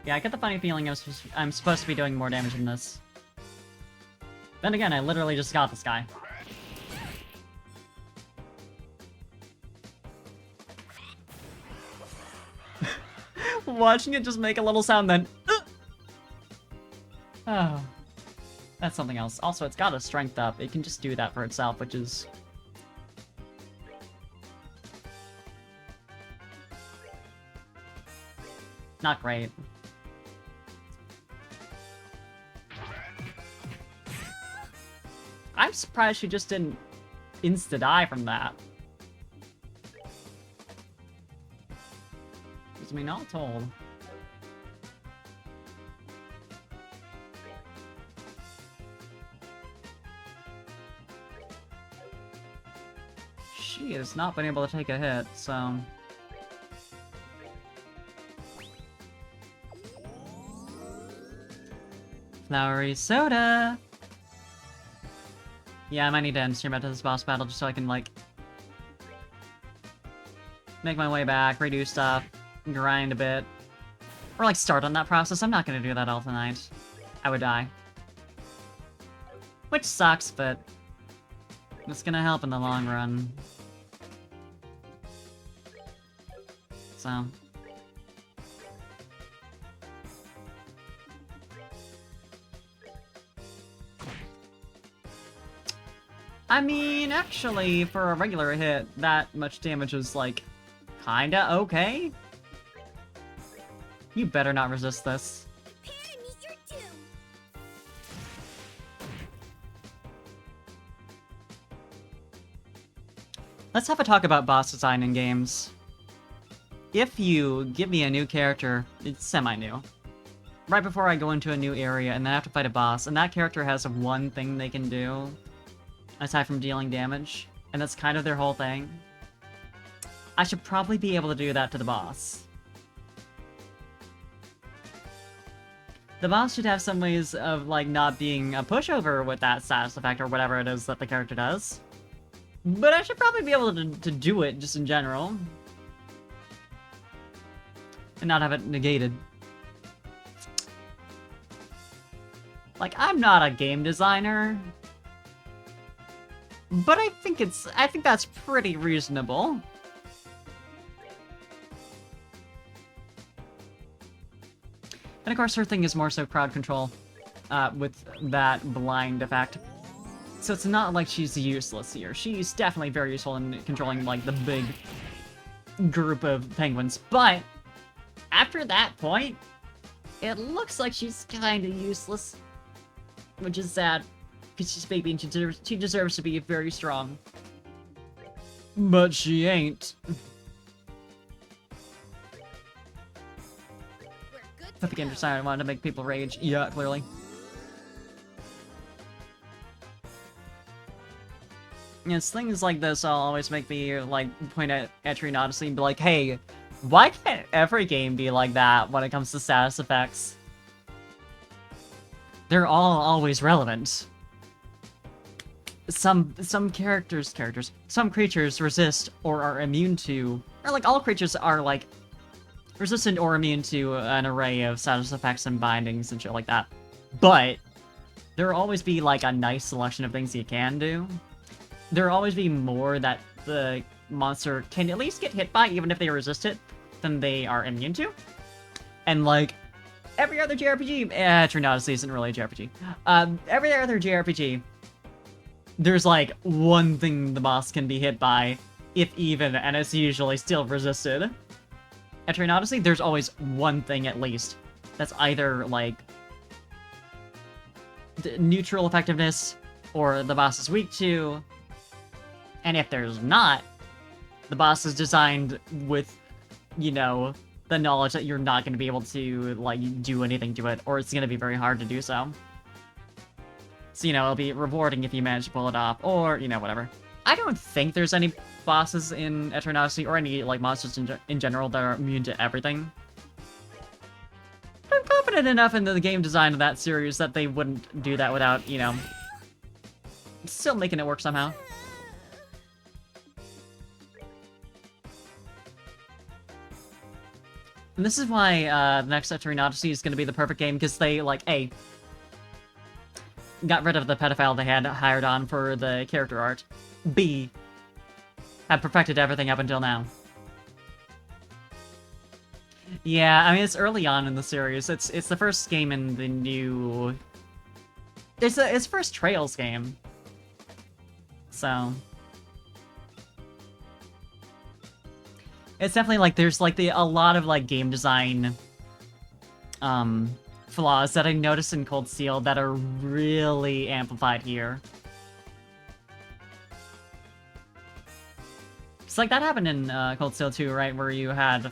Yeah, I get the funny feeling I'm supposed to be doing more damage than this. Then again, I literally just got this guy. Watching it just make a little sound then... Oh. That's something else. Also, it's got a strength up. It can just do that for itself, which is... not great. I'm surprised she just didn't insta-die from that. I mean, all told. she has not been able to take a hit, so... Flowery soda! Yeah, I might need to end stream after this boss battle just so I can, like... make my way back, redo stuff, grind a bit. Or, like, start on that process. I'm not gonna do that all tonight. I would die. Which sucks, but... it's gonna help in the long run. So... I mean, actually, for a regular hit, that much damage is, like, kinda okay? You better not resist this. Prepare to meet your doom. Let's have a talk about boss design in games. If you give me a new character, it's semi-new, right before I go into a new area and then I have to fight a boss, and that character has one thing they can do, aside from dealing damage, and that's kind of their whole thing, I should probably be able to do that to the boss. The boss should have some ways of, like, not being a pushover with that status effect or whatever it is that the character does. But I should probably be able to do it, just in general. And not have it negated. Like, I'm not a game designer. But I think that's pretty reasonable. And of course her thing is more so crowd control, with that blind effect. So it's not like she's useless here. She's definitely very useful in controlling, like, the big group of penguins. But after that point, it looks like she's kinda useless. Which is sad, because she's baby and she deserves to be very strong. But she ain't. We're good But to the game go. decided I wanted to make people rage. Yeah, clearly. Yes, things like this will always make me, like, point at Etrian Odyssey and be like, hey, why can't every game be like that when it comes to status effects? They're all always relevant. Some creatures resist or are immune to, or like all creatures are like resistant or immune to an array of status effects and bindings and shit like that. But there'll always be like a nice selection of things you can do. There'll always be more that the monster can at least get hit by, even if they resist it, than they are immune to. And like every other JRPG, Etrian Odyssey isn't really a JRPG. Every other JRPG, there's like one thing the boss can be hit by, if even, and it's usually still resisted. Etrian Odyssey, there's always one thing at least that's either like neutral effectiveness or the boss is weak to, and if there's not, the boss is designed with, you know, the knowledge that you're not going to be able to like do anything to it, or it's going to be very hard to do so. So, you know, it'll be rewarding if you manage to pull it off, or, you know, whatever. I don't think there's any bosses in Etrian Odyssey, or any, like, monsters in general that are immune to everything. But I'm confident enough in the game design of that series that they wouldn't do that without, you know, still making it work somehow. And this is why the next Etrian Odyssey is going to be the perfect game, because they, like, A, got rid of the pedophile they had hired on for the character art. B, have perfected everything up until now. Yeah, I mean, it's early on in the series. It's the first game in the new... It's the first Trails game. So... it's definitely, like, there's, like, a lot of, like, game design, flaws that I noticed in Cold Steel that are really amplified here. It's like, that happened in, Cold Steel 2, right? Where you had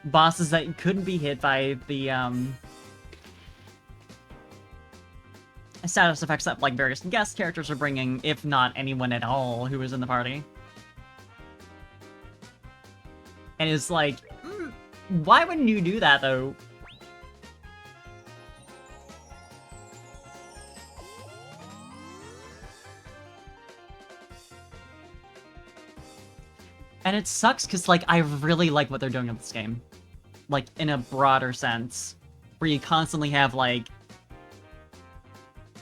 bosses that couldn't be hit by the, status effects that, like, various guest characters are bringing, if not anyone at all who was in the party. And it's like, why wouldn't you do that, though? And it sucks, because, like, I really like what they're doing in this game. Like, in a broader sense. Where you constantly have, like,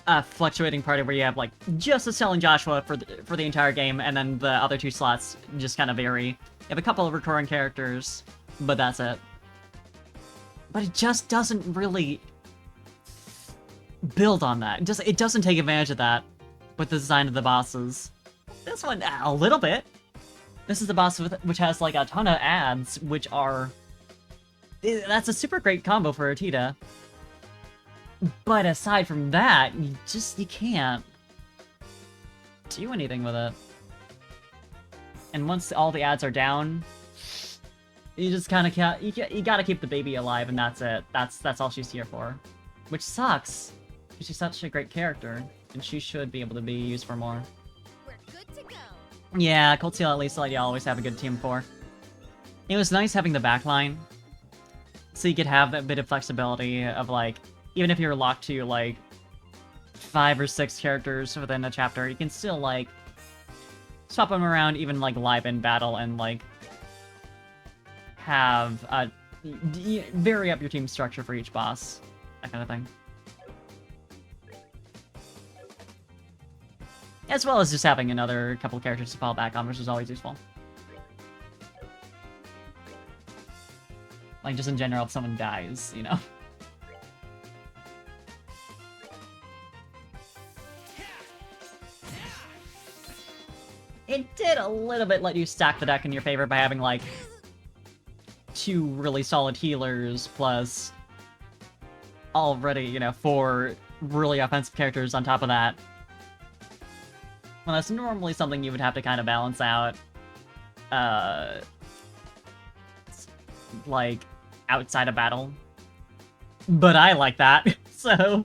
a fluctuating party where you have, like, just Estelle and Joshua for the entire game, and then the other 2 slots just kind of vary. You have a couple of recurring characters, but that's it. But it just doesn't really build on that. It doesn't take advantage of that with the design of the bosses. This one, a little bit. This is the boss which has, like, a ton of ads, which are... That's a super great combo for Atita. But aside from that, you can't do anything with it. And once all the ads are down, you just kind of can't... You gotta keep the baby alive, and that's it. That's all she's here for. Which sucks. Because she's such a great character, and she should be able to be used for more. We're good to go. Yeah, Cold Steel at least let you always have a good team for. It was nice having the backline, so you could have that bit of flexibility of, like, even if you're locked to, like, 5 or 6 characters within a chapter, you can still, like, swap them around, even, like, live in battle, and, like, have vary up your team structure for each boss. That kind of thing. As well as just having another couple characters to fall back on, which is always useful. Like, just in general, if someone dies, you know? It did a little bit let you stack the deck in your favor by having, like, 2 really solid healers, plus already, you know, 4 really offensive characters on top of that. Well, that's normally something you would have to kind of balance out, like, outside of battle. But I like that, so...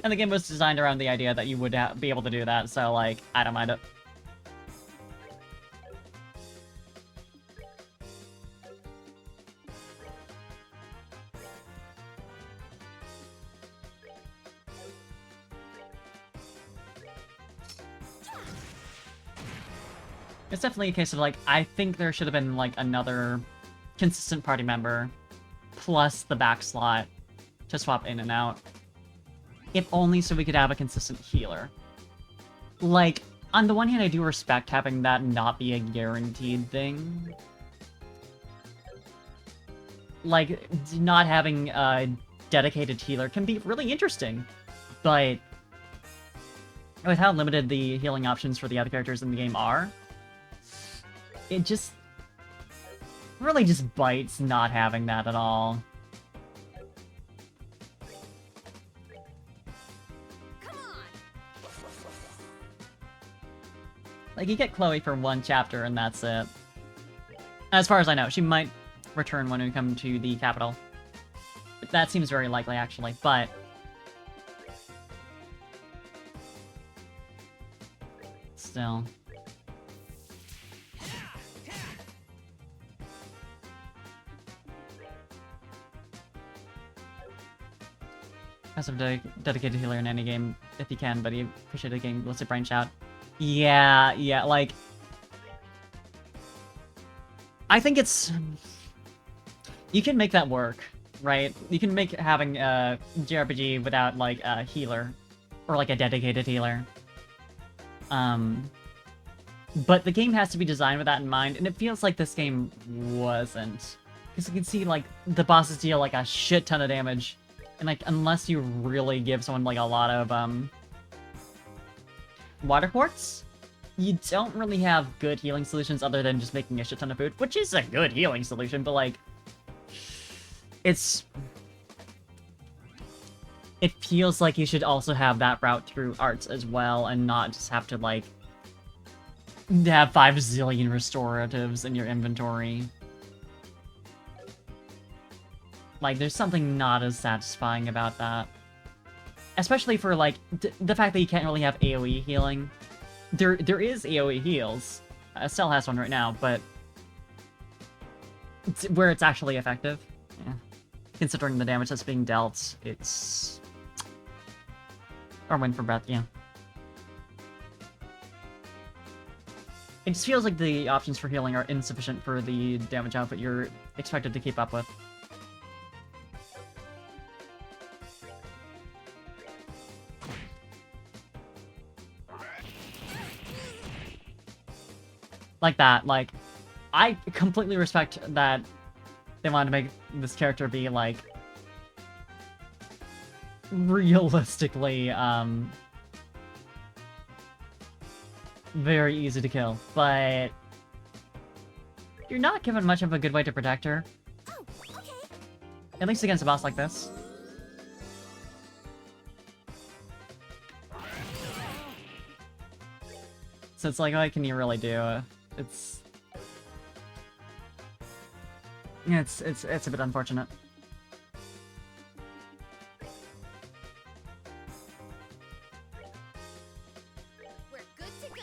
And the game was designed around the idea that you would be able to do that, so, like, I don't mind it. It's definitely a case of, like, I think there should have been, like, another consistent party member, plus the back slot, to swap in and out. If only so we could have a consistent healer. Like, on the one hand, I do respect having that not be a guaranteed thing. Like, not having a dedicated healer can be really interesting, but with how limited the healing options for the other characters in the game are, it just really just bites not having that at all. Come on. Like, you get Chloe for 1 chapter and that's it. As far as I know, she might return when we come to the capital. That seems very likely, actually, but... Still... As a dedicated healer in any game, if you can, but you appreciate a game, let's say branch out. Yeah, like... I think it's... You can make that work, right? You can make having a JRPG without, like, a healer. Or, like, a dedicated healer. But the game has to be designed with that in mind, and it feels like this game wasn't. Because you can see, like, the bosses deal, like, a shit ton of damage. And, like, unless you really give someone, like, a lot of, water quartz, you don't really have good healing solutions other than just making a shit ton of food, which is a good healing solution, but, like, it feels like you should also have that route through arts as well, and not just have to, like, have 5 zillion restoratives in your inventory. Like, there's something not as satisfying about that. Especially for, like, the fact that you can't really have AoE healing. There is AoE heals. Estelle has one right now, but where it's actually effective. Yeah. Considering the damage that's being dealt, it's... Or win for breath, yeah. It just feels like the options for healing are insufficient for the damage output you're expected to keep up with. Like that, like, I completely respect that they wanted to make this character be, like, realistically, very easy to kill, but you're not given much of a good way to protect her. Oh, okay. At least against a boss like this. So it's like, what can you really do? It's a bit unfortunate. We're good to go.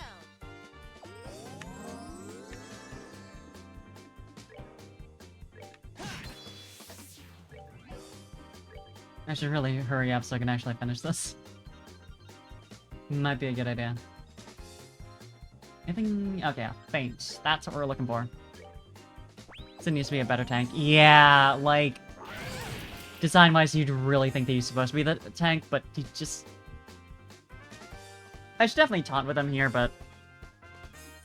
I should really hurry up so I can actually finish this. Might be a good idea. Anything? Okay, yeah. Faint. That's what we're looking for. So it needs to be a better tank. Yeah, like... Design-wise, you'd really think that he's supposed to be the tank, but he just... I should definitely taunt with him here, but...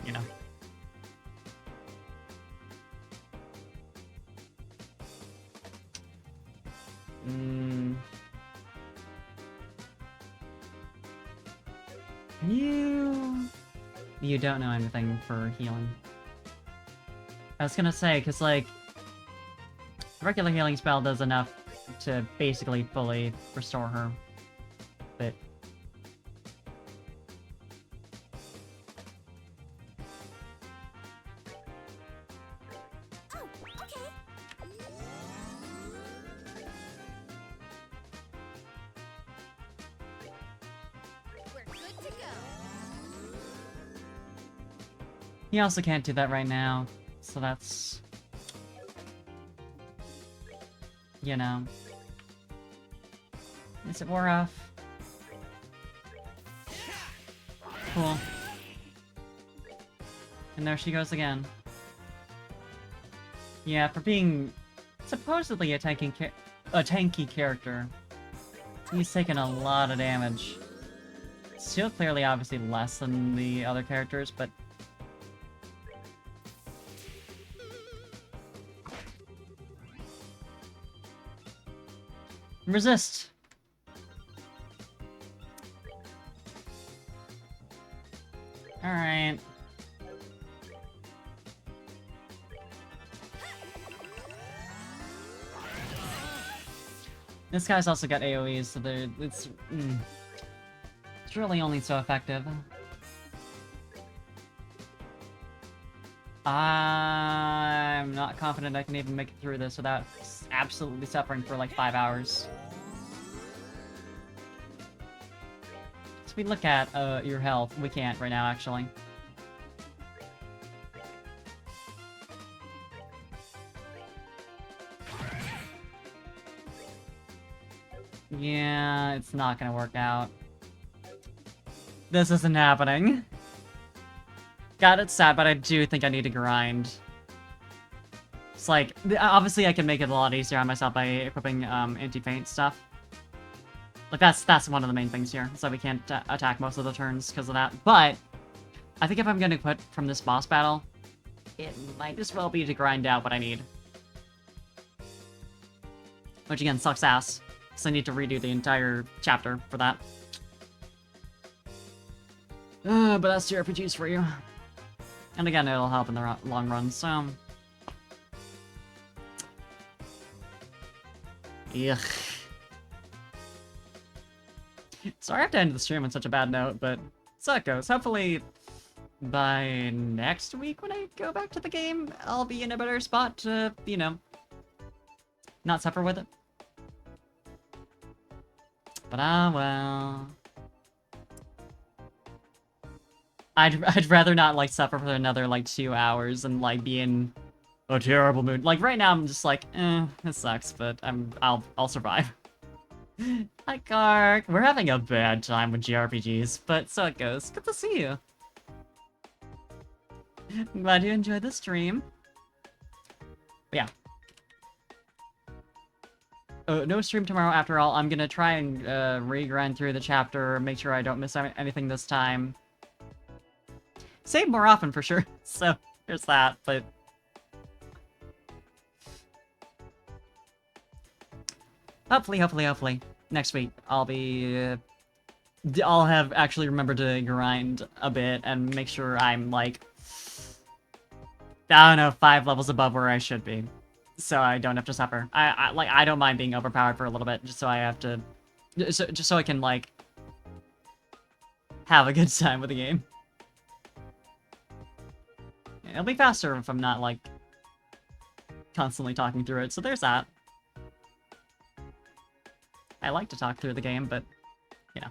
You know. You don't know anything for healing. I was gonna say, because, like, the regular healing spell does enough to basically fully restore her. But... Oh, okay. We're good to go. He also can't do that right now, so that's... You know... Is it wore off? Cool. And there she goes again. Yeah, for being supposedly a tanky character, he's taken a lot of damage. Still clearly obviously less than the other characters, but... Resist! Alright. This guy's also got AoEs, so it's really only so effective. I'm not confident I can even make it through this without absolutely suffering for like 5 hours. So we look at your health. We can't right now, actually. Yeah, it's not gonna work out. This isn't happening. God, it's sad, but I do think I need to grind. It's like, obviously I can make it a lot easier on myself by equipping anti-feint stuff. Like, that's one of the main things here, so we can't attack most of the turns because of that. But, I think if I'm gonna quit from this boss battle, it might as well be to grind out what I need. Which again, sucks ass, because I need to redo the entire chapter for that. But that's JRPGs for you. And again, it'll help in the long run, so... Ugh. Sorry I have to end the stream on such a bad note, but so it goes. Hopefully, by next week when I go back to the game, I'll be in a better spot to, you know, not suffer with it. But well... I'd rather not, like, suffer for another, like, 2 hours and, like, be in a terrible mood. Like right now, I'm just like, this sucks, but I'll survive. Hi, Kark. We're having a bad time with JRPGs, but so it goes. Good to see you. I'm glad you enjoyed the stream. But yeah. No stream tomorrow after all. I'm gonna try and re-grind through the chapter, make sure I don't miss anything this time. Save more often for sure, so there's that, but... Hopefully, next week I'll be... I'll have actually remembered to grind a bit and make sure I'm, like... I don't know, 5 levels above where I should be. So I don't have to suffer. I don't mind being overpowered for a little bit, just so I have to... just so I can, like... have a good time with the game. It'll be faster if I'm not, like... constantly talking through it, so there's that. I like to talk through the game, but... you know.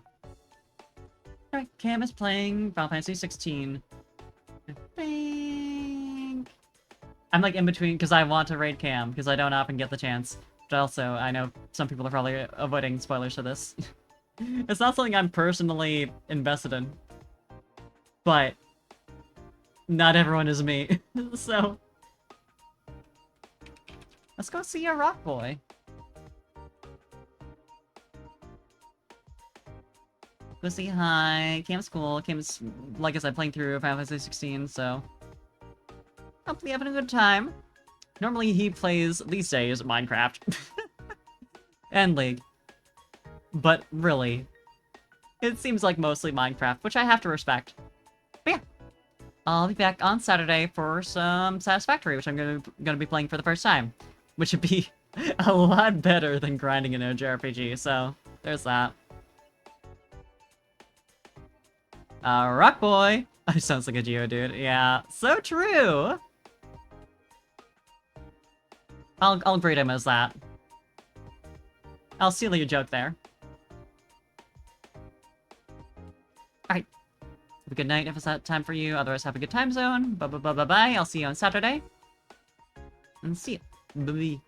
Alright, Cam is playing Final Fantasy 16. I think... I'm like in between because I want to raid Cam because I don't often get the chance. But also, I know some people are probably avoiding spoilers for this. It's not something I'm personally invested in. But not everyone is me. So let's go see a rock boy. Go say hi. Cam's cool. Cam's, like I said, playing through Final Fantasy 16, so hopefully having a good time. Normally he plays, these days, Minecraft. And League. But really, it seems like mostly Minecraft, which I have to respect. But yeah, I'll be back on Saturday for some Satisfactory, which I'm gonna be playing for the first time. Which would be a lot better than grinding in a JRPG, so there's that. Rock boy! Sounds like a Geodude. Yeah, so true! I'll greet him as that. I'll seal your joke there. Alright. Have a good night if it's that time for you. Otherwise, have a good time zone. Bye-bye-bye-bye-bye. I'll see you on Saturday. And see you. Bye-bye.